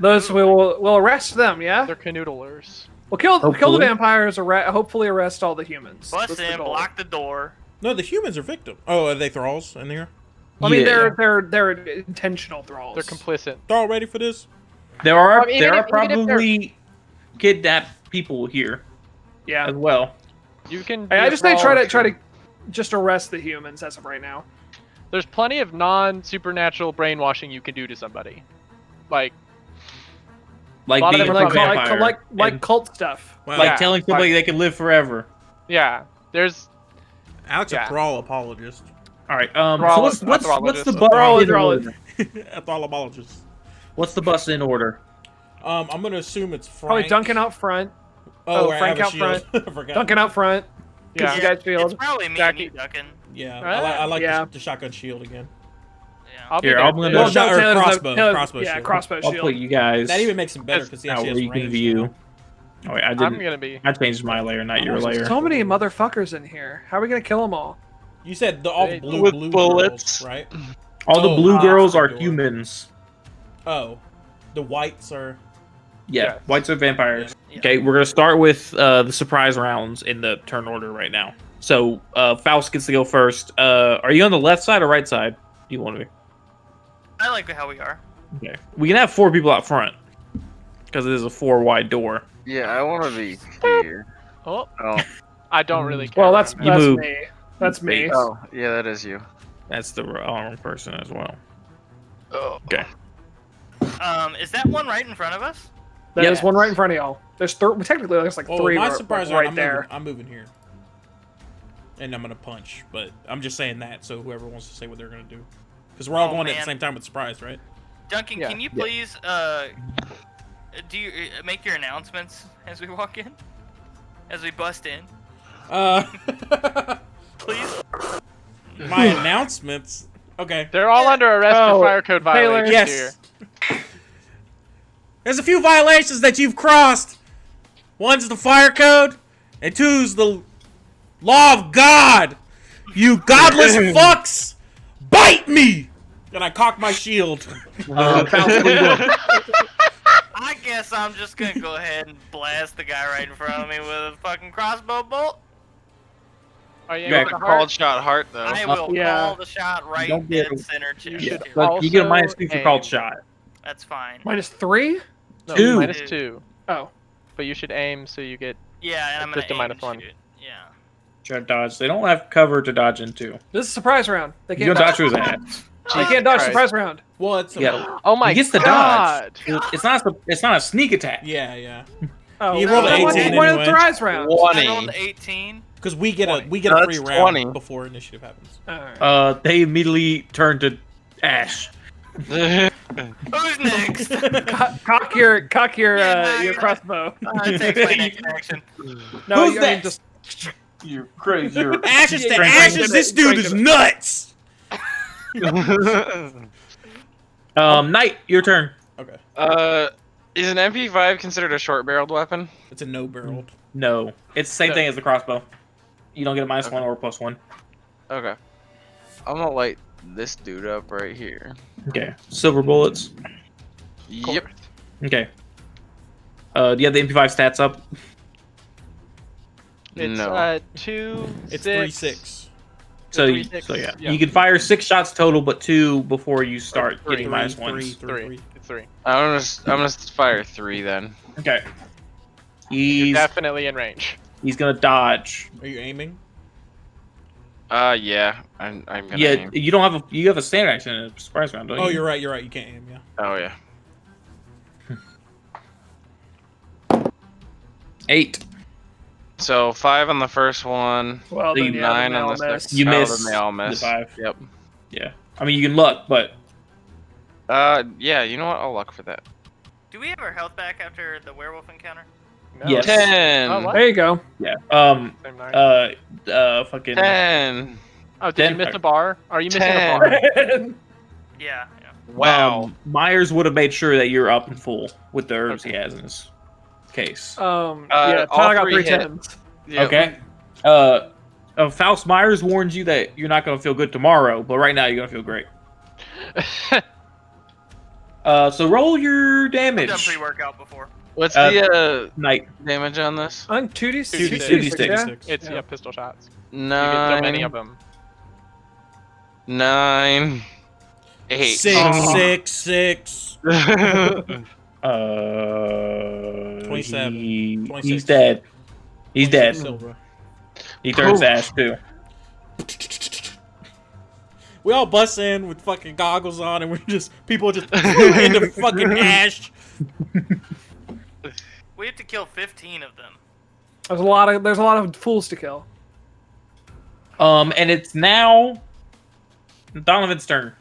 Those we'll arrest them. Yeah. They're canoodlers. We'll kill the Hopefully. vampires. Hopefully arrest all the humans. Bust That's the in, goal. block the door. No, the humans are victim. Oh, are they thralls in here? I mean, Yeah. they're intentional thralls. They're complicit. Thrall ready for this? There are I mean, there even are if they're- probably kidnapped people here Yeah. as well. You can. I be a just say thrall try if you- to just arrest the humans as of right now. There's plenty of non-supernatural brainwashing you can do to somebody. Like, Like lot of being them a are Like vampire, like and, cult stuff. Wow. like Yeah, telling somebody they can live forever. yeah, there's Alex, Yeah. a thrall apologist. All right. Thrall- so what's not the thrologist, bus thrall- in thrall- order? A thrallologist. What's the bus in order? I'm gonna assume it's Frank. Probably Duncan out front. Oh, I Frank have a out shield. front. I forgot. Duncan out front. yeah. You got It's shield. probably me Jackie. and you, Duncan. Yeah, Ah, I like yeah. the shotgun shield again. Yeah. I'll be Here, there. I'm gonna- Well, No, shot, or Taylor's crossbow. Taylor's- Crossbow yeah, shield. crossbow I'll shield. put you guys That even makes him better because he now actually where has you can range view. now. Oh wait, I I'm didn't. gonna be. I changed my layer, not your layer. There's so many motherfuckers in here. How are we gonna kill them all? You said all the With blue bullets. girls, right? All the Oh, blue girls are door. humans. Oh, the whites are. Yeah, Yes. whites are vampires. Yeah. Okay, we're gonna start with the surprise rounds in the turn order right now. So Faust gets to go first. Are you on the left side or right side? Do you want to be? I like how we are. Okay. We can have 4 people out front because it is a 4 wide door. Yeah, I want to be here. Oh, Oh, I don't really care. Well, that's You move. me. That's me. oh, yeah, that is you. That's the wrong person as well. Oh. Okay. Is that one right in front of us? There's Yeah. one right in front of y'all. There's technically there's like Oh, 3 my right, surprise right round, there. I'm moving here, and I'm gonna punch. But I'm just saying that so whoever wants to say what they're gonna do, because we're all Oh, going at man. the same time with surprise, right? Duncan, Yeah. can you please do you make your announcements as we walk in, as we bust in, please? My announcements. Okay. They're all under arrest Oh, for fire code Taylor. violations Yes. here. There's a few violations that you've crossed. One's the fire code, and two's the law of God. You godless fucks! Bite me! And I cock my shield. Faust, what are you doing? I guess I'm just gonna go ahead and blast the guy right in front of me with a fucking crossbow bolt. Are you Yeah, able to Called heart? shot heart though. I will Yeah. call the shot right Don't get dead it. center chest. You should Look, you get a also -2 for called aim. shot. That's fine. -3? No, 2. -2. Oh. But you should aim so you get. Yeah, and I'm gonna Just a aim -1. and shoot. Yeah. Try to dodge. They don't have cover to dodge into. This is a surprise round. They You can't don't dodge. dodge through that. They can't dodge Christ. surprise round. Well, it's Yeah. Oh my He gets the god! dodge. It's not a sneak attack. yeah. Oh, You no, rolled then an what's the 18 point of the anyway. surprise round? 20. I rolled an 18. Because we get a That's free round 20. before initiative happens. Alright. They immediately turn to ash. Who's next? Cock your Yeah, your yeah. crossbow. It takes my next action. No, Who's I mean next? just You're crazy. You're Ashes to Frank, ashes. This dude is nuts. Knight, your turn. Okay. Is an MP5 considered a short-barreled weapon? It's a no barreled. No, it's the same thing as the crossbow. You don't get a -1 or a +1. Okay. I'm gonna light this dude up right here. Okay. Silver bullets. Yep. Okay. Do you have the MP5 stats up? It's No. 2, It's 6. 3-6. So, Three, you, six, so yeah. yeah. You can fire 6 shots total, but 2 before you start three. getting minus ones. 3. It's 3. I'm gonna fire 3 then. Okay. You're He's definitely in range. gonna dodge. Are you aiming? Yeah. I'm gonna Yeah, aim. you don't have a standard action in a surprise round, don't you? Oh, you're right. You're right. You can't aim. Yeah. Oh yeah. 8. So 5 on the first one. Well, You then, yeah, 9 then on the they'll miss. second. You Oh, miss then they all the miss. 5. Yep. Yeah. I mean, you can luck, but Yeah. You know what? I'll luck for that. Do we have our health back after the werewolf encounter? No. Yes. 10. Oh, what? There you go. yeah. Same 9. Fucking 10. Oh, did you 10. miss a bar? Are you missing a 10. bar? Yeah. Wow. Myers would have made sure that you're up and full with the herbs he has in his case. Yeah, all Tyler got 3 3 hit. tens. Yep. Okay. Faust Myers warns you that you're not going to feel good tomorrow, but right now you're going to feel great. So roll your I've done damage. pre-workout before. What's the Night. damage on this? I think 2d6. 2d6, Yeah. It's yeah, pistol shots. You get 9. so many of them. 9. 8. 6. Uh, 27. He's 26. dead. He's 26 dead. silver. He turns to ash too. We all bust in with fucking goggles on, and people just into fucking ash. We have to kill 15 of them. There's a lot of fools to kill. And it's now Donovan's turn.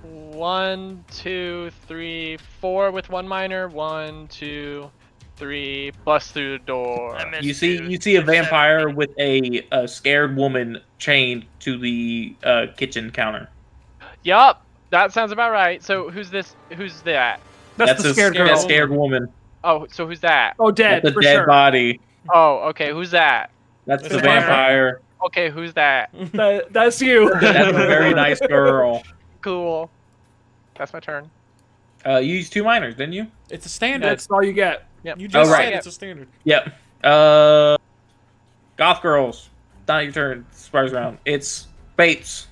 1, 2, 3, 4 with 1 minor. 1, 2, 3. Bust through the door. I missed You see a There's vampire 17. with a scared woman chained to the kitchen counter. Yup, that sounds about right. So who's this? Who's that? That's the scared girl. That scared woman. Oh, so who's that? Oh, dead, That's a for dead sure. body. Oh, okay. Who's that? That's That's the the vampire. vampire. Okay, who's that? That's you. That's a very nice girl. Cool. That's my turn. You used 2 minors, didn't you? It's a standard. That's all you get. Yep. You just Oh, right. said it's a standard. Yep. Goth girls. Not your turn. Surprise round. It's Bates.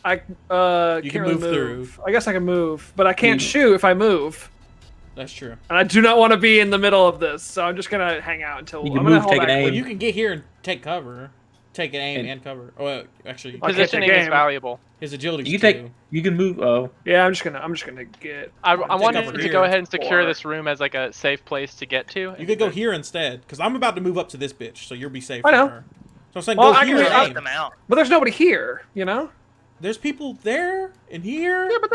I You can't can really move move. through. I guess I can move, but I can't You- shoot if I move. That's true. And I do not want to be in the middle of this, so I'm just gonna hang out until You can I'm gonna move, hold take an back. aim. Well, you can get here and take cover. Take an aim And- and cover. Oh, actually, I can't Positioning take is aim. valuable. his agility. You can take. You can move. Oh, Yeah, I'm just gonna get. I Take wanted cover to here. go ahead and secure Or- this room as like a safe place to get to. You could go here instead, because I'm about to move up to this bitch, so you'll be safe. I from know. her. So I'm saying Well, go I here can- and I- aim. them out. But there's nobody here, you know. There's people there and here. Yeah, but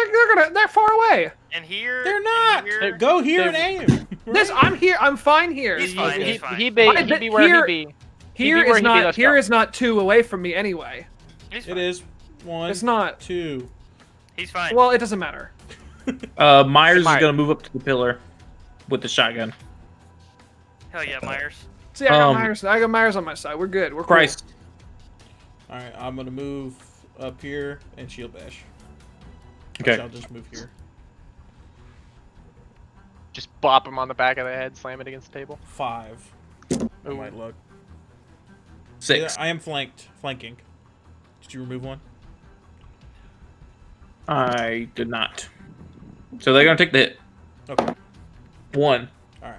they're far away. And here. They're and not. here. Go here They're- and aim. This I'm here. I'm fine here. He's fine. He, He's fine. he be where Here- he be. Here He'd be where is he'd be, not. let's Here go. is not 2 away from me anyway. He's It fine. is 1. It's not. 2. He's fine. Well, it doesn't matter. Myers is Myers. gonna move up to the pillar with the shotgun. Hell yeah, Myers. See, I got Um, Myers. I got Myers on my side. We're good. We're cool. Christ. All right, I'm gonna move up here and shield bash. Okay. I'll just move here. Just bop him on the back of the head, slam it against the table. 5. I Ooh. might look. 6. I am flanking. Did you remove one? I did not. So they're gonna take the hit. Okay. 1. All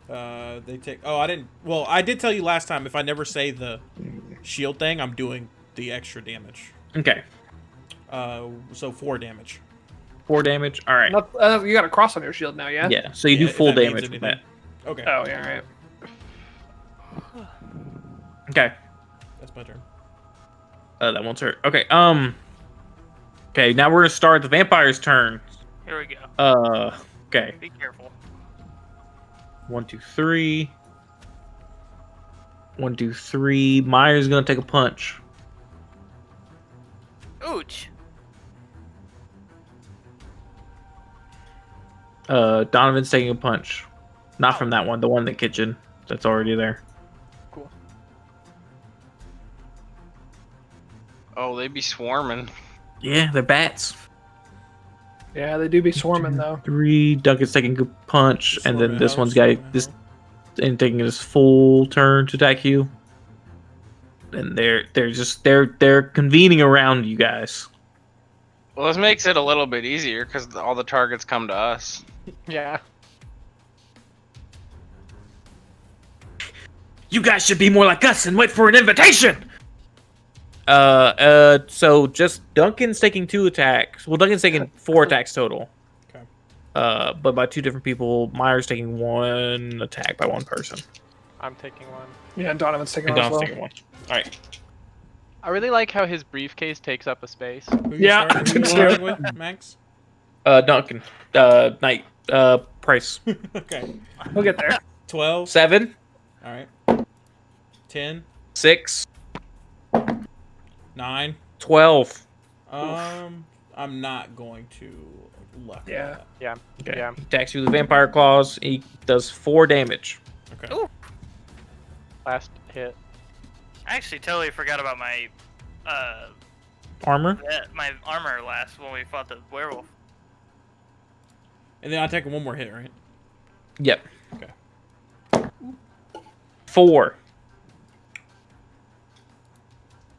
right. They take. Oh, I didn't. Well, I did tell you last time. If I never say the shield thing, I'm doing the extra damage. Okay. So 4 damage. 4 damage. All right. Not, you got a cross on your shield now, yeah? Yeah. So you Yeah, do if full that means damage with anything. that. Okay. Oh yeah, right. Okay. That's my turn. That won't hurt. Okay. Okay. Now we're gonna start the vampire's turn. Here we go. Okay. Be careful. 1, 2, 3. 1, 2, 3. Myers gonna take a punch. Ooch. Donovan's taking a punch. Not from that one. The one in the kitchen. That's already there. Cool. Oh, they be swarming. Yeah, they're bats. Yeah, they do be swarming though. 3. Duncan's taking a punch, and then Swarming this out, one's got swarming this out. and taking his full turn to attack you. And they're convening around you guys. Well, this makes it a little bit easier because all the targets come to us. Yeah. You guys should be more like us and wait for an invitation. So just Duncan's taking 2 attacks. Well, Duncan's taking 4 attacks total. Okay. But by 2 different people. Myers taking 1 attack by 1 person. I'm taking one. Yeah, and Donovan's taking And one as Don's well. taking 1. All right. I really like how his briefcase takes up a space. Who you Yeah, starting- who you too. starting with, Max? Duncan. Knight. Price. Okay. We'll get there. 12. 7. All right. 10. 6. 9. 12. I'm not going to luck. Yeah. Okay. Yeah. He attacks you with vampire claws. He does 4 damage. Okay. Ooh. Last hit. I actually totally forgot about my Armor. my armor last when we fought the werewolf. And then I'll take 1 more hit, right? Yep. Okay. 4.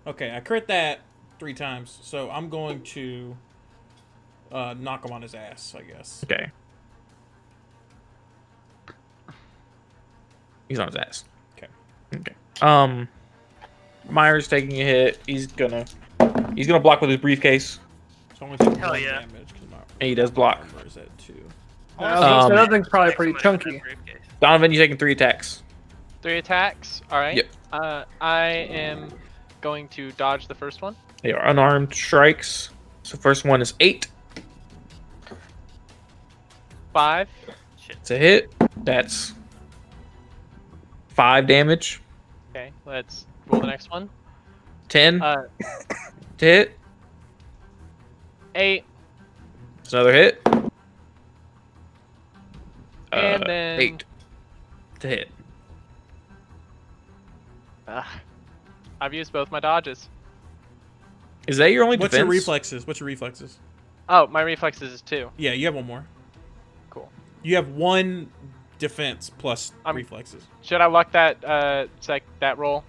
Okay, I crit that 3 times, so I'm going to knock him on his ass, I guess. Okay. He's on his ass. Okay. Okay. Myers taking a hit. He's gonna block with his briefcase. So I'm going to take Hell 1 yeah. damage because my And he does block. armor is at 2. The other thing's probably pretty chunky. Donovan, you're taking 3 attacks. 3 attacks. All right. Yep. I am going to dodge the first one. They are unarmed strikes. So first one is 8. 5. It's a hit. That's 5 damage. Okay. Let's roll the next one. 10 Uh, to hit. 8. It's another hit. And then 8 to hit. I've used both my dodges. Is that your only What's defense? your reflexes? What's your reflexes? Oh, my reflexes is 2. Yeah, you have 1 more. Cool. You have 1 defense plus I'm- reflexes. Should I luck that that roll?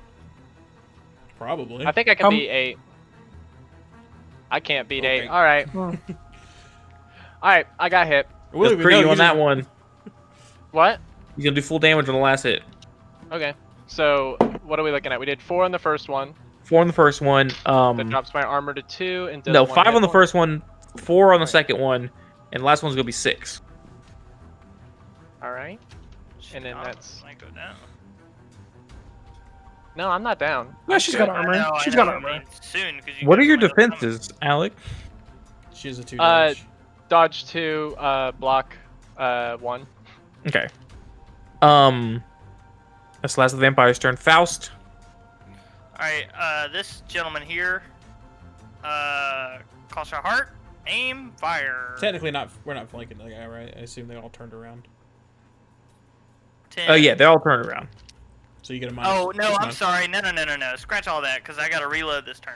Probably. I think I can beat 8. I can't beat Okay. 8. All right. All right. I got hit. Really, Just pretty on that one. What? He's gonna do full damage on the last hit. Okay. So what are we looking at? We did 4 on the first one. 4 on the first one. That drops my armor to 2 and does No, 1 5 hit on the point. first one, 4 on the second one, and the last one's gonna be 6. All right. And then that's- might go down. No, I'm not down. No, she's got I armor. know, I She's know, got I armor. mean, soon, 'cause you What got are your somebody else coming. defenses, Alec? She has a 2 Uh, damage. Dodge 2, block 1. Okay. That's the last of the vampire's turn. Faust. Alright, this gentleman here, call shot heart, aim, fire. Technically, we're not flanking the guy, right? I assume they all turned around. 10. Oh yeah, they all turn around. So you get a minus. Oh, no, I'm minus- sorry. No. Scratch all that, because I got to reload this turn.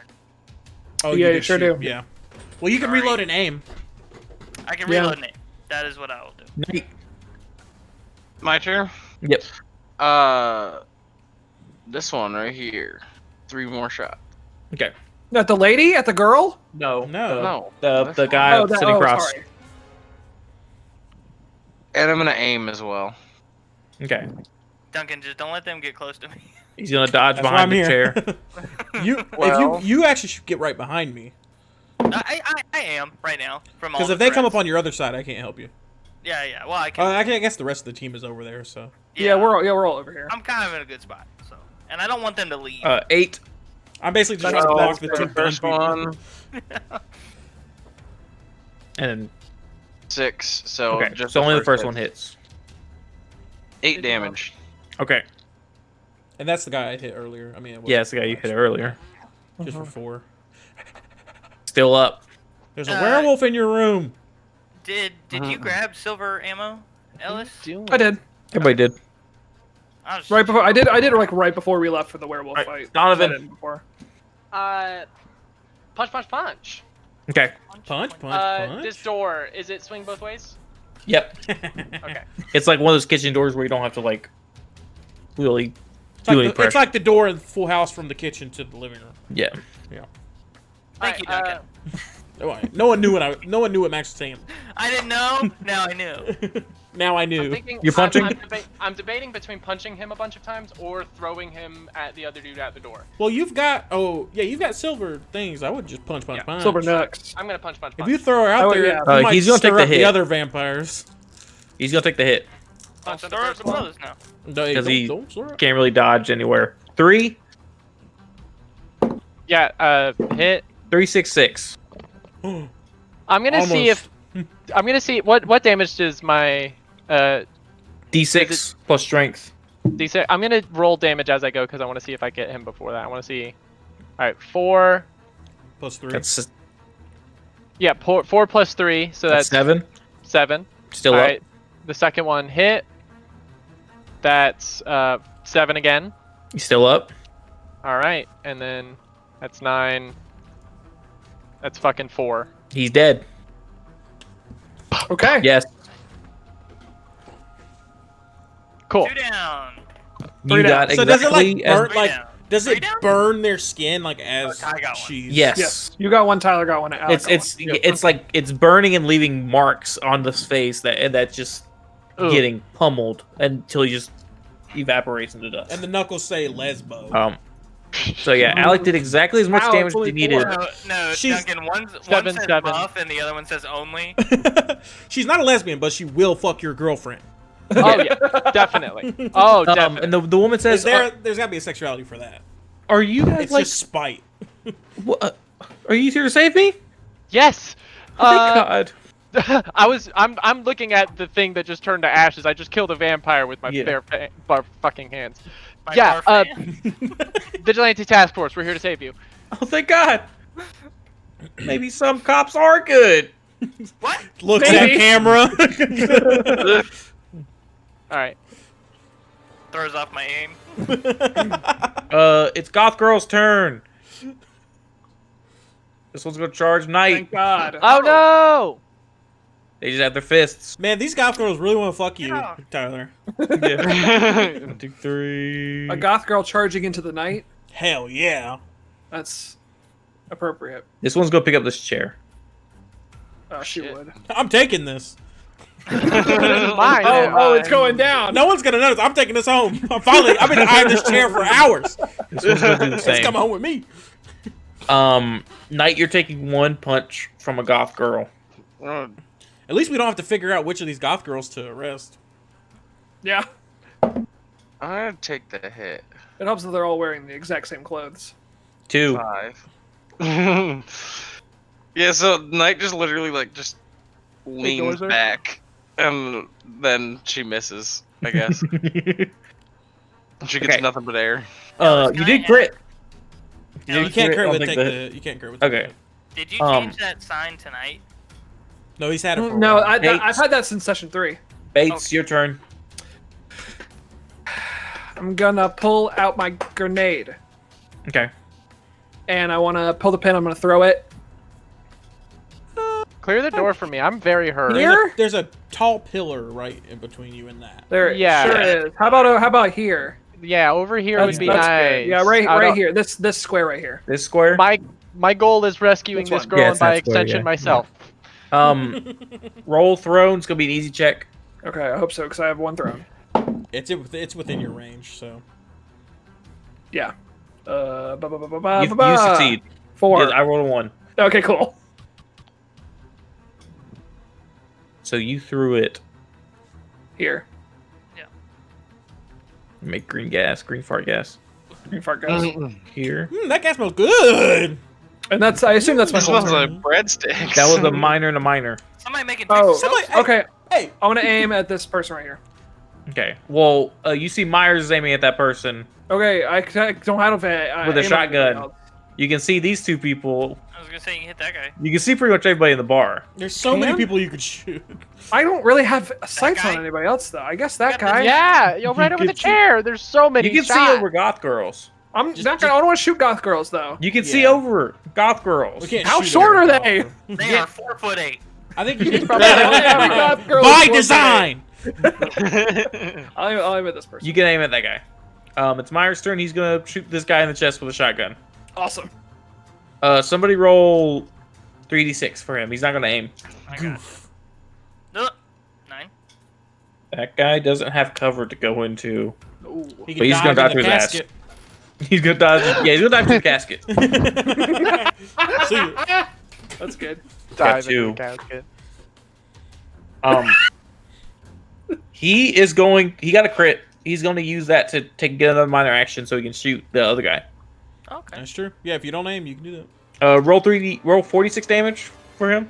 Oh, Yeah, you did sure shoot, do. Yeah. Well, you can Sorry. reload and aim. I can Yeah. reload it. That is what I will do. Knight. My turn. Yep. This one right here. 3 more shots. Okay. At the lady? At the girl? No. No. No. The This the one. guy Oh, that- sitting oh, across. sorry. And I'm gonna aim as well. Okay. Duncan, just don't let them get close to me. He's gonna dodge That's why behind I'm the here. chair. you, Well- if you actually should get right behind me, I am right now. From all because the if they come up threats. on your other side, I can't help you. Yeah. Well, I can. I guess the rest of the team is over there. So Yeah, we're all over here. I'm kind of in a good spot. So, and I don't want them to leave. 8. I'm basically just That's- trying to block that's the the two First dumb people. one, And then 6. So okay. just So only the first hit. one hits. 8 Good damage. Okay. And that's the guy I hit earlier. I mean, it Yeah, it's the guy you hit earlier. just for 4. Still up. There's a werewolf in your room. Did you grab silver ammo, Ellis? I did. Everybody did. I was Right before I did it like right before we left for the werewolf Right, fight. Donovan. I didn't before. Punch. Okay. Punch. This door, is it swing both ways? Yep. Okay. It's like one of those kitchen doors where you don't have to like really do any pressure. It's like the door in Full House from the kitchen to the living room. Yeah. Thank you, Duncan. No one knew what Max was saying. I didn't know. Now I knew. Now I knew. I'm thinking, You're punching? I'm debating between punching him a bunch of times or throwing him at the other dude at the door. Well, you've got silver things. I would just punch. Silver Nux. I'm gonna punch. If you throw her out Oh, there, yeah. you might he's gonna take stir the up hit. the other vampires. He's gonna take the hit. Punch the first brothers now. Because he don't stir up. can't really dodge anywhere. 3, Yeah. Hit. 3, 6, 6. I'm gonna see Almost. if I'm gonna see what damage does my D6 plus strength. D6. I'm gonna roll damage as I go because I want to see if I get him before that. I want to see. All right, 4. Plus 3. That's Yeah, 4 plus 3, so that's 7. 7. Still All up. right, the second one hit. That's 7 again. You still up? All right, and then that's 9. That's fucking 4. He's dead. Okay. Yes. Cool. 2 down. You got So does it exactly like as burn? Like down. does Three it down? burn their skin like as I got one. cheese? Yes. Yes. You got one. Tyler got one. Alex It's got one. it's like it's burning and leaving marks on the face that's just Ooh. getting pummeled until he just evaporates into dust. And the knuckles say lesbo. So yeah, Alec did exactly as much Ow, damage as fully he needed. forward. No, She's- Duncan. One Seven, says 7. buff and the other one says only. She's not a lesbian, but she will fuck your girlfriend. Oh yeah, definitely. Oh, definitely. And the woman says, There's got to be a sexuality for that. "Are you guys It's like? just spite. Are you here to save me?" Yes. Oh, thank God. I'm looking at the thing that just turned to ashes. I just killed a vampire with my Yeah. bare fucking hands. My Yeah, barf- Vigilante Task Force, we're here to save you. Oh, thank God. Maybe some cops are good. What? Looks Maybe. at camera. All right. Throws off my aim. It's Goth Girl's turn. This one's gonna charge Knight. Thank God. Oh no! They just have their fists. Man, these goth girls really want to fuck you, Yeah. Tyler. Yeah. 1, 2, 3. A goth girl charging into the night. Hell yeah. That's appropriate. This one's gonna pick up this chair. She Shit. would. I'm taking this. This is mine. now. Oh, it's going down. No one's gonna notice. I'm taking this home. I've been eyeing this chair for hours. This one's gonna do the It's same. coming home with me. Knight, you're taking 1 punch from a goth girl. At least we don't have to figure out which of these goth girls to arrest. Yeah. I'm gonna take the hit. It helps that they're all wearing the exact same clothes. 2. 5. Yeah, so Knight just literally just leans ignores her? back, and then she misses. I guess she gets Okay. nothing but air. You did crit. No, You can't crit I'll with take you can't crit with the Okay. hit. Did you Um, change that sign tonight? No, he's had it for a No, while. I've had that since session 3. Bates, your turn. I'm gonna pull out my grenade, Okay. and I want to pull the pin. I'm gonna throw it. Clear the door for me. I'm very hurt. Here? There's a tall pillar right in between you and that. There, it Yeah. sure is. How about here? Yeah, over here would be That's nice. good. Yeah, right I don't- here. This square right here. This square. My goal is rescuing Which this one? girl Yeah, and it's by that square, extension yeah. myself. Roll thrown. It's gonna be an easy check. Okay, I hope so because I have one thrown. It's within your range, so. Yeah. You succeed. 4. I rolled a 1. Okay, cool. So you threw it. Here. Make green gas, green fart gas. Green fart goes. Here. That gas smells good. And that's, I assume that's my This whole smells turn. like breadsticks. That was a minor and a minor. Somebody making Oh, Somebody- okay. Hey, I want to aim at this person right here. Okay. Well, you see Myers is aiming at that person. Okay, I don't have a With a aim on shotgun. anything else. You can see these 2 people. I was gonna say you can hit that guy. You can see pretty much everybody in the bar. there's so many Can? people you could shoot. I don't really have sights on guy? anybody else though. I guess that got the- guy. Yeah, you're right over the get you- chair. There's so many You can shots. see over goth girls. I'm not gonna. I don't want to shoot goth girls though. You can see Yeah. over goth girls. We can't How shoot short her. are they? They are 4'8". I think you need Probably every goth girl by is 4'8". design. I'll aim at this person. You can aim at that guy. It's Myers' turn. He's gonna shoot this guy in the chest with a shotgun. Awesome. Somebody roll 3d6 for him. He's not gonna aim. I got it. 9. That guy doesn't have cover to go into. Ooh. He But he's gonna dive die in through the his ass. casket. He's gonna dodge. Yeah, he's gonna dive through the casket. See ya. That's good. Dive two. into the casket. He is going. He got a crit. He's going to use that to get another minor action so he can shoot the other guy. Okay. That's true. Yeah, if you don't aim, you can do that. Roll 46 damage for him.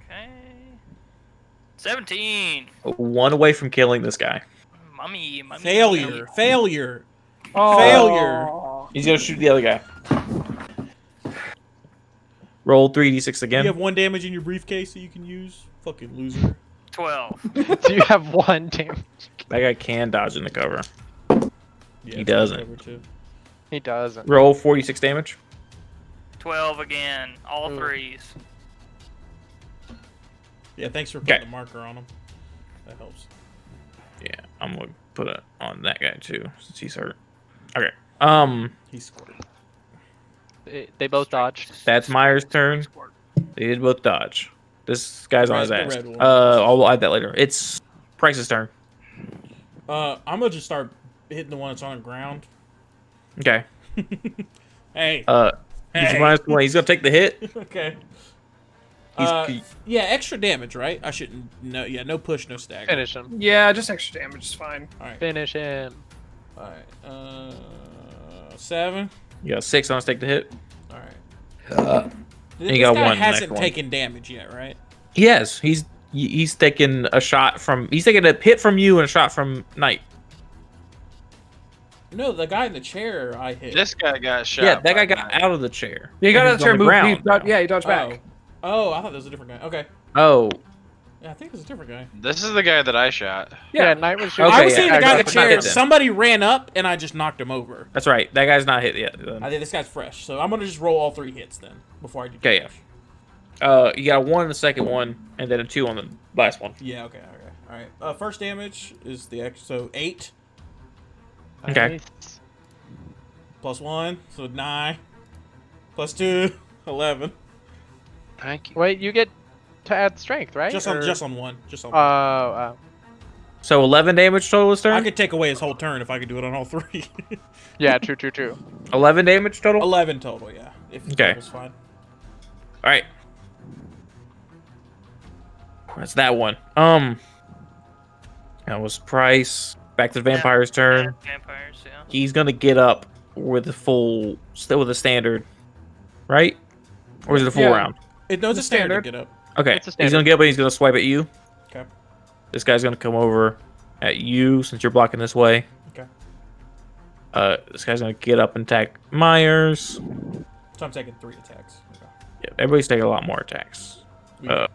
Okay. 17. One away from killing this guy. Mummy. Failure. Failure. Oh. Failure. He's gonna shoot the other guy. Roll 3d6 again. You have 1 damage in your briefcase that you can use. Fucking loser. 12. Do you have 1 damage? That guy can dodge in the cover. Yeah, He it's doesn't. cover too. He doesn't. Roll 46 damage. 12 again. All Ooh. 3s. Yeah, thanks for putting Okay. the marker on him. That helps. Yeah, I'm gonna put it on that guy too since he's hurt. Okay. He scored. They both dodged. That's Myers' turn. They did both dodge. This guy's on his The ass. red one. I'll add that later. It's Price's turn. I'm gonna just start hitting the one that's on the ground. Okay. Hey. He's Hey. -1. He's gonna take the hit. Okay. He's, Yeah, extra damage, right? I shouldn't. No, yeah, no push, no stagger. Finish him. Yeah, just extra damage is fine. All right. Finish him. All right. 7. you got 6 on his take the hit. All right. you This got guy 1 in the hasn't next one. taken damage yet, right? Yes, he's taking a shot from. He's taking a hit from you and a shot from Knight. No, the guy in the chair I hit. This guy got shot. Yeah, that guy by got Knight. out of the chair. Yeah, he got And out he's of the chair, on the moved. ground now. Yeah, he dodged back. Oh, I thought that was a different guy. Okay. Oh, Yeah, I think it was a different guy. This is the guy that I shot. Yeah, Yeah. Knight was shooting. Okay, I was seeing the guy in the that's not chair. hit then. Somebody ran up and I just knocked him over. that's right. That guy's not hit yet. I think this guy's fresh, so I'm gonna just roll all 3 hits then before I do. Okay, damage. You got a 1 on the second one, and then a 2 on the last one. Yeah. Okay. All right. First damage is the so 8 Okay. Nice. plus 1, so 9 plus 2, 11. Thank you. Wait, you get to add strength, right? Just Or- on one. Just on Oh, one. So 11 damage total this I turn. could take away his whole turn if I could do it on all 3. yeah, true. 11 damage total. 11 total, yeah. If Okay. total's fine. All right. That's that one. That was Price. Back to the vampire's turn. Yeah, vampires, yeah. He's gonna get up with still with a standard, right? Or is it a full Yeah. round? It knows The a standard to standard. get up. Okay. It's a He's standard. gonna get up and he's gonna swipe at you. Okay. This guy's gonna come over at you since you're blocking this way. Okay. This guy's gonna get up and attack Myers. So I'm taking 3 attacks. Okay. Yeah, everybody's taking a lot more attacks. Yeah.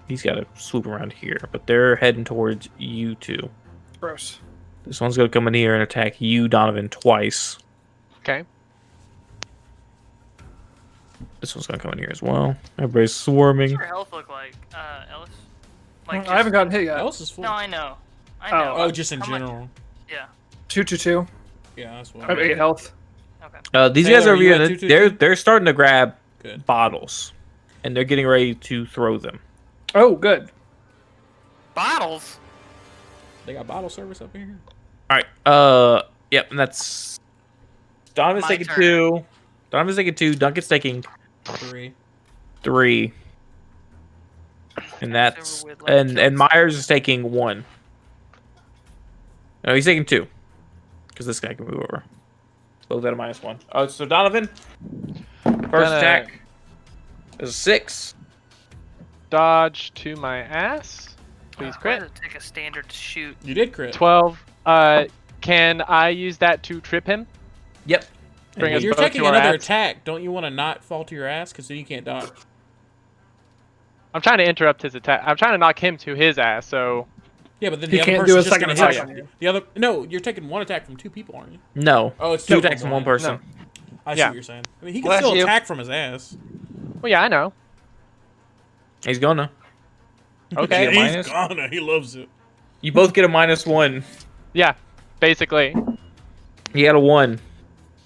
He's got to swoop around here, but they're heading towards you two. Gross. This one's gonna come in here and attack you, Donovan, twice. Okay. This one's gonna come in here as well. Everybody's swarming. What's your health look like, Ellis? Like, I haven't gotten hit yet. Else is full. No, I know. I Oh. know. Oh, just in How much- general. Yeah. 222. Yeah, that's what I have 8 health. Okay. These Taylor, guys over you here, at 222? they're starting to grab Good. bottles, and they're getting ready to throw them. Oh, good. Bottles. They got bottle service up here. All right. Yep, and that's Donovan's My taking turn. 2. Donovan's taking 2. Duncan's taking 3. 3. And That's that's over with, like, and Myers is taking 1. No, he's taking 2. Because this guy can move over. Both at a -1. So Donovan, first Gonna- attack is a 6. Dodge to my ass. Please Why crit. does it take a standard to shoot? You did crit. 12. Can I use that to trip him? Yep. Bring And us You're both taking to our another ass. attack. Don't you want to not fall to your ass? Because then you can't dodge. I'm trying to interrupt his attack. I'm trying to knock him to his ass, so Yeah, but then He the other can't do a person's just second gonna hit attack you. on you. The other no, you're taking one attack from two people, aren't you? No. Oh, it's Two two attacks from one person. I see Yeah. what you're saying. I mean, he can Bless still you. attack from his ass. Well, yeah, I know. He's gonna. Okay. Yeah, He's minus? gonna. He loves it. You both get a -1. Yeah, basically. You got a 1.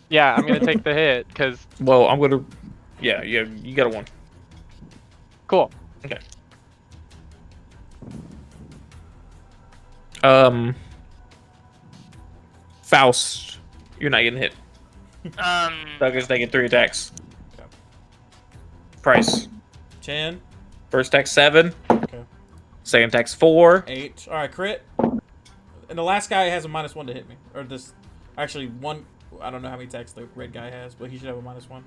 Yeah, I'm gonna take the hit because Well, I'm gonna. Yeah, you got a 1. cool. Okay. Faust, you're not getting hit. Douglas taking 3 attacks. Price. 10, First attack 7. Okay. Second attack's 4. 8. All right, crit. And the last guy has a -1 to hit me. Or this, actually one. I don't know how many attacks the red guy has, but he should have a -1.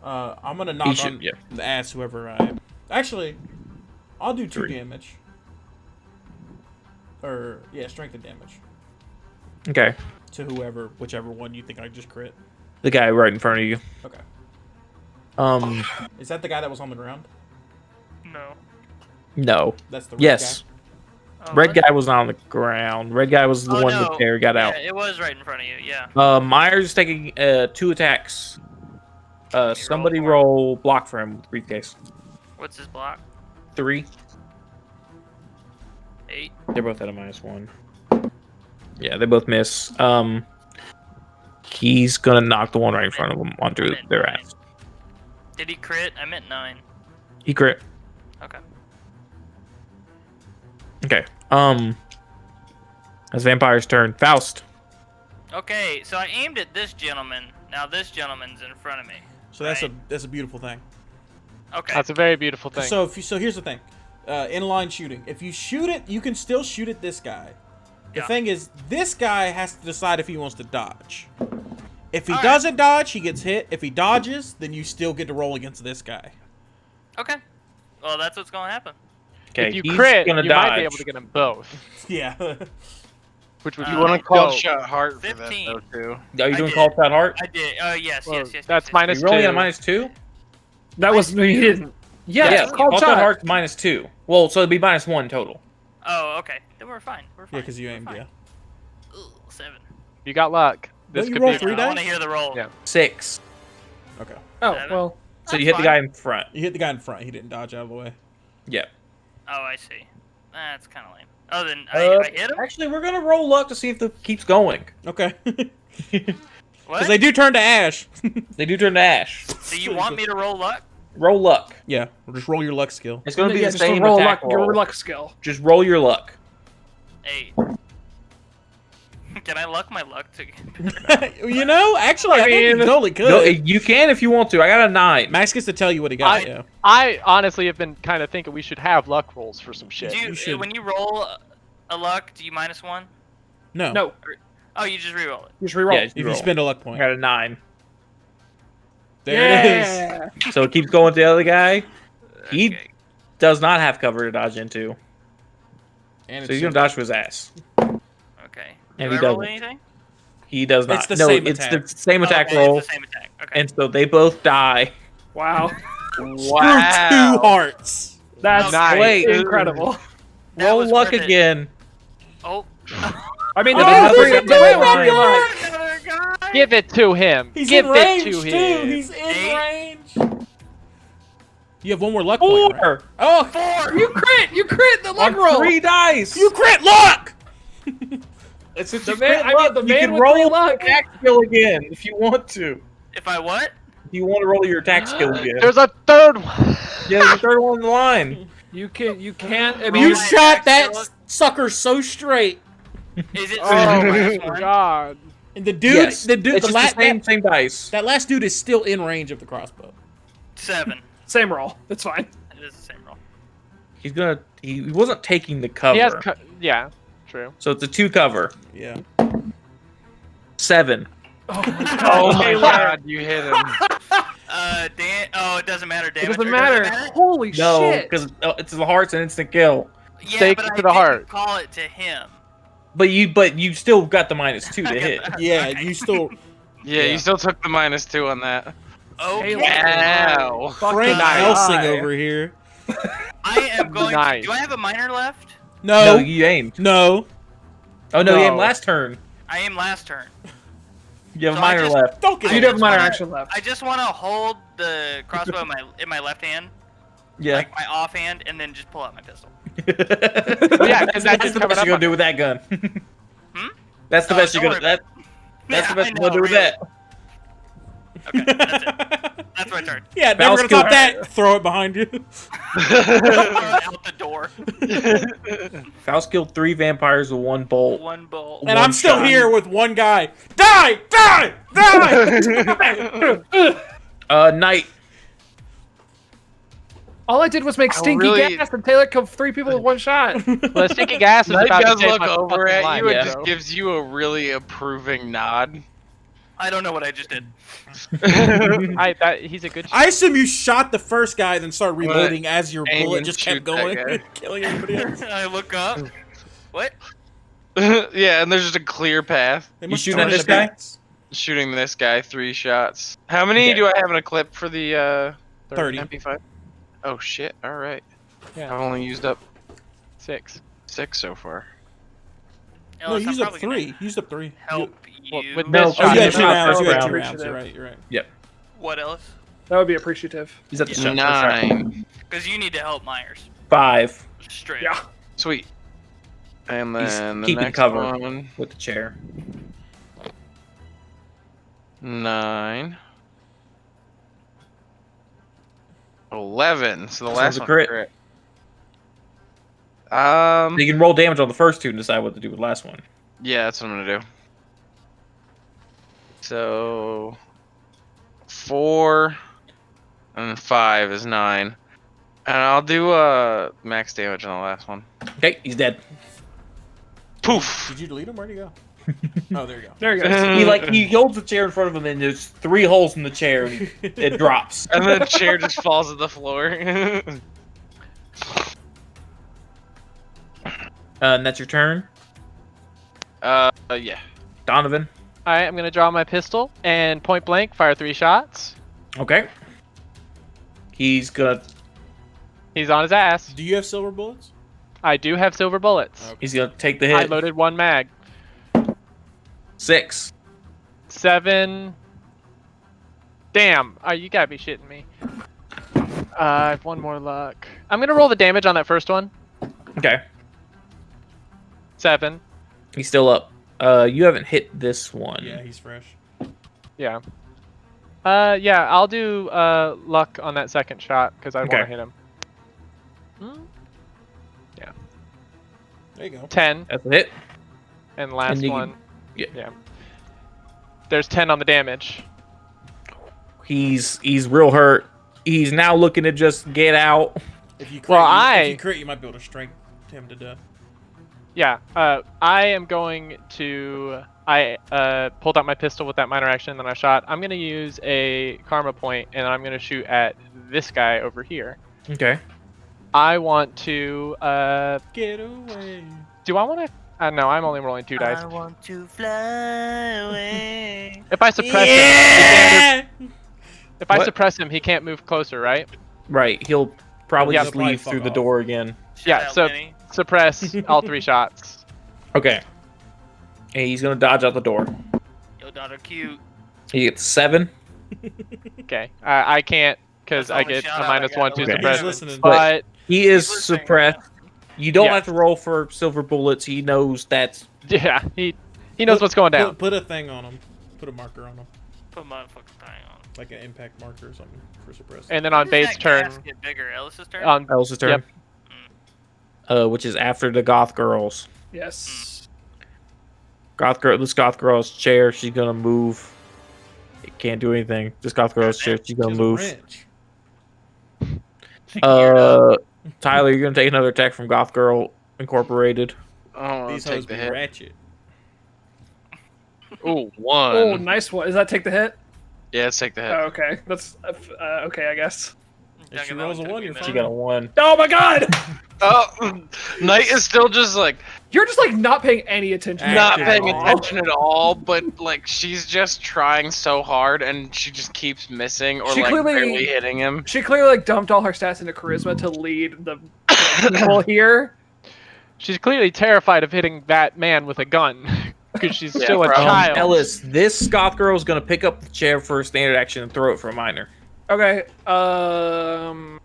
I'm gonna knock on yeah. the ass whoever I. Actually, I'll do 2 3. damage. Or yeah, strength and damage Okay. to whichever one you think I just crit. The guy right in front of you. Okay. Is that the guy that was on the ground? No. No. That's the red Yes. Oh, Red what? guy was not on the ground. Red guy was the one no. the bear got out. Yeah, it was right in front of you. Yeah. Myers is taking 2 attacks. Somebody for him. roll block for him with briefcase. What's his block? 3. 8. They're both at a -1. Yeah, they both miss. He's gonna knock the one right in front of him onto their ass. Did he crit? I meant 9. He crit. Okay. Okay. That's Vampire's turn. Faust. Okay, so I aimed at this gentleman. Now this gentleman's in front of me. So that's Right. a beautiful thing. Okay. That's a very beautiful thing. So here's the thing, inline shooting. If you shoot it, you can still shoot at this guy. The Yeah. thing is, this guy has to decide if he wants to dodge. If he All right. doesn't dodge, he gets hit. If he dodges, then you still get to roll against this guy. Okay. Well, that's what's gonna happen. Okay. if you he's crit, gonna you dodge. might be able to get them both, Yeah. which would You You Uh, want be to call dope. shot heart for that 15. though too. Are you I doing did. call shot heart? I did. Yes, Well, yes. that's minus You're rolling 2. at a -2. That was he didn't. Yeah, Yeah. it's called Call shot shot. heart's -2. Well, so it'd be -1 total. Oh, okay. Then we're fine. We're Yeah, fine. because you We're aimed, fine. yeah. Ooh, 7. You got luck. This Don't you could roll be 3 I dice? want to hear the roll. Yeah. 6. Okay. Oh 7. well. So you That's hit the guy fine. in front. You hit the guy in front. He didn't dodge out of the way. Yeah. Oh, I see. That's kind of lame. Oh, then I hit him? Actually, we're gonna roll luck to see if the keeps going. Okay. Because What? they do turn to ash. They do turn to ash. So you want me to roll luck? Roll luck. Yeah. Just roll your luck skill. It's gonna be Yeah, the just same roll attack luck, roll. your luck skill. Just roll your luck. 8. Can I luck my luck to? You know, actually, I think you mean, totally could. No, you can if you want to. I got a 9. Max gets to tell you what he got. Yeah. I honestly have been kind of thinking we should have luck rolls for some shit. Do you should. when you roll a luck, do you -1? No. No, Oh, you just reroll it. just reroll. Yeah, If you roll. spend a luck I point. got a 9. There it is. Yeah. So it keeps going to the other guy. He Okay. does not have cover to dodge into. And So he's gonna dodge for his ass. Okay. And Do he I roll doesn't. anything? He does not. It's the no, same it's attack. the same attack okay, roll. It's the same attack. Okay. And so they both die. Wow, Screw 2 hearts. that's Nice. Wait. incredible. That Roll was luck worth it. again. Oh. I mean, Oh, the there's big a way double would be luck. like, Another guy. Give it to him. He's Give in it range, to too. him. He's in 8. range. You have one more luck point, right? 4 Oh, 4. you crit the luck on roll. 3 dice. you crit luck! It's just The you man- crit I mean, luck. the You man can with roll 3 your luck. attack skill again if you want to. If I what? If you want to roll your attack skill again. There's a third one. Yeah, there's a third one in the line. You can't. I mean, You my shot attack that skill. sucker so straight. Is it? Oh my -1? god. And the dude, Yes. the dude, It's the just the last same dice. that last dude is still in range of the crossbow. 7. same roll. It's fine. It is the same roll. He's gonna. He wasn't taking the cover. He has. Yeah. True. So it's a 2 cover. Yeah. 7. Oh my Oh my Taylor. god, you hit him. Oh, it doesn't matter. It Damage. doesn't or matter. Holy No, shit. because it's the heart's an instant kill. Yeah, Stake but to I the didn't heart. call it to him. But you still got the -2 to hit. Yeah, Okay. you still Yeah, Yeah. you still took the -2 on that. Okay. Wow. Frank Nice. Helsing over here. I am going. Nice. Do I have a minor left? No, No. you aimed. No. Oh no, you aimed No. last turn. I aim last turn. You have So a I minor just- left. Don't get You I do have a just minor wanna- action left. I just want to hold the crossbow in my left hand, Yeah. like my offhand, and then just pull out my pistol. Yeah, 'cause that that's just the covered best up you're gonna on do it. with that gun. Hmm? That's the Oh, best you're don't gonna. worry That's the Yeah, best I you're gonna know, do with really. that. Okay, that's it. That's my turn. Yeah, never Mouse gonna top killer. that. Throw it behind you. Throw it out the door. Faust killed 3 vampires with 1 bolt. One bolt. And One I'm still shot. here with one guy. Die! Die! Die! Knight. All I did was make stinky really- gas, and Taylor killed 3 people with 1 shot. Well, stinky gas is Knight about does to take look my over fucking at line, you and yeah. just gives you a really approving nod. I don't know what I just did. He's a good. I assume you shot the first guy, then started reloading as your Aim bullet and just shoot kept that going, guy. killing everybody else. I look up. What? Yeah, and there's just a clear path. They You must shooting at charge this the guy? bats. Shooting this guy 3 shots. How many Okay. do I have in a clip for the 30. MP5? Oh shit! All right. Yeah. I've only used up 6. 6 so far. No, Ellis, you I'm used up probably gonna 3. Used up 3. Help Well, you. with No, this Oh, shot, you had it's 2 not rounds. You had first 2 round. rounds. You're right. You're right. What else? That would be appreciative. He's at the shot. 9. Because you need to help Myers. 5 Straight. Yeah. Sweet. And He's then the keeping next cover. one. with the chair. 9. 11. So the This last one's a one. crit. Crit. You can roll damage on the first 2 and decide what to do with the last one. Yeah, that's what I'm gonna do. So 4 and 5 is 9. And I'll do max damage on the last one. Okay, he's dead. Poof! Did you delete him? Where'd he go? Oh, there you go. There you go. He holds the chair in front of him and there's 3 holes in the chair and it drops. And the chair just falls to the floor. And that's your turn. Yeah. Donovan. Alright, I'm gonna draw my pistol and point blank fire 3 shots. Okay. He's gonna He's on his ass. Do you have silver bullets? I do have silver bullets. Okay. he's gonna take the I hit. loaded 1 mag. 6. 7. Damn. Oh, you gotta be shitting me. I have 1 more luck. I'm gonna roll the damage on that first one. Okay. 7. He's still up. You haven't hit this one. Yeah, he's fresh. Yeah. Yeah, I'll do luck on that second shot because I want to Okay. hit him. There you go. 10 That's a hit. and last And you can- one. yeah. There's 10 on the damage. He's real hurt. He's now looking to just get out. If you crit, Well, if you crit, you might be able to strike him to death. Yeah. I am going to. I pulled out my pistol with that minor action, then I shot. I'm gonna use a karma point, and I'm gonna shoot at this guy over here. Okay. I want to. Get away. Do I want to? No, I'm only rolling 2 dice. I want to fly away. If I suppress him, he can't move, Yeah! if I What? suppress him, he can't move closer, right? Right. He'll probably Yeah, just probably leave fuck through the off. door again. Yeah, Shut up, so- Lenny. Suppress all 3 shots. Okay. And he's gonna dodge out the door. Yo, daughter, cute. He gets 7. Okay. I can't because That's I the only get shout a out I -1 got. to Okay. suppress. He's listening. But He is He's listening suppressed. You don't Yeah. have to roll for silver bullets. He knows that's yeah, he knows what's going down. Put a thing on him. Put a marker on him. Put my fucking thing on. Like an impact marker or something for suppress. And then on When does base that turn, gas get bigger. Ellis's turn. on Ellis's turn. Which is after the goth girls. Yes. This goth girl's chair. She's gonna move. It can't do anything. This goth girl's chair. She's gonna She's a move. wrench. She geared up. Tyler, you're gonna take another attack from Goth Girl Incorporated. Oh, I'll These hoes take the be hit. ratchet. Ooh, 1. Oh, nice one. Does that take the hit? Yeah, let's take the hit. Oh, okay. That's okay, I guess. If she Duncan, rolls that a one's 1, gonna you're be fine. She mine. got a 1. Oh my god! Oh, Knight is still just like You're just like not paying any attention. to not that paying at all. attention at all, but like she's just trying so hard and she just keeps missing or She like clearly- barely hitting him. She clearly like dumped all her stats into charisma to lead the people here. She's clearly terrified of hitting that man with a gun because she's still a probably. child. Ellis, this goth girl is gonna pick up the chair for a standard action and throw it for a minor. Okay. Well,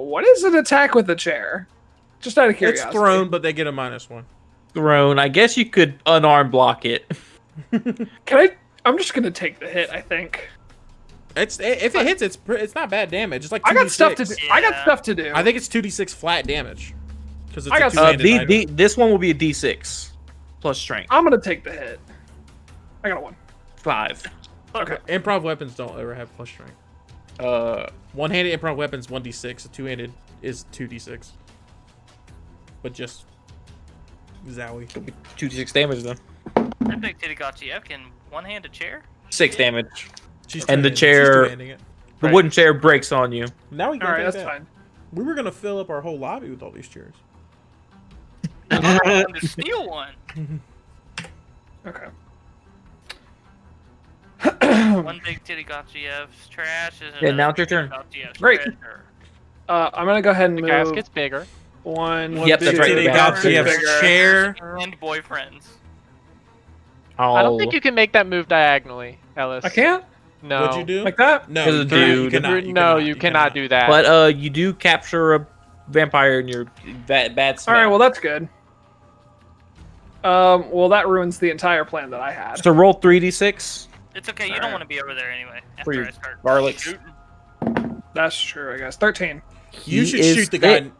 what is an attack with the chair? Just out of It's curiosity. thrown, but they get a -1. Thrown. I guess you could unarmed block it. Can I? I'm just gonna take the hit. I think. If it hits, it's not bad damage. It's like 2d6. I got stuff to do. I got stuff to do. I think it's 2d6 flat damage. Because it's I got a two-handed item. This one will be a D6 plus strength. I'm gonna take the hit. I got a 1. 5. Okay. Improv weapons don't ever have plus strength. One-handed improv weapons 1d6. A two-handed is 2d6. But just zowie. 2d6 damage then. That big titty got you. Can one-hand a chair? 6 damage. She's And the two-handed. chair- She's two-handing it. The Right. wooden chair breaks on you. Now we can All right, take that's that. fine. We were gonna fill up our whole lobby with all these chairs. I'm going to steal one. Okay. One big titty Gotchiev's trash is Yeah, now it's your turn. Great. I'm gonna go ahead and The move casket's bigger. one. Yep, that's two, right, Titty the got casket's Jeff's bigger. chair. And boyfriends. I don't think you can make that move diagonally, Ellis. I can't No. What'd you do? like that. No, As a you cannot, dude. you cannot, you No, cannot, you cannot do that. But you do capture a vampire in your bad smell. All right, well that's good. Well that ruins the entire plan that I had. So roll 3d6. It's okay. You don't want to be over there anyway. For After your I start garlics. shooting. That's true, I guess. 13. You He should is shoot the guy. hit.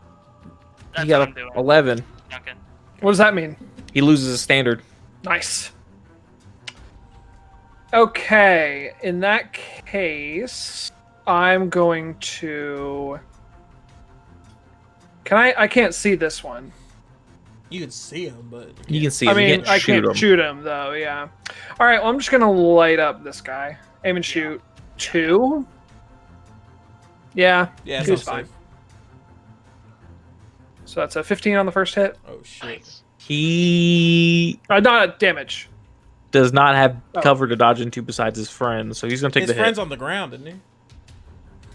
That's He got what a I'm doing. 11. Duncan. What does that mean? He loses a standard. Nice. Okay, in that case, I'm going to. I can't see this one. You can see him, but You can see I him. You mean, can't I shoot can't him. shoot him though. Yeah. All right. Well, I'm just gonna light up this guy. Aim and shoot. 2. Yeah. yeah, Two's it's fine. fine. So that's a 15 on the first hit. Oh shit! Nice. He Not damage. does not have Oh. cover to dodge into besides his friend, so he's gonna take His the friend's hit. on the ground, isn't he?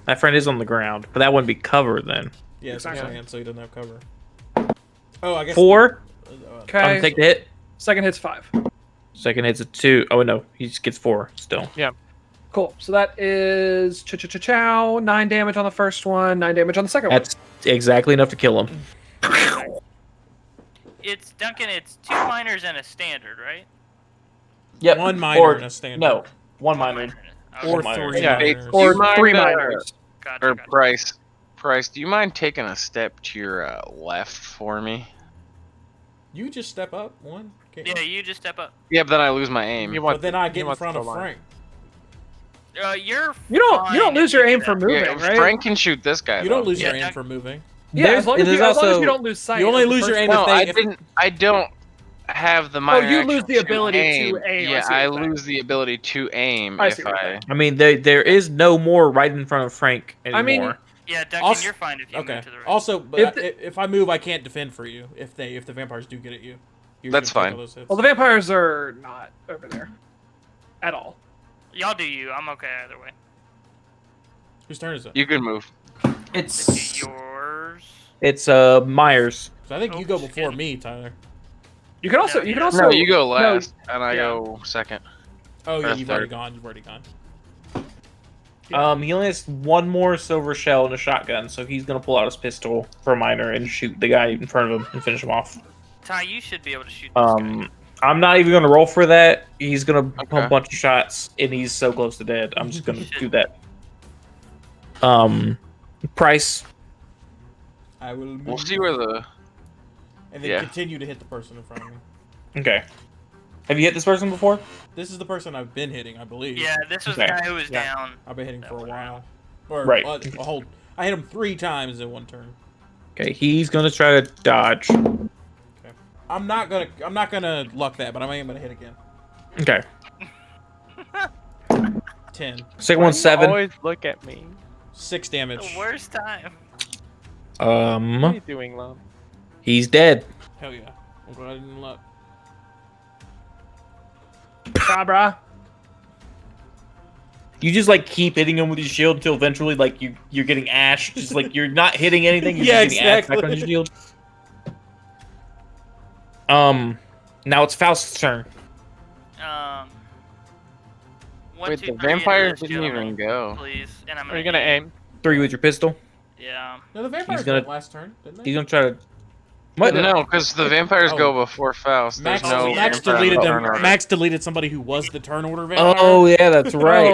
That friend is on the ground, but that wouldn't be cover then. Yeah, it's Exactly. exactly. So he doesn't have cover. Oh, I guess 4. I'm Okay. gonna take the hit. Second hit's 5. Second hit's a 2. Oh no, he just gets 4 still. Cool. So that is chow 9 damage on the first one, 9 damage on the second That's exactly enough to kill him. It's Duncan. It's 2 minors and a standard, right? Yep. One minor and a standard. No, one minor. Or minor. 3 Yeah. minors. one. Or You mind, 3 minors. Gotcha, Or gotcha. Price, do you mind taking a step to your left for me? You just step up one. Can't you? Yeah, you just step up. Yeah, but then I lose my aim. You want But then I get you in want front the of line. Frank. You're. You don't lose your aim for moving. moving, Yeah, right? Frank can shoot this guy. You don't though. lose your Yeah, aim for moving. Yeah, as long as, there's as long as also- you don't lose sight. You only of the lose your first aim one. No, if they- I didn't. I don't have the minor. you lose action the ability to aim, I Yeah, see what I you're saying. lose the ability to aim I if see what you're I. saying. I mean, there is no more right in front of Frank anymore. I mean, Yeah, Duncan, Also- you're fine if you Okay. move to the right. Also, but if I move, I can't defend for you. If the vampires do get at you, you're That's gonna take fine. all those hits. Well, the vampires are not over there at all. Y'all do you. I'm okay either way. Whose turn is it? You can move. it's Yours. Myers. So I think you Oh, go shit. before me, Tyler. You can also. No, You can yeah. also. No, you go last, and I yeah. go second. Oh yeah, Or you've already third. gone. You've already gone. He only has one more silver shell and a shotgun, so he's gonna pull out his pistol for a minor and shoot the guy in front of him and finish him off. Ty, you should be able to shoot this guy. I'm not even gonna roll for that. He's gonna pump Okay. a bunch of shots, and he's so close to dead. I'm just gonna do that. Price. I will move. We'll see where the. And then yeah. continue to hit the person in front of me. Okay. Have you hit this person before? This is the person I've been hitting, I believe. Yeah, this was Okay. the guy who was Yeah. down. I've been hitting That for a one while. Or Right. a whole. I hit him 3 times in one turn. Okay, he's gonna try to dodge. I'm not gonna luck that, but I am gonna hit again. Okay. 10. Second Why one's do you 7. Always look at me. 6 damage. The worst time. What are you doing, Lum? He's dead. Hell yeah. I'm glad I didn't luck. Cabra. You just like keep hitting him with your shield until eventually like you're getting ash. Just like you're not hitting anything. You're Yeah, just getting ash back exactly. on your shield. Now it's Faust's turn. One, Wait, two, the three, vampires and didn't even go. please. And I'm Are you gonna aim? 3 with your pistol. Yeah. No, the vampires gonna- went last turn, didn't they? He's gonna try to. What? No, because the vampires Oh. go before Faust. There's Max, Oh, no yeah. Max vampire deleted on the them. turn order. Max deleted somebody who was the turn order vampire. Oh yeah, that's right.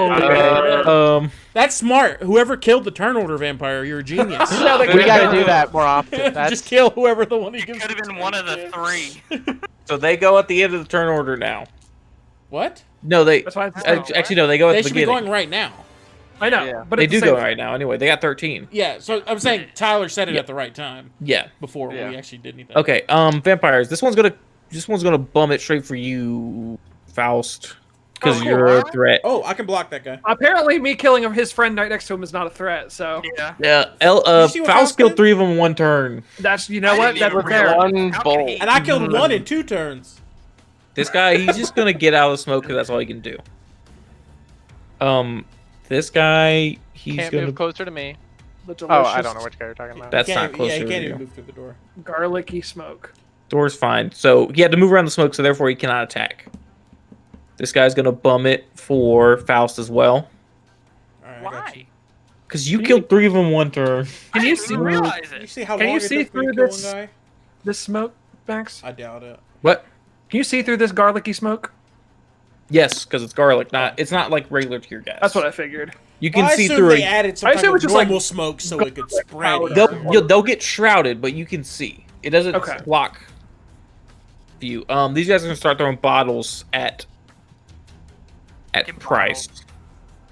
Oh, That's smart. Whoever killed the turn order vampire, you're a genius. Now they We can't gotta go. do that more often. That's Just kill whoever the one who It gives. could have been one of the three. So they go at the end of the turn order now. What? No, they That's why it's actually no, they go at They the should be beginning. going right now. I know, Yeah. but They at the do same go right now anyway. They got 13. Yeah, so I'm saying Tyler said it Yeah. at the right time Yeah. before Yeah. we actually did anything. Okay. Vampires. This one's gonna bum it straight for you, Faust, because Oh, cool. you're a threat. Oh, I can block that guy. Apparently, me killing his friend right next to him is not a threat. So Yeah. Yeah. you see what Faust Faust killed did? 3 of them in 1 turn. that's you know I what didn't that even was fair. realize. One How bolt. can he- And I killed one in 2 turns. This guy, he's just gonna get out of the smoke because that's all he can do. This guy, he's can't gonna. move closer to me. The Oh, delicious I don't know which guy you're talking about. That's He not can't, close yeah, he to can't you. even move through the door. garlicky smoke. Door's fine. So he had to move around the smoke, so therefore he cannot attack. This guy's gonna bum it for Faust as well, All right, I got you. Why? because you killed 3 of them in 1 turn. Can I you didn't see even realize You it. see how Can long you it see took me to through kill this? one guy? this smoke, Max? I doubt it. What? Can you see through this garlicky smoke? Yes, because it's garlic. It's not like regular tear gas. That's what I figured. You can I see assume through they it. added some I type assume of it's just like normal smoke so it could spread. powder. easier. They'll get shrouded, but you can see. It doesn't Okay. block view. These guys are gonna start throwing bottles at Fucking Price.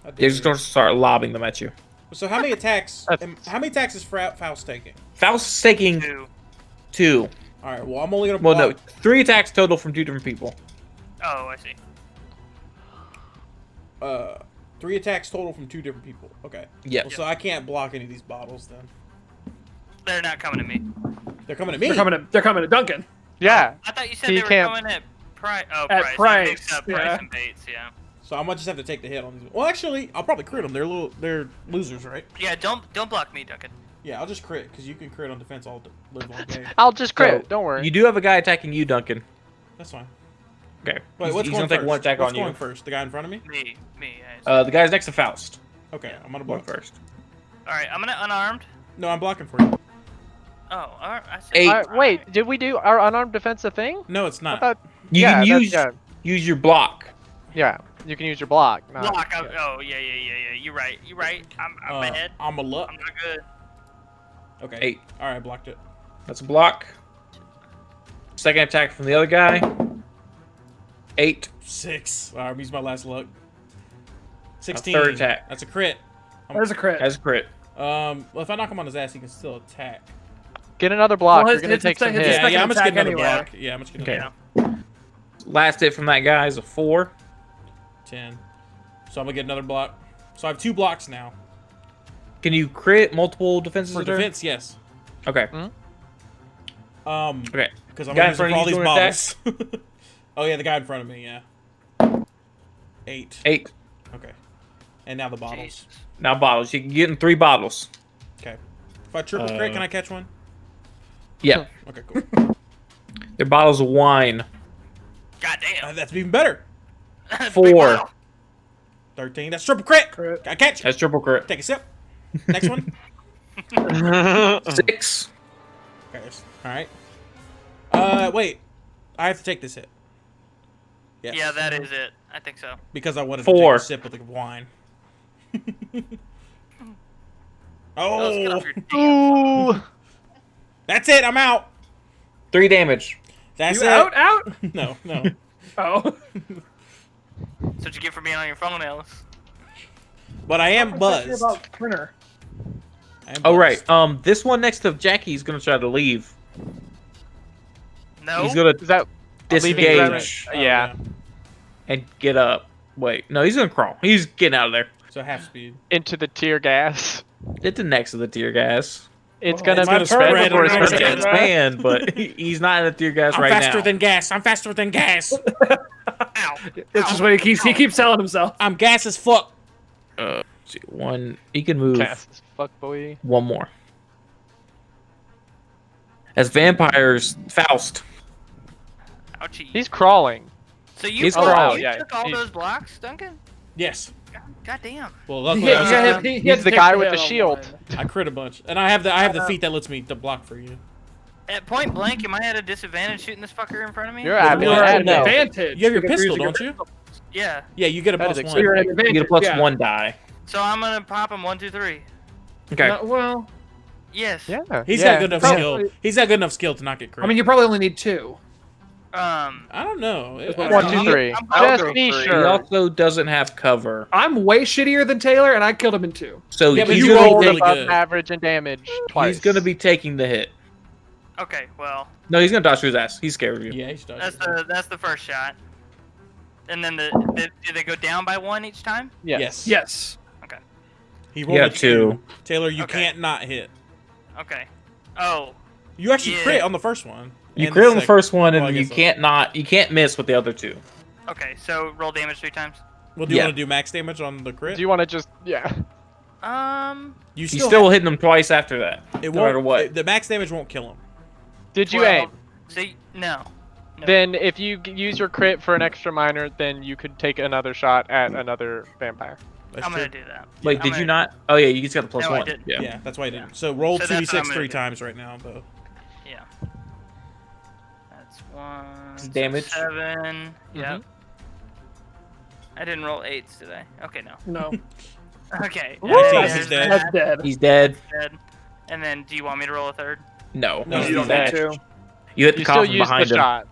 I did They're just it. gonna start lobbing them at you. So how many attacks? That's- How many attacks is Faust taking? Faust's taking Two. 2. All right. Well, I'm only gonna. Well, no, block. 3 attacks total from 2 different people. Oh, I see. 3 attacks total from 2 different people. Okay. Yeah. Well, so I can't block any of these bottles then. They're not coming to me. They're coming to me. They're coming to Duncan. Yeah. I thought you said He they were can't- going at Price. Oh, At Price. Price, I mixed up yeah. Price and Bates. Yeah. So I might just have to take the hit on these. Well, actually, I'll probably crit them. They're losers, right? Yeah. Don't block me, Duncan. Yeah, I'll just crit because you can crit on defense all live all day. I'll just crit. So, Don't worry. You do have a guy attacking you, Duncan. That's fine. Okay. Wait, he's what's he's going gonna take first? 1 attack What's on you. going first? The guy in front of me? Me. Yeah. The guy's next to Faust. Okay, I'm gonna Going block. first. All right. I'm gonna unarmed. No, I'm blocking for you. Oh, all right. I see. 8. Wait, did we do our unarmed defense a thing? No, it's I not. thought. You yeah, can that- use your block. yeah. You can use your block. not- Block. yeah. Oh, yeah. You're right. I'm ahead. I'm a luck. I'm not good. Okay. 8. All right, blocked it. That's a block. Second attack from the other guy. 8. 6. All right, use my last luck. 16. third attack. That's a crit. There's a crit. As a crit. Well, if I knock him on his ass, he can still attack. Get another block. Well, You're gonna his- take some his- hits. second Yeah, I'm just getting attack another anyway. block. Yeah, I'm just getting Okay. another Last hit from that guy is a 4. 10. So I'm gonna get another block. So I have 2 blocks now. Can you crit multiple defenses? For a turn? defense, yes. Okay. Okay. Because I'm Guy gonna in use it front for of all you these doing bottles. Oh yeah, the guy in front of me. Yeah. 8. 8. Okay. And now the bottles. Jesus. Now bottles. You can get in 3 bottles. Okay. If I triple crit, can I catch one? Yeah. Okay, cool. They're bottles of wine. Goddamn. That's even better. 4. 13. That's triple crit. Crit. I catch. That's triple crit. Take a sip. Next one. 6. Okay. All right. Wait. I have to take this hit. Yes. Yeah, that is it. I think so. Because I wanted 4. to take a sip of the wine. Oh, let's get Oh, off your damn phone. Ooh. that's it. I'm out. 3 damage. That's You it. out? No, no. Oh. That's what you get for being on your phone, Ellis. But I am buzzed. About printer. I am Oh, buzzed. right. This one next to Jackie's going to try to leave. No. He's going to Is that leaving disengage Oh, yeah. and get up. Wait. No, he's going to crawl. He's getting out of there. So half speed. into the tear gas? It's next to the tear gas. It's Oh, gonna it's gonna be spread spread before it around. starts Yeah, to it's man, but he's not in the tear gas I'm right faster now. than gas. I'm faster than gas. Ow. It's just what he keeps telling himself. I'm gas as fuck. Let's see, 1. He can move Cast as fuck, boy. 1 more. As vampires, Faust. Ouchie. He's crawling. So you, he's took- crawling. you Yeah, took all he's- those blocks, Duncan? Yes. God damn. Well, luckily Yeah, I, was- yeah, he He's had to the take guy with hit the on shield. one. I crit a bunch, and I have the feat that lets me to block for you. At point blank, am I at a disadvantage shooting this fucker in front of me? You're at You're Well, at an an no. advantage. You have your because pistol, you're don't using you? your pistol. Yeah. Yeah, you get a That plus is one. So you're at an You advantage. get a plus yeah. 1 die. So I'm gonna pop him 1, 2, 3. Okay. No, well, Yes. Yeah. He's yeah. got good enough Probably- skill. He's got good enough skill to not get crit. I mean, you probably only need 2. Um. I don't know. That's I what don't One, know. two, three. I'll Just go be three. He sure. also doesn't have cover. I'm way shittier than Taylor, and I killed him in 2. So Yeah, but he's you gonna rolled be really above good. average in damage twice. He's gonna be taking the hit. Okay. Well, No, he's gonna dodge through his ass. He's scared of you. Yeah, he's dodging. that's the first shot. And then do they go down by 1 each time? Yes. Yes. He rolled Yeah, a 2. Taylor, you Okay. can't not hit. Okay. Oh. You actually Yeah. crit on the first one. You and crit on the second- first one, well, I and you guess so. can't miss with the other 2. Okay. So roll damage 3 times. Well, do you Yeah. want to do max damage on the crit? Do you want to just yeah? You He's still hitting him twice after that. it no won't, matter what. The max damage won't kill him. Did you 12. aim? See, no. No. Then if you use your crit for an extra minor, then you could take another shot at another vampire. That's I'm true. gonna do that. Wait, I'm did gonna- you not? Oh yeah, you just got the plus No, I 1. didn't. Yeah. Yeah, that's why I didn't. So roll So that's what 2d6 I'm gonna 3 do. times right now, though. Yeah. That's 1. so Damage. 7. Yep. I didn't roll 8s, did I? Okay, no. No. Okay. Woo! and then He's there's dead. That's that, dead. He's dead. dead. And then, do you want me to roll a 3rd? No, No, he's you don't dead. need to. You hit the You still coffin use the behind him. shot.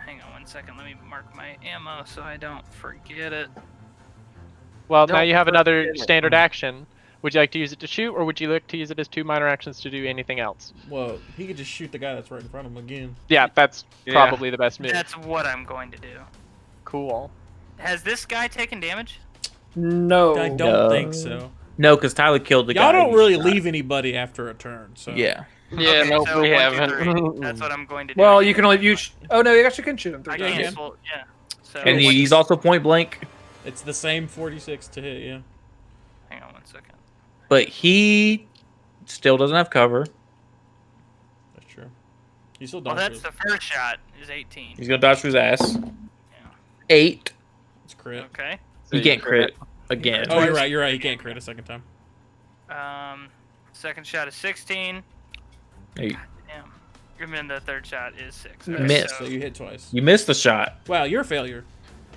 Hang on 1 second. Let me mark my ammo so I don't forget it. Well, now Don't you have another forget it. standard action. Would you like to use it to shoot, or would you like to use it as 2 minor actions to do anything else? Well, he could just shoot the guy that's right in front of him again. Yeah, that's Yeah. probably the best move. That's what I'm going to do. Cool. Has this guy taken damage? No. I don't No. think so. No, because Tyler killed the guy. Y'all don't you really shot. leave anybody after a turn, so. Yeah. Yeah, Okay, nope, so we 1, 2, haven't. 3. That's what I'm going to do. Well, you can only use. Oh no, you actually can shoot him I 3 Yeah, can't. you times. can. Well, yeah. So And he's also point blank, It's the same 46 to hit, yeah. Hang on 1 second. but he still doesn't have cover. That's true. You still Well, dodge that's it. the first shot. Is 18. He's gonna dodge through his ass. Yeah. 8. It's crit. Okay. He can't crit again. Oh, you're right. You're right. He can't crit a second time. Second shot is 16. Hey, Damn. And then the third shot is 6. Missed. So you hit twice. you missed the shot. Wow, you're a failure.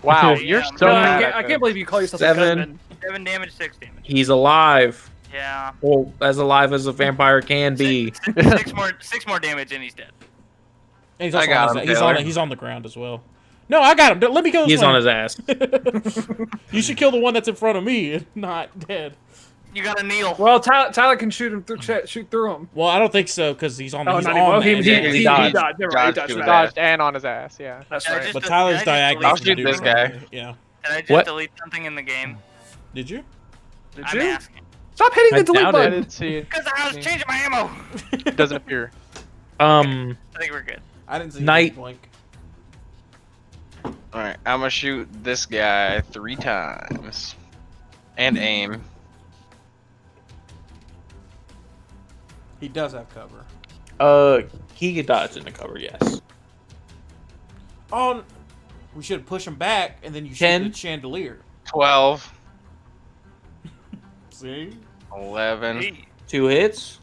Wow, Yeah, you're I'm so No, not- bad. I can't believe you call yourself 7. a gunman. 7 damage, 6 damage. He's alive. Yeah. Well, as alive as a vampire can be. 6 more damage and he's dead. And he's I also got on him, his, Taylor. he's on the ground as well. No, I got him. Let me go. this He's way. on his ass. You should kill the one that's in front of me, not dead. You gotta kneel. Well, Tyler can shoot him through. Shoot through him. Well, I don't think so because he's on. Oh, he's not on anymore. the He edge. he dodged. dodged. Never mind. He Dodged dodged to my the ass. Dodged and on his ass. Yeah. That's Can I right. just But del- Tyler's can I just diagonal. I'll delete- shoot this guy. Yeah. Can I just What? delete something in the game? Did you? Did I'm you? asking. Stop hitting I the delete doubt it. I button. didn't see it. Because I was changing my ammo. It doesn't appear. I think we're good. I didn't see Night. Blank. All right, I'm gonna shoot this guy 3 times, and aim. He does have cover. He could dodge in the cover, yes. Oh, we should push him back, and then you shoot 10. the chandelier. 12, See? 11, Hey, 2 hits,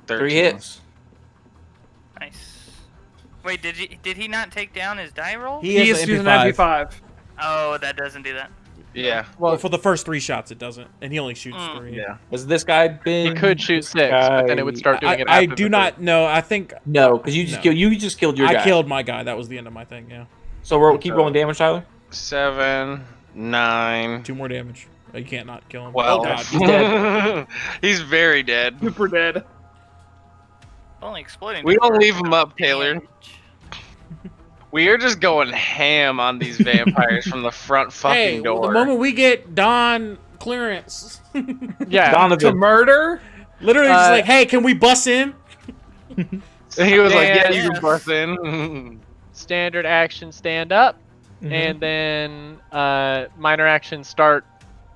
13. 3 hits. nice. Wait, did he not take down his die roll? He He has is the using an MP5. MP5. Oh, that doesn't do that. Yeah, Well, for the first 3 shots, it doesn't, and he only shoots Mm. 3. yeah. Has this guy He been? could shoot 6, but then it would start doing it. I after do the not know. I think No, because you just No. killed. You just killed your I guy. killed my guy. That was the end of my thing. Yeah, So we'll keep rolling damage, Tyler. 7, 9, 2 more damage. You can't not kill him. 12. Oh god, He's dead. He's very dead. Super dead. Only exploding. We don't doesn't leave work. him up, Taylor. We are just going ham on these vampires from the front fucking hey, door. the moment we get Don clearance, Yeah. To Donovan. murder? literally just Uh, like, hey, can we bus in? And he was like, "Yeah, Yes. you can bust in." Standard action, stand up, Mhm. and then minor action, start.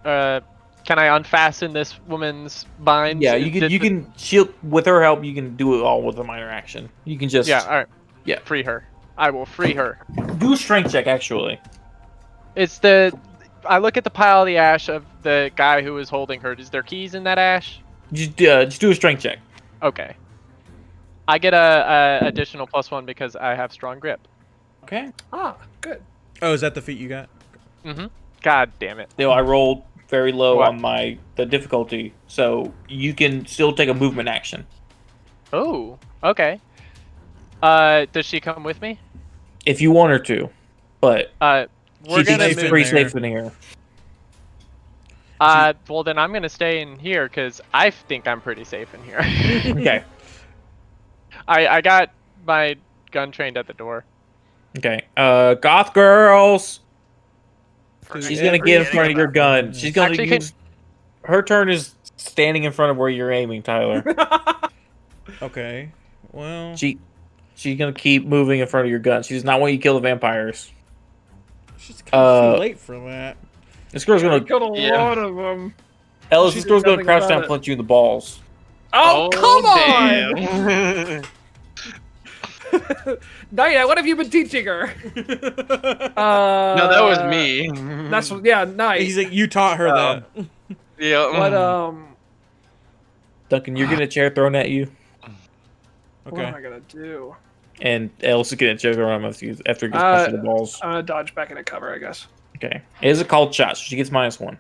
Can I unfasten this woman's binds? Yeah, you can shield with her help. You can do it all with a minor action. You can just Yeah. All right. Yeah. Free her. I will free her. Do a strength check, actually. It's the. I look at the pile of the ash of the guy who was holding her. Is there keys in that ash? Just do a strength check. Okay. I get a additional +1 because I have strong grip. Okay. Ah, good. Oh, is that the feat you got? Mm-hmm. God damn it. Still, I rolled very low What? on the difficulty, so you can still take a movement action Oh, okay. Does she come with me? if you want her to, but We're she's gonna safe move. in pretty there. safe in here. Well then I'm gonna stay in here because I think I'm pretty safe in here. Okay. I got my gun trained at the door. Okay. Goth girls. Forget She's gonna get in front of your about- gun. She's gonna Actually, use. Her turn is standing in front of where you're aiming, Tyler. Okay. Well, She's gonna keep moving in front of your gun. She does not want you to kill the vampires. she's kind of uh, too late for that. This girl's gonna. Killed a Yeah. lot of them. Ellis, She this did girl's gonna nothing crouch about down and it. punch you in the balls. Oh, come on! damn. Naya, what have you been teaching her? No, that was me. That's yeah, nice. He's like, you taught her that. Yeah. What Duncan, you're getting a chair thrown at you, what am Okay. I gonna do? and Ellis is getting a chair thrown at you after he gets punched in the balls. I'm gonna dodge back into cover, I guess. Okay. It is a called shot, so she gets -1.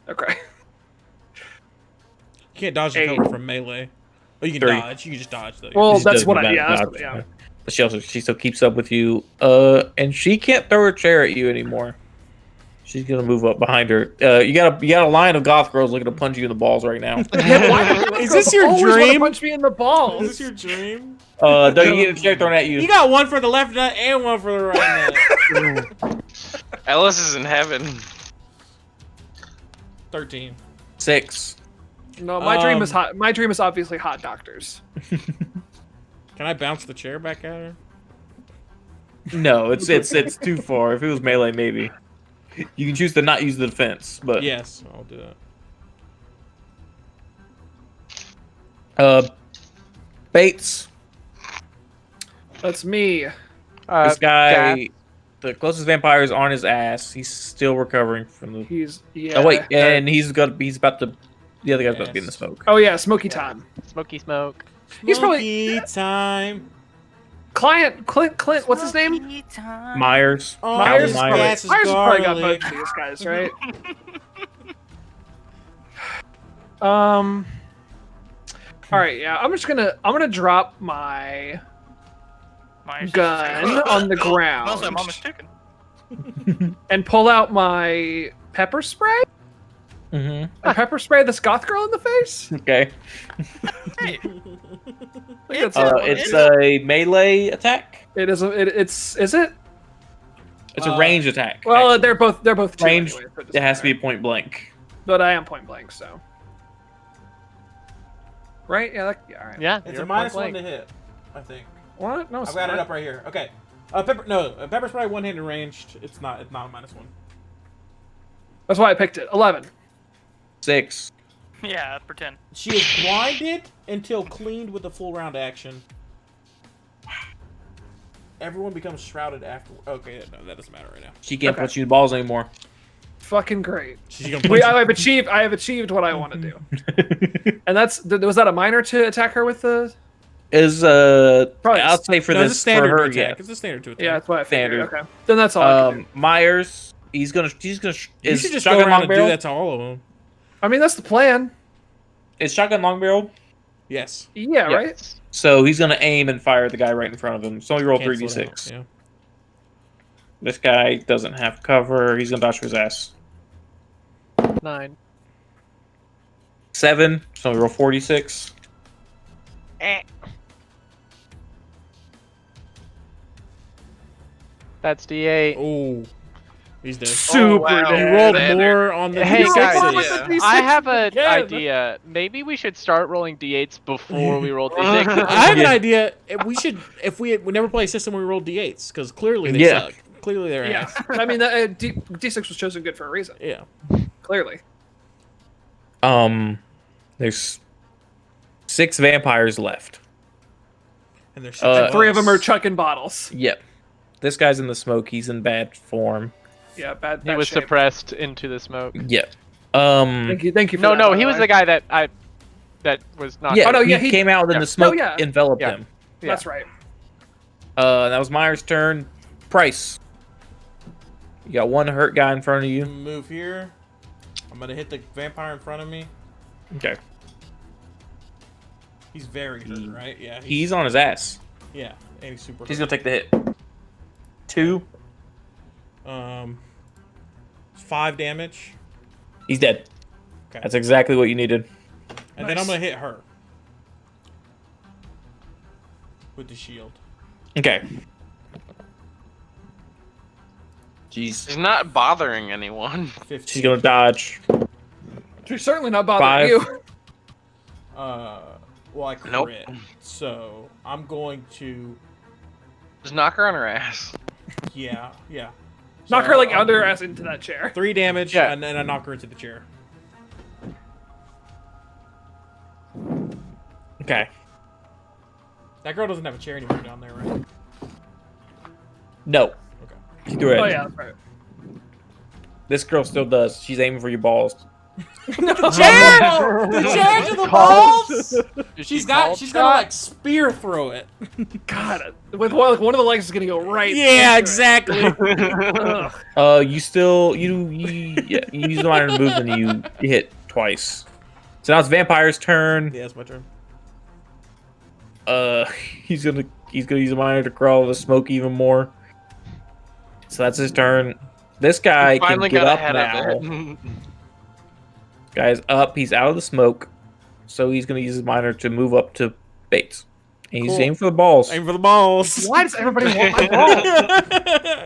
Okay. You can't dodge the Eight. cover from melee. Oh, you can 3. dodge. You can just dodge though. Well, She that's doesn't what I matter yeah, that's dodge, what, yeah. But she still keeps up with you. And she can't throw her chair at you anymore. She's gonna move up behind her. You got a line of goth girls looking to punch you in the balls right now. Is this your Always wanna dream? punch me in the balls. Is this your dream? Doug, you get a chair thrown at you. You got one for the left nut and one for the right nut. Ellis is in heaven. 13. 6. No, my dream is hot. My dream is obviously hot doctors. Can I bounce the chair back at her? No, it's too far. If it was melee, maybe. You can choose to not use the defense, but Yes, I'll do that. Bates. That's me. This guy, Gath. the closest vampire is on his ass. He's still recovering from the. He's yeah. Oh wait, and he's about to. The other guy's about to get in the smoke. Oh yeah, smoky time. Smoky smoke. He's probably- Smoky time. Clint. What's his name? Myers. Oh, Myers. this Myers. gas is Myers has probably got garlic. both of these guys, right? All right, yeah. I'm gonna drop my Myers. gun on the Smells ground like mama's chicken. and pull out my pepper spray. Mm-hmm. And pepper spray this goth girl in the face. Okay. Hey, That's It's a melee attack. It is. Is it? It's a range attack. Well, actually. they're both two range. anyway, so It has to be doesn't point blank. matter. But I am point blank, so. Right? Yeah. All right. Yeah. It's you're a -1 point to blank. hit, I think. What? No, it's I've got not. it up right here. Okay. Pepper spray one-handed ranged. It's not a -1. That's why I picked it. 11. 6. yeah, pretend. She is blinded until cleaned with a full round action. Everyone becomes shrouded after. Okay, no, that doesn't matter right now. She can't Okay. punch you in the balls anymore. Fucking great. She's gonna punch We, you. I have achieved what I want to do. And was that a minor to attack her with the? Is Probably- I'll say for No, it's a this for standard her, attack. yeah. It's a standard to attack. Yeah, that's what I figured. Standard. Okay, then that's all I can do. Myers. She's gonna. You Is should just shotgun go around long and do barrel? that to all of them. I mean, that's the plan. Is shotgun long barrel? Yes. Yeah, right. Yes. So he's gonna aim and fire at the guy right in front of him. So only roll Cancel it 3d6. out, yeah. This guy doesn't have cover. He's gonna dodge for his ass. 9. 7. So we roll 46. That's D8. Oh, he's dead. Super wow. You dead. rolled There. more on the Hey, D6s. guys. I have an again. idea. Maybe we should start rolling D8s before we roll D6s. I have an Yeah. idea. We should, if we never play a system where we roll D8s, because clearly they Yeah. suck. Clearly they're Yeah, ass. I mean, D6 was chosen good for a reason. Yeah. Clearly. There's 6 vampires left. And there's Uh, 3 of them are chucking bottles. Yep. This guy's in the smoke. He's in bad form. Yeah, bad. He was shape. suppressed into the smoke. Yeah. Thank you. For No, that, no, by he was way. the guy that was not. Yeah, Oh, no, yeah, he he- came out and then yeah. the smoke No, yeah. enveloped Yeah. him. Yeah. That's right. That was Myers' turn. Price. You got one hurt guy in front of you. Move here. I'm gonna hit the vampire in front of me. Okay. He's very hurt, right? Yeah. He's on his ass. Yeah, and he's super. He's hurt. gonna take the hit. 2. 5 damage, He's dead. Okay. That's exactly what you needed. and then I'm gonna hit her with the shield. Okay. Jeez. He's not bothering anyone. 15. She's gonna dodge. She's certainly not bothering 5. you. Well, I Nope. crit, so I'm going to. Just knock her on her ass. Yeah. Knock So, her like under her ass into that chair. 3 damage, Yeah. and then I knock her into the chair. Okay. That girl doesn't have a chair anymore down there, right? No. Okay. She threw it. Oh yeah, that's right. This girl still does. She's aiming for your balls. The chair! The chair to the balls! She's gonna like spear throw it. God, with one of the legs is gonna go right. Yeah, into it. exactly. Ugh. You still you use the minor move and you hit twice. So now it's Vampire's turn. Yeah, it's my turn. He's gonna use a minor to crawl the smoke even more. So that's his turn. This guy can Finally get got up ahead now. of it. Guy's up. He's out of the smoke. So he's gonna use his minor to move up to Bates. And he's Cool. aiming for the balls. Aim for the balls. Why does everybody want my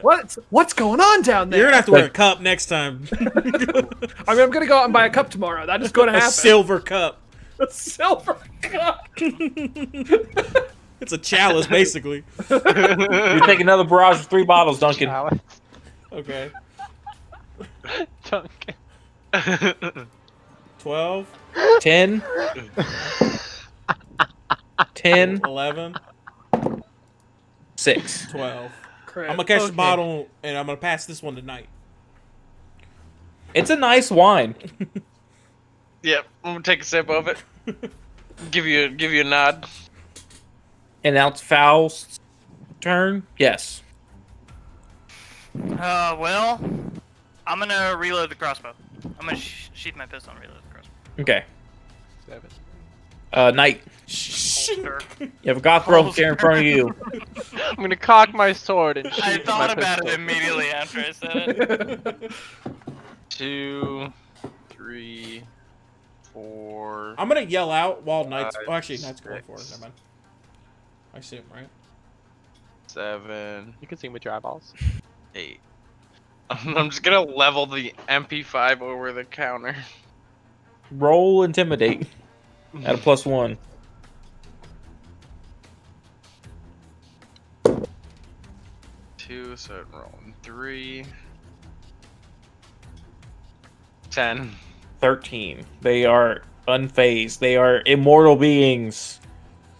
ball? What's going on down there? You're gonna have to wear a cup next time. I mean, I'm gonna go out and buy a cup tomorrow. That is going to A happen. silver cup. A silver cup. It's a chalice, basically. You take another barrage of 3 bottles, Duncan. Alex. Okay. Duncan. 12, 10. 10. 11, 6. 12. Crap. I'm gonna catch the Okay. bottle and I'm gonna pass this one tonight. It's a nice wine. Yep, I'm gonna take a sip of it. Give you a nod. And now it's Faust's turn. Yes. Well, I'm gonna reload the crossbow. I'm gonna sheath my pistol and reload the crossbow. Okay. 7. Knight. Holster. You have a goth rope there in front of you. I'm gonna cock my sword and shoot I thought my about it pistol. immediately after I said it. 2, 3, 4. I'm gonna yell out while Knight's. 5, Oh, actually, Knight's going for it. 6. Never mind. I see him, right? 7, You can see with your eyeballs. 8. I'm just gonna level the MP5 over the counter. Roll intimidate at a +1. 2, so I'm rolling 3. 10. 13. They are unfazed. They are immortal beings.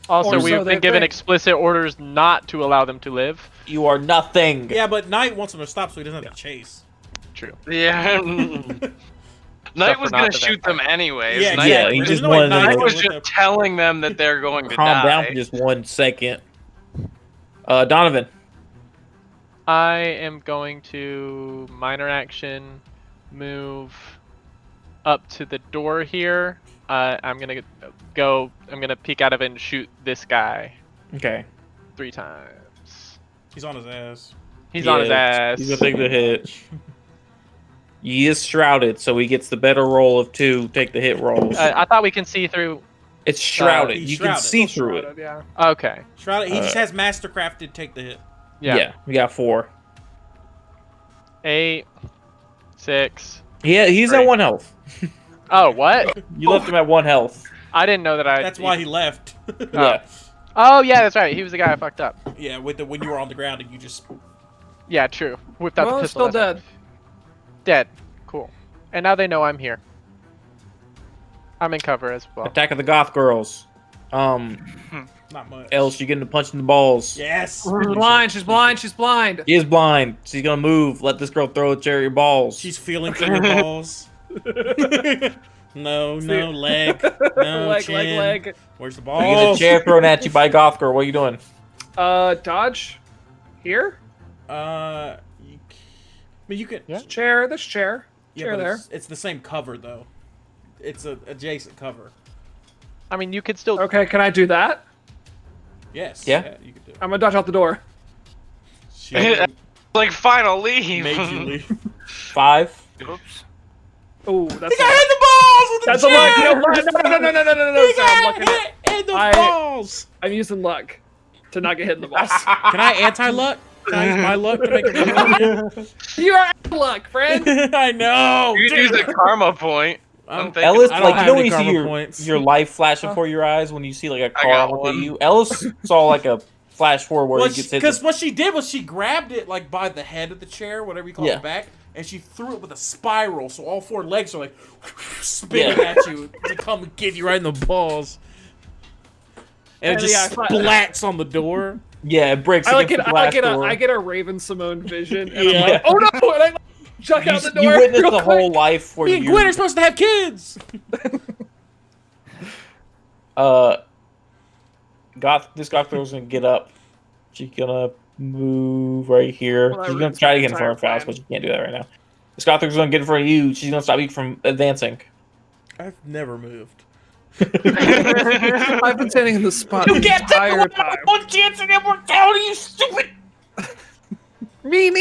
Also, Or we've so they been given think. explicit orders not to allow them to live. You are nothing. Yeah, but Knight wants him to stop so he doesn't have to chase. True. Yeah. Knight for was not gonna the shoot them anyways. Yeah, Knight, yeah, he There's just no way wanted Knight's to- Knight gonna was let just that- telling them that they're going to Calm die. down for just 1 second. Donovan. I am going to minor action, move up to the door here. I'm gonna go. I'm gonna peek out of it and shoot this guy Okay. 3 times. He's on his ass. He's on his Yeah, ass. He's gonna take the hit. He is shrouded, so he gets the better roll of 2. Take the hit rolls. I thought we can see through. It's shrouded. he's You shrouded. can see Still through it. shrouded, Yeah. Okay. Shrouded. He just has Mastercrafted take the hit. Yeah. We got 4. 8, 6. Yeah, he's at Great. 1 health. Oh, what? You left him at 1 health. I didn't know that I. That's why he left. Yeah. Oh yeah, that's right. He was the guy I fucked up. Yeah, when you were on the ground and you just. Yeah, true. Whipped out Well, the it's pistol. still that's dead. Dead. Cool. And now they know I'm here. I'm in cover as well. Attack of the Goth Girls. Yeah, Not much. Else, you're getting a punch in the balls. Yes. She's blind. She's blind. She's blind. She is blind. She's gonna move. Let this girl throw a chair at your balls. She's feeling for your balls. No, leg. No, leg, chin. leg. Where's the You get a balls? chair thrown at you by a goth girl. What are you doing? Dodge. Here. I mean, you could. Yeah. Chair. This chair. Yeah, Chair but there. it's the same cover though. It's a adjacent cover. I mean, you could still. Okay, can I do that? Yes. Yeah. You could do it. I'm gonna dodge out the door. She Like, fine, I'll leave. made you leave. 5. Oops. Oh, that's He got hit in the balls with the that's a chair! luck. No. He Sorry, I'm got looking hit in the I- balls! I'm using luck to not get hit in the balls. Can I anti-luck? Can I use my luck to make it better? You are out of luck, friend. I know! You could use a karma point. I'm thinking. Ellis, I don't like, you have know when any you see karma points. your life flashing before your eyes when you see like a I car got look at one. you? Ellis saw like a flash forward where Well, he gets hit. because what she did was she grabbed it like by the head of the chair, whatever you call Yeah. it, back, and she threw it with a spiral, so all 4 legs are like spinning Yeah. at you to come and get you right in the balls. And it Yeah, just I- splats on the door. Yeah, it breaks. I against the glass door. I get a Raven Simone vision, and Yeah. I'm like, oh no! And I like, chuck out the door. You witnessed real the quick. whole life where Me and you. Gwen are supposed to have kids. This goth girl's gonna get up. She's gonna move right here. Well, that She's gonna ruins try to my get in front of entire Faust, but she can't do that right now. This goth girl's gonna get in front of you. She's gonna stop you from advancing. I've never moved. I've been standing in the spot the entire time. one chance in immortality, you stupid. Me.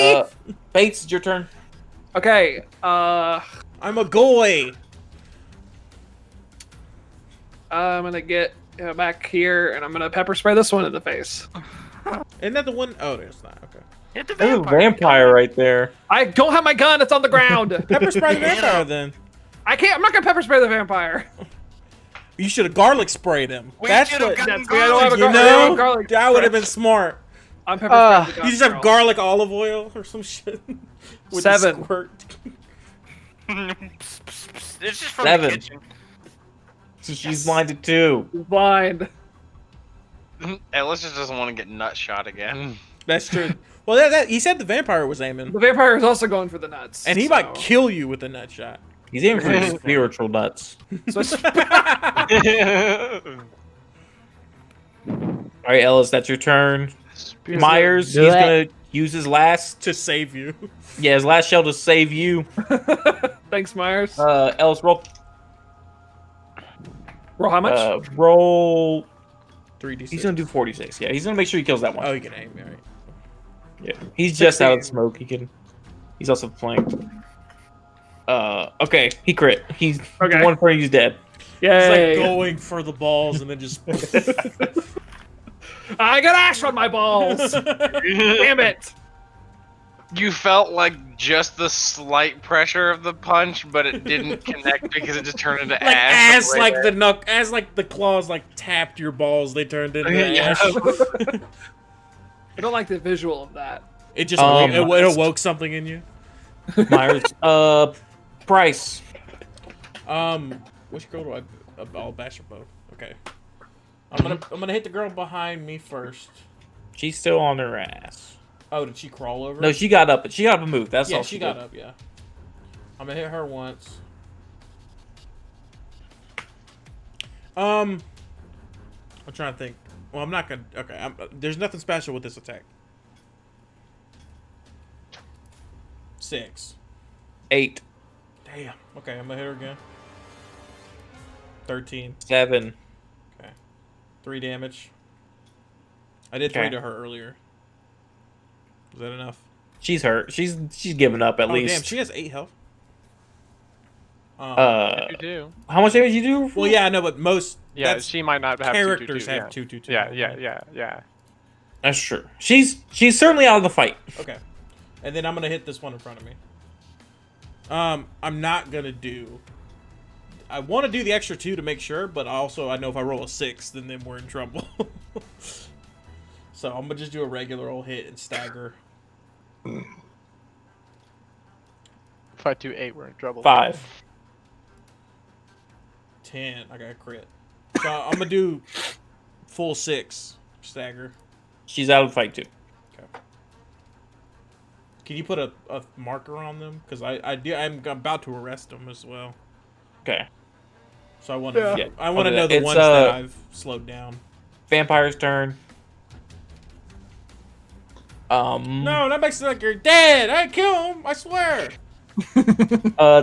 Bates, it's your turn. Okay. I'm a goy. I'm gonna get back here, and I'm gonna pepper spray this one in the face. Isn't that the one? Oh, there's not. Okay. Hit the There's a vampire. vampire right there. I don't have my gun. It's on the ground. Pepper spray the vampire then. I can't. I'm not gonna pepper spray the vampire. You should have garlic sprayed him. We That's should've what. gotten That's- I don't have a You I don't have know, garlic. that would have been smart. I'm pepper spraying the You gun, just have girl. garlic olive oil or some shit. With the 7. squirt. It's just from 7. the kitchen. So she's blinded too. Blind. Ellis just doesn't want to get nut shot again. That's true. Well, he said the vampire was aiming, The vampire is also going for the nuts. and he so. might kill you with a nut shot. He's aiming for his spiritual nuts. So it's- All right, Ellis, that's your turn. Myers, he's gonna use his last, To save you. his last shell to save you. Thanks, Myers. Ellis, roll, Roll how much? roll. 3d6. He's gonna do 46. Yeah, he's gonna make sure he kills that one. Oh, you can aim. All right. Yeah, he's just out of the 16. smoke. He's also flanked. Okay, he crit. He's Okay. the one for he's dead. It's Yay! like going for the balls and then just. I got ash on my balls. Damn it! You felt like just the slight pressure of the punch, but it didn't connect because it just turned into Like ash. as like the claws like tapped your balls, they turned into Yeah. ash. I don't like the visual of that. It just it awoke something in you. Myers, Bryce. Which girl do I? I'll bash her both. Okay. I'm gonna hit the girl behind me first. She's still on her ass. Oh, did she crawl over? No, she got up. She got up and moved. That's yeah, all she she got did. up. Yeah. I'm gonna hit her once. I'm trying to think. Well, I'm not gonna. Okay, there's nothing special with this attack. 6. 8, Damn. Okay, I'm gonna hit her again. 13. 7. 3 damage. I did 3 Okay. to her earlier. Was that enough? She's hurt. She's given up at Oh least. damn, she has 8 health. You do. How much damage you do? Well, yeah, I know, but most Yeah, that's- she might not have characters 2/2, have 2/2. Yeah. That's true. She's certainly out of the fight. Okay, and then I'm gonna hit this one in front of me. I'm not gonna do. I want to do the extra 2 to make sure, but also I know if I roll a 6, then we're in trouble. So I'm gonna just do a regular old hit and stagger. If I do 8, we're in trouble. 5. 10. I got a crit. So I'm gonna do full 6 stagger. She's out of the fight too. Can you put a marker on them? Because I'm about to arrest them as well. Okay. So I want to Yeah. I want to Okay, know the it's, ones that I've slowed down. Vampire's turn. No, that makes it like you're dead. I didn't kill him. I swear.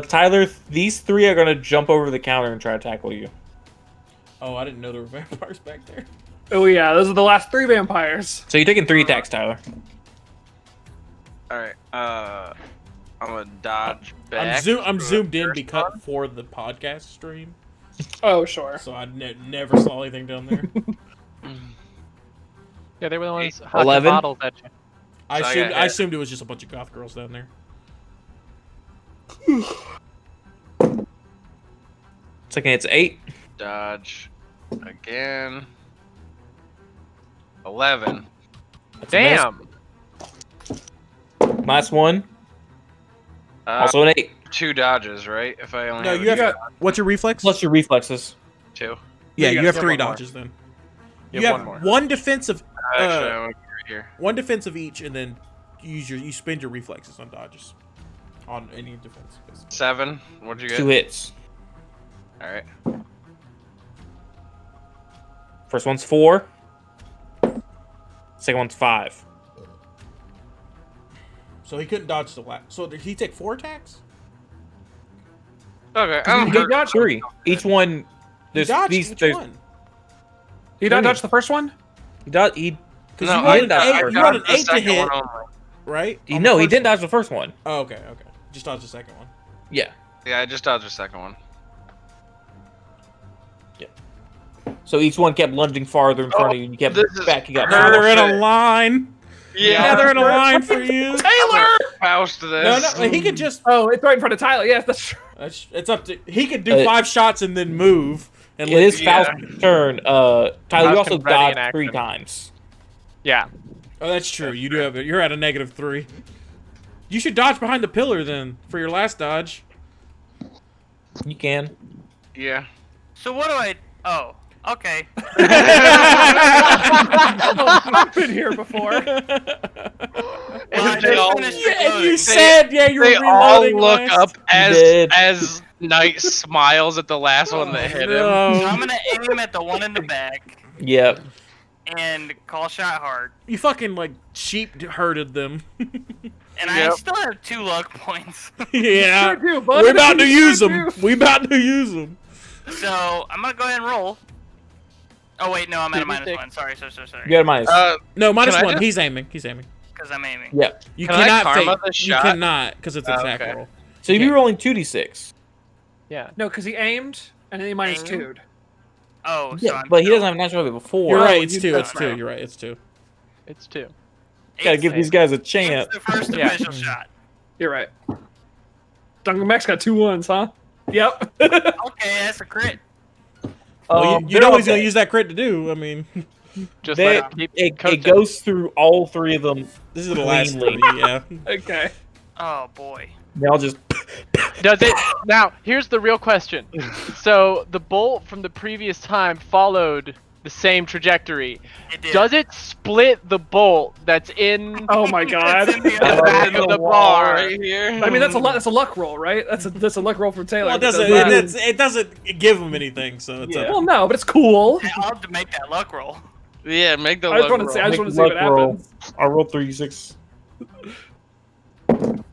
Tyler, these 3 are gonna jump over the counter and try to tackle you. Oh, I didn't know there were vampires back there. Oh yeah, those are the last 3 vampires. So you're taking 3 attacks, Tyler. All right. I'm gonna dodge back. I'm zoomed in because for the podcast stream, Oh sure. so I never saw anything down there. Yeah, they were the ones hocking 11? bottles at you. I So I assumed got I hit. assumed it was just a bunch of goth girls down there. Second hits 8. Dodge again. 11. That's a miss. Damn. Last one. Also an 8. 2 dodges, right? If I only No, have you a have. What's your reflex? Plus your reflexes. 2. Yeah, You you got have 3 one more. dodges then. You You have have one more. one defensive, Actually, I went right here. one defensive each, and then you spend your reflexes on dodges, on any defense. 7. What'd you get? 2 hits. All right. First one's 4. Second one's 5. So he couldn't dodge the last. So did he take 4 attacks? Okay. He dodged 3. Each one. He There's dodged these. each There's. one. You not dodge the first one? He dodged. He. Because No, you I rolled an dodged eight. the You rolled an the 8 to second hit, one only. right? He On the no, he first didn't one? dodge the first one. Oh, okay. Just dodge the second one. Yeah. Yeah, I just dodged the second one. So each one kept lunging farther in front of you, and you kept this is backing up. Now they're in a Perfect. line. Yeah, they're in a line for you. Taylor! Faust No, this. no, he could just. Oh, it's right in front of Tyler. Yes, that's true. It's up to. He could do 5 shots and then move. And It is Yeah. Faust's turn. Tyler, you Faust also can ready in dodged 3 action. times. Yeah. Oh, that's true. You do have it. You're at a -3. You should dodge behind the pillar then for your last dodge. You can. Yeah. So what do I? Oh, okay. I've been here before. Well, I They all- just finished Yeah, and you reloading. said you were They all reloading look last. up did. as Knight smiles at the last one that hit him. So No. I'm gonna aim at the one in the back Yep. and call shot hard. You fucking like sheep herded them. And I Yep. still have 2 luck points. Yeah. Sure do, bud. We're about to Sure use them. do. We about to use them. So I'm gonna go ahead and roll. Oh wait, no, I'm at a Did you -1. Sorry. You got a minus. No, Can I -1. just- He's aiming. He's aiming. Because I'm aiming. Yep. You Can I cannot karma fake. this You shot? cannot because it's an Oh, attack okay. roll. So you'd be rolling 2d6. Yeah. No, because he aimed and then he minus Aim? 2'd. Oh, so Yeah, I'm but he doesn't have a natural ability before. You're right. you It's 2. got It's it 2. right. You're right. It's 2. It's 2. Gotta give these guys a chance. It's the first Yeah. official shot. You're right. Duncan Max got 2 1s, huh? Yep. Okay, that's a crit. Well, you they're know what he's gonna okay. use that crit to do. I mean, Just They- like keep It coaching. goes through all 3 of them. this is the last Cleanly. 3. Yeah. Okay. Oh boy. They all just. Does it now? Here's the real question. So the bolt from the previous time followed the same trajectory. It did. Does it split the bolt that's in Oh my god. It's in the the other back end of the wall bar? right here. I mean, that's a luck roll, right? That's a luck roll from Taylor. Well, it doesn't. It doesn't give him anything. So it's Well, no, but it's cool. I'll have to make that luck roll. Yeah, make the I just luck want to roll. see. I just Make want to see what luck roll. happens. I rolled 3d6. 17.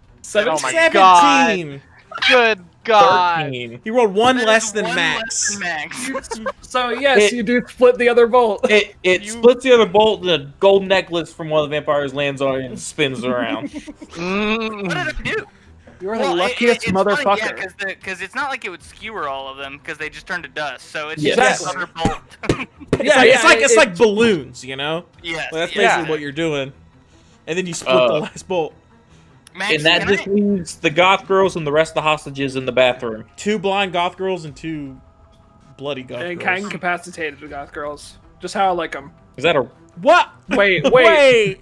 Oh my 17. Good God. 13. He rolled one That less is than one max. less than max. So yes, It- you do split the other bolt. It splits the other bolt, and a gold necklace from one of the vampires lands on it and spins around. Mm. What did I do? You are Well, the luckiest it's motherfucker. Funny, yeah, because it's not like it would skewer all of them because they just turn to dust. So it's Yes. just another bolt. Yeah, it's like balloons, you know. Yes. Like, that's yeah. basically what you're doing. And then you split the last bolt. Max, And that can just leaves the goth girls and the rest of the hostages in the bathroom. 2 blind goth girls and 2 bloody goth And girls. incapacitated with goth girls. Just how I like them. Is that a? What? Wait.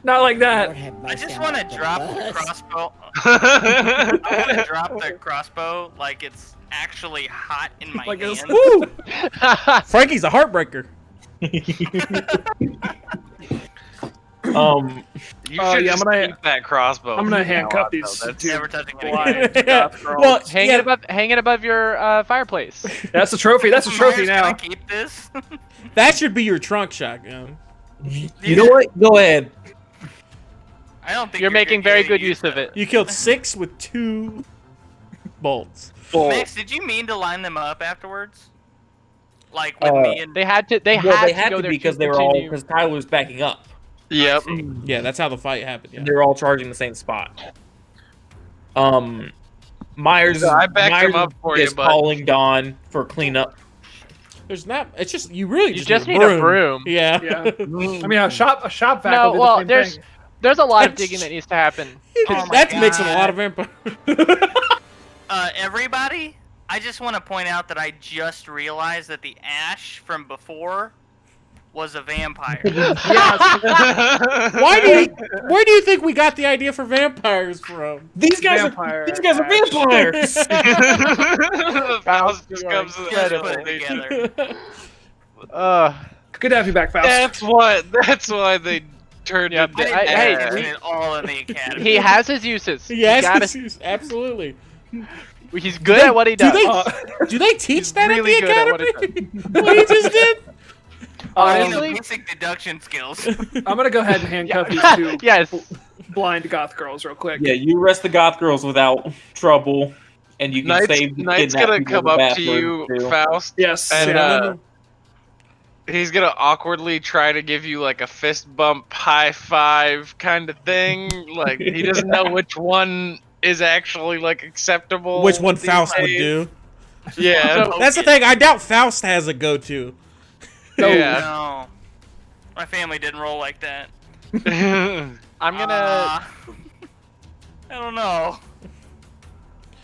Not like that. I just want to drop the crossbow. I want to drop the crossbow like it's actually hot in my Like it's- hand. Woo! Frankie's a heartbreaker. You should yeah, just I'm gonna- keep that crossbow. I'm gonna from now handcuff on, these though. That's two Never touching it blind again. goth girls. Well, Hang it above your fireplace. That's a trophy. That's a trophy Myers, can I now. keep this? that should be your trunk shotgun. You know what? Go ahead. I don't think You're making gonna very get good used use of to it. You killed 6 with 2 bolts. Max, did you mean to line them up afterwards? Like with Uh, me and They had to. They Well, had they had to go to there because to they were all continue. because Tyler was backing up. Yep. Yeah, that's how the fight happened. Yeah. And they were all charging the same spot. Myers. So I backed Myers him up for you, is bud. calling Dawn for cleanup. There's not. It's just you really You just, just need need a broom. Yeah. Yeah. I mean, a shop vac No, will do well, the same there's thing. there's a lot of That's- digging that needs to happen. Oh my That's mixing a God. lot of vampire. everybody, I just want to point out that I just realized that the Ash from before was a vampire. Why do you? Where do you think we got the idea for vampires from? These guys Vampire are. These guys are Ash. vampires. Faust just comes to the Just put it realization. together. Good to have you back, Faust. That's why they turned Yep, into I didn't Hey, mention Ash. it all in the academy. He has his uses. Yes, You gotta- absolutely. he's good they- at what he do does. they- Uh, Do they teach He's that really at good the at what academy? What he just did? Honestly, Basic deduction skills. I'm gonna go ahead and handcuff these two yes. blind goth girls real quick. Yeah, you arrest the goth girls without trouble, and you can Knight's, save the Knight's kidnapped gonna people in come the up to bathroom, you, too. Faust, Yes. and yeah. he's gonna awkwardly try to give you like a fist bump, high five kind of thing. Like he doesn't know which one is actually like acceptable. Which one these Faust would days. do? Yeah. So- That's the thing. I doubt Faust has a go-to. yeah. No. My family didn't roll like that. I'm gonna. I don't know.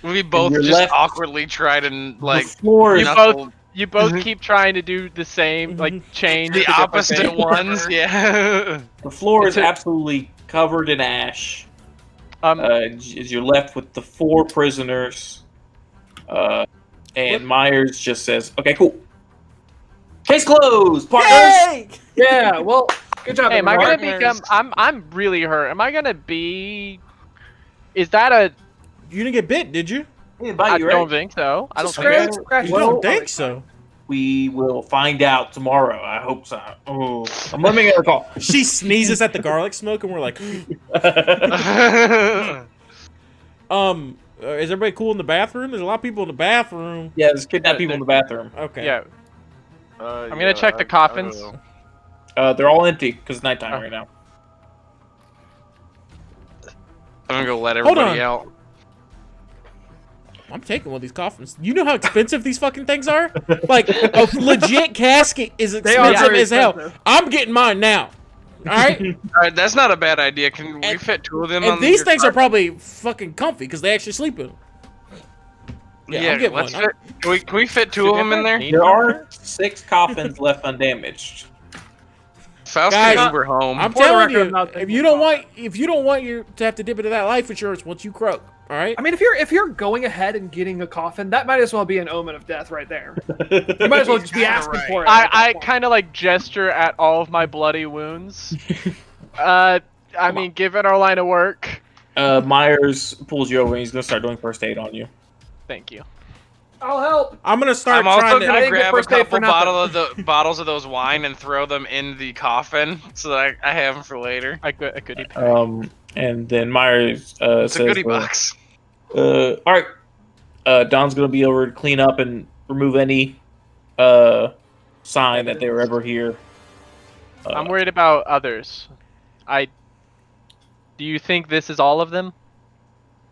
We both you're just left- awkwardly try to like the floor is You knuckle You both keep trying to do the same, like change the to different opposite things. ones. Yeah. the floor is It's a- absolutely covered in ash. Um, As you're left with the 4 prisoners, and Myers just says, "Okay, cool. Case closed, partners." Yay! Yeah. Well, good job. hey, am I gonna everyone. become? I'm really hurt. Am I gonna be? Is that a? You didn't get bit, did you? Hey, I bye, you don't ready? think so. I don't Just think scratch- so. scratch You it. don't think so? We will find out tomorrow. I hope so. Oh, I'm gonna make a call. She sneezes at the garlic smoke, and we're like, is everybody cool in the bathroom? There's a lot of people in the bathroom. Yeah, there's kidnapped people in the bathroom. Okay. Yeah. I'm gonna check the coffins. They're all empty because it's nighttime right now. I'm gonna go let Hold everybody on. out. I'm taking one of these coffins. You know how expensive these fucking things are? Like, a legit casket is They are expensive very as hell. expensive. I'm getting mine now. Alright? Alright, that's not a bad idea. Can we And- fit 2 of them And on these your things are cart? probably fucking comfy because they actually sleep in them. Yeah, I'm getting let's one. fit. Can we fit 2 of them in there? There are 6 coffins left undamaged. Faust Guys, can Uber home. I'm For the telling record, you, I'm not if taking you one don't want you to have to dip into that life insurance once you croak, all right? I mean, if you're going ahead and getting a coffin, that might as well be an omen of death right there. You might as well just be Kinda asking right. for it. at that I point. kind of like gesture at all of my bloody wounds. I mean, given our line of work, Myers pulls you over and he's gonna start doing first aid on you. thank you. I'll help. I'm gonna start I'm also trying I gonna to. didn't get grab a first aid for couple nothing. bottles of those wine and throw them in the coffin so that I have them for later. I could. And then Myers It's says, a goodie box. all right, Don's gonna be over to clean up and remove any sign that they were ever here. I'm worried about others. Do you think this is all of them?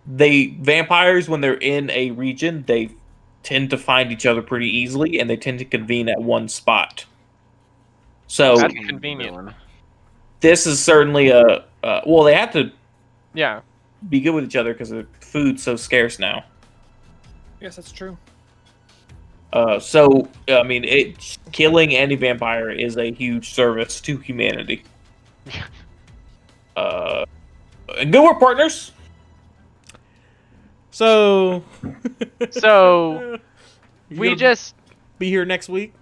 Vampires, when they're in a region, they tend to find each other pretty easily, and they tend to convene at one spot. So That's convenient. this is certainly well, they have to Yeah. be good with each other because the food's so scarce now. Yes, that's true. So I mean, killing any vampire is a huge service to humanity. And good work, partners. So, So You We gonna just be here next week.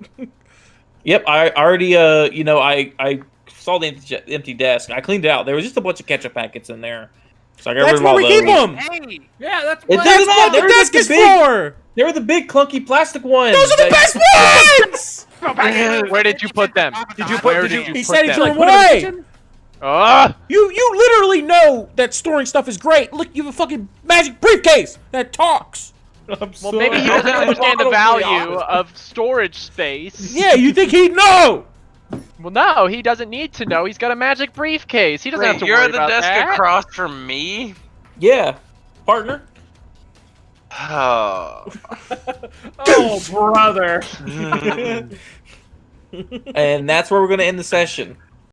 Yep, I already, I saw the empty desk. I cleaned it out. There was just a bunch of ketchup packets in there. So I got rid That's of where all we those. keep them. Hey, Yeah, that's It what. doesn't That's what matter. the desk is for. They were the big clunky plastic ones. Those are the best ones. where did you put them? Did you Where put- did did you? He put said he them? threw them Put 'em in the away. kitchen? You literally know that storing stuff is great. Look, you have a fucking magic briefcase that talks. Well, maybe he doesn't understand the value of storage space. Yeah, you think he'd know? Well, no, he doesn't need to know. He's got a magic briefcase. He doesn't have Wait, to you're worry at the about desk that. across from me? Yeah, partner. Oh. Oh, brother. And that's where we're going to end the session.